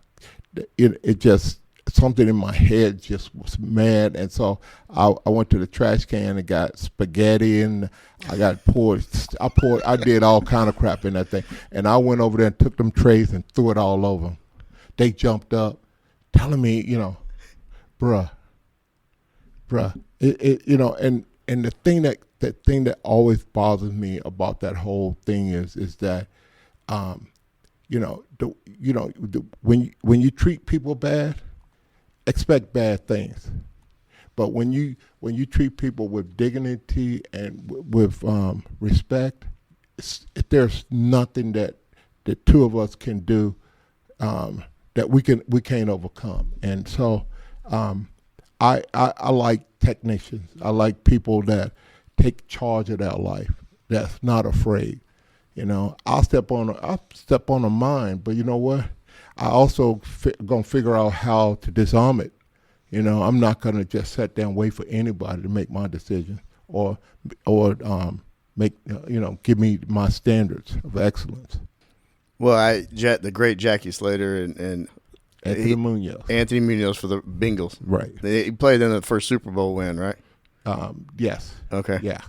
it just, something in my head just was mad. And so I went to the trash can and got spaghetti, and I did all kind of crap in that thing. And I went over there and took them trays and threw it all over them. They jumped up, telling me, bruh, and the thing that always bothers me about that whole thing is that, when you treat people bad, expect bad things. But when you treat people with dignity and with respect, there's nothing that the two of us can do that we can't overcome. And so I like technicians. I like people that take charge of their life, that's not afraid. I'll step on a mine, but you know what? I also gonna figure out how to disarm it. I'm not gonna just sit there and wait for anybody to make my decision or give me my standards of excellence. Well, the great Jackie Slater and Anthony Munoz for the Bengals. Right. He played in the first Super Bowl win, right? Yes. Okay. Yeah.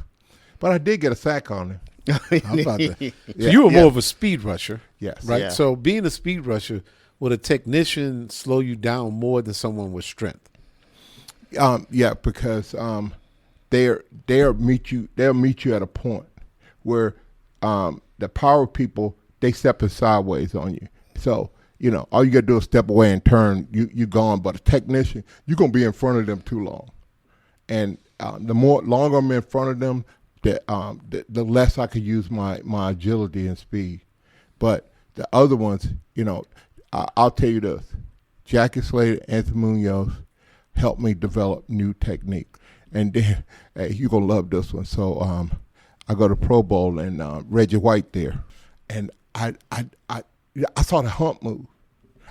But I did get a sack on him. How about that? Yeah. So you were more of a speed rusher. Yes. Right? Yeah. So being a speed rusher, would a technician slow you down more than someone with strength? Yeah, because they'll meet you at a point where the power people, they stepping sideways on you. So, all you got to do is step away and turn, you're gone. But a technician, you're going to be in front of them too long. And the longer I'm in front of them, the less I could use my agility and speed. But the other ones, I'll tell you this. Jackie Slater, Anthony Munoz helped me develop new technique. And then, hey, you're going to love this one. So I go to Pro Bowl and Reggie White there. And I saw the hump move.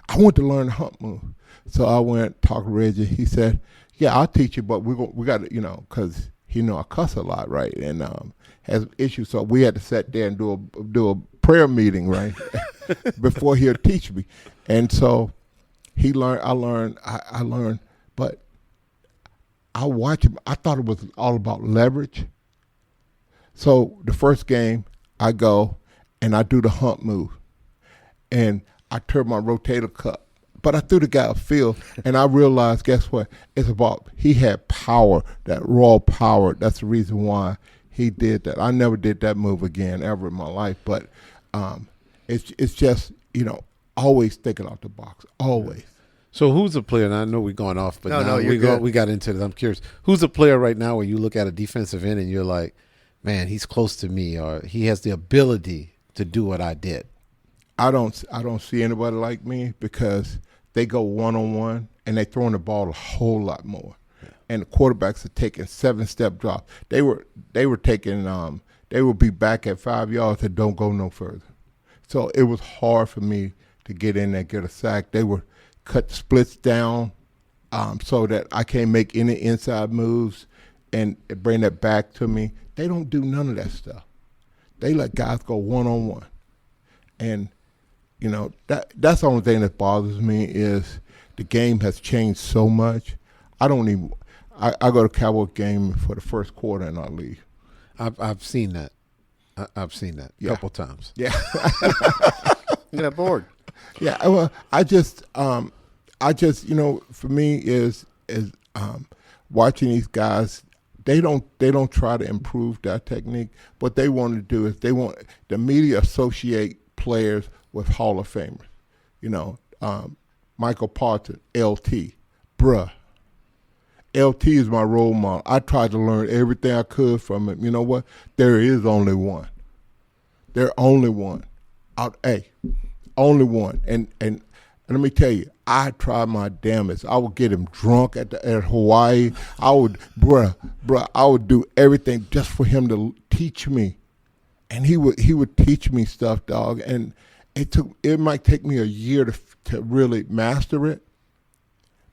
I want to learn the hump move. So I went talk to Reggie. He said, yeah, I'll teach you, but we got to, because I cuss a lot, right? And has issues. So we had to sit there and do a prayer meeting, right, before he'll teach me. And so he learned, I learned, but I watched him. I thought it was all about leverage. So the first game, I go and I do the hump move. And I turn my rotator cuff But I threw the guy upfield, and I realized, guess what? It's about he had power, that raw power. That's the reason why he did that. I never did that move again ever in my life. But it's just, always thinking out the box, always. So who's a player? And I know we're going off, but now you're we got into this. I'm curious. Who's a player right now where you look at a defensive end and you're like, man, he's close to me, or he has the ability to do what I did? I don't see anybody like me because they go one-on-one and they throwing the ball a whole lot more. Yeah. And the quarterbacks are taking 7-step drops. They were taking they would be back at 5 yards and don't go no further. So it was hard for me to get in there and get a sack. They were cut splits down so that I can't make any inside moves and bring that back to me. They don't do none of that stuff. They let guys go one-on-one. And, that's the only thing that bothers me is the game has changed so much. I go to Cowboy game for the first quarter and I leave. I've seen that. I've seen that a couple times. Yeah. You get bored. Yeah, well, I just, for me is watching these guys. They don't try to improve their technique. What they want to do is the media associate players with Hall of Famers. Michael Parton, LT, bruh. LT is my role model. I tried to learn everything I could from him. You know what? There is only one. There's only one. Only one. And let me tell you, I tried my damnedest. I would get him drunk at Hawaii. I would, I would do everything just for him to teach me. And he would teach me stuff, dog. And it might take me a year to really master it.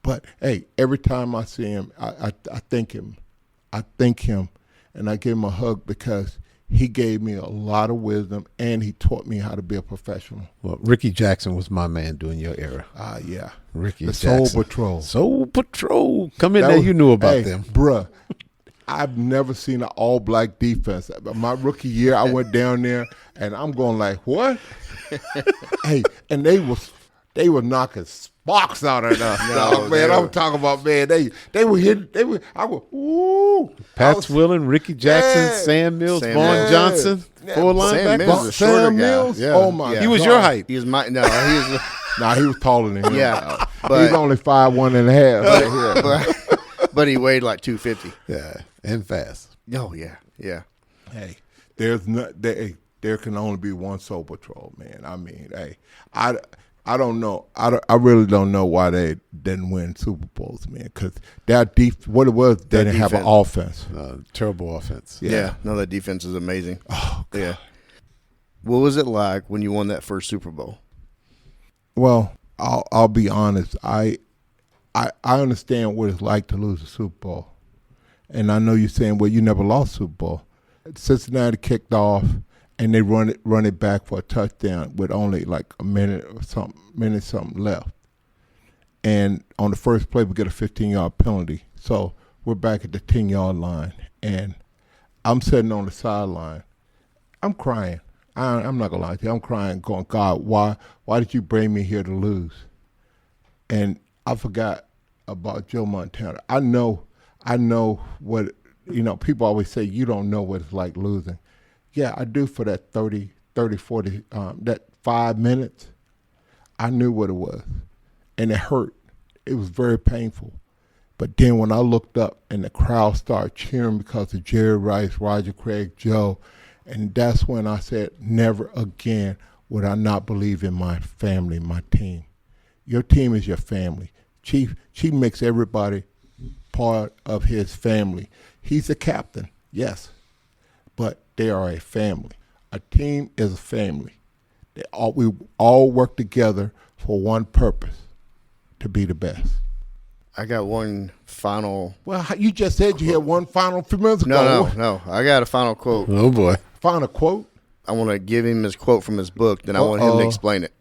But hey, every time I see him, I thank him. I thank him, and I give him a hug because he gave me a lot of wisdom, and he taught me how to be a professional. Well, Ricky Jackson was my man during your era. Yeah. Ricky the Jackson. Soul Patrol. Soul Patrol. Come in there, you knew about them. Bruh, I've never seen an all-black defense. My rookie year, I went down there, and I'm going like, what? Hey, and they were knocking sparks out of us, man. I'm talking about, man, they were hitting, I was, ooh. Pat Swillen, Ricky Jackson, Sam Mills, Vaughn Johnson, four linebackers. Sam Mills is a shorter Sam guy. Mills? Yeah. Oh, my God. He was your height. He was my, no, he was. Nah, he was taller than him. Yeah, he's only 5'1" and a half right here. But he weighed like 250. Yeah, and fast. Oh, yeah. Hey, there can only be one Soul Patrol, man. I mean, hey, I don't know. I really don't know why they didn't win Super Bowls, man. Because what it was, they didn't have an offense. Terrible offense. Yeah. No, that defense is amazing. Oh, God. Yeah. What was it like when you won that first Super Bowl? Well, I'll be honest. I understand what it's like to lose a Super Bowl, and I know you're saying, well, you never lost Super Bowl. Cincinnati kicked off, and they run it back for a touchdown with only like a minute something left. And on the first play, we get a 15-yard penalty. So we're back at the 10-yard line, and I'm sitting on the sideline. I'm crying. I'm not gonna lie to you. I'm crying, going, God, why did you bring me here to lose? And I forgot about Joe Montana. I know what, people always say you don't know what it's like losing. Yeah, I do for that 30, 40, that 5 minutes. I knew what it was, and it hurt. It was very painful. But then when I looked up and the crowd started cheering because of Jerry Rice, Roger Craig, Joe, and that's when I said, never again would I not believe in my family, my team. Your team is your family. Chief makes everybody part of his family. He's a captain, yes, but they are a family. A team is a family. We all work together for one purpose, to be the best. I got one final. Well, you just said you had one final few minutes ago. No. I got a final quote. Oh, boy. Final quote? I want to give him his quote from his book, then I want him to explain it.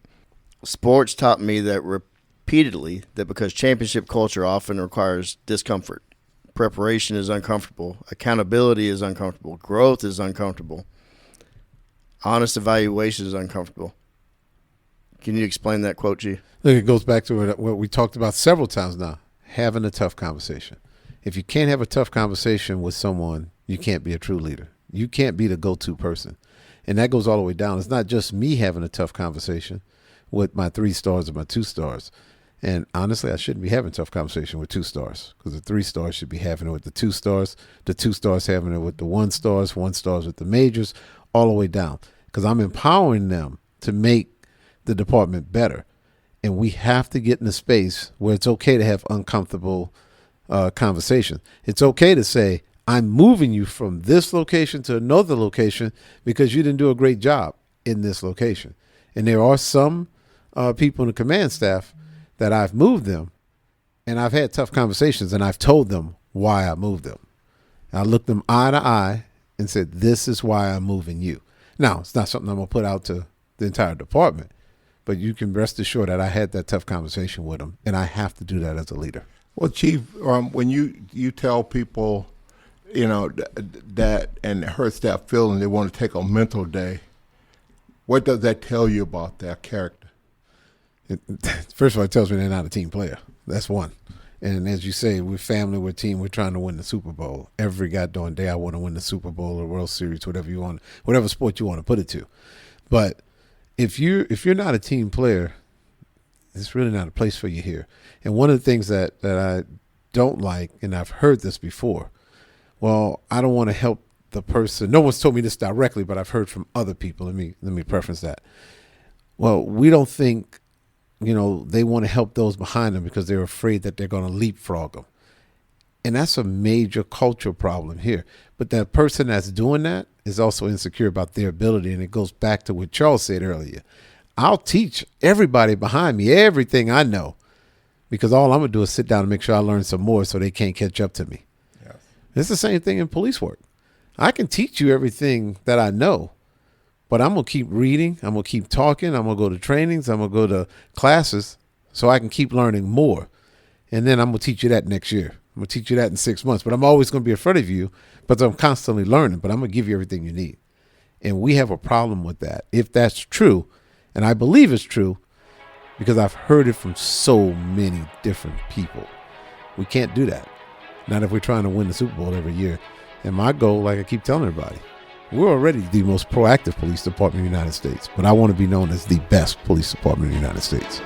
Sports taught me that repeatedly that because championship culture often requires discomfort. Preparation is uncomfortable. Accountability is uncomfortable. Growth is uncomfortable. Honest evaluation is uncomfortable. Can you explain that quote, G? Look, it goes back to what we talked about several times now, having a tough conversation. If you can't have a tough conversation with someone, you can't be a true leader. You can't be the go-to person. And that goes all the way down. It's not just me having a tough conversation with my 3 stars or my 2 stars. And honestly, I shouldn't be having a tough conversation with 2 stars, because the 3 stars should be having it with the 2 stars, the 2 stars having it with the 1 stars, 1 stars with the majors, all the way down. Because I'm empowering them to make the department better. And we have to get in a space where it's okay to have uncomfortable conversation. It's okay to say, I'm moving you from this location to another location because you didn't do a great job in this location. And there are some people in the command staff that I've moved them, and I've had tough conversations, and I've told them why I moved them. I looked them eye to eye and said, this is why I'm moving you. Now, it's not something I'm going to put out to the entire department, but you can rest assured that I had that tough conversation with them, and I have to do that as a leader. Well, Chief, when you tell people, that and her staff feeling they want to take a mental day, what does that tell you about their character? First of all, it tells me they're not a team player. That's one. And as you say, we're family, we're team, we're trying to win the Super Bowl. Every goddamn day I want to win the Super Bowl or World Series, whatever you want, whatever sport you want to put it to. But if you're not a team player, it's really not a place for you here. And one of the things that I don't like, and I've heard this before, well, I don't want to help the person. No one's told me this directly, but I've heard from other people. Let me preference that. Well, we don't think, they want to help those behind them because they're afraid that they're going to leapfrog them. And that's a major cultural problem here. But that person that's doing that is also insecure about their ability. And it goes back to what Charles said earlier. I'll teach everybody behind me everything I know, because all I'm going to do is sit down and make sure I learn some more so they can't catch up to me. Yes. It's the same thing in police work. I can teach you everything that I know, but I'm going to keep reading. I'm going to keep talking. I'm going to go to trainings. I'm going to go to classes so I can keep learning more. And then I'm going to teach you that next year. I'm going to teach you that in 6 months. But I'm always going to be in front of you, but I'm constantly learning. But I'm going to give you everything you need. And we have a problem with that. If that's true, and I believe it's true because I've heard it from so many different people, we can't do that. Not if we're trying to win the Super Bowl every year. And my goal, like I keep telling everybody, we're already the most proactive police department in the United States, but I want to be known as the best police department in the United States.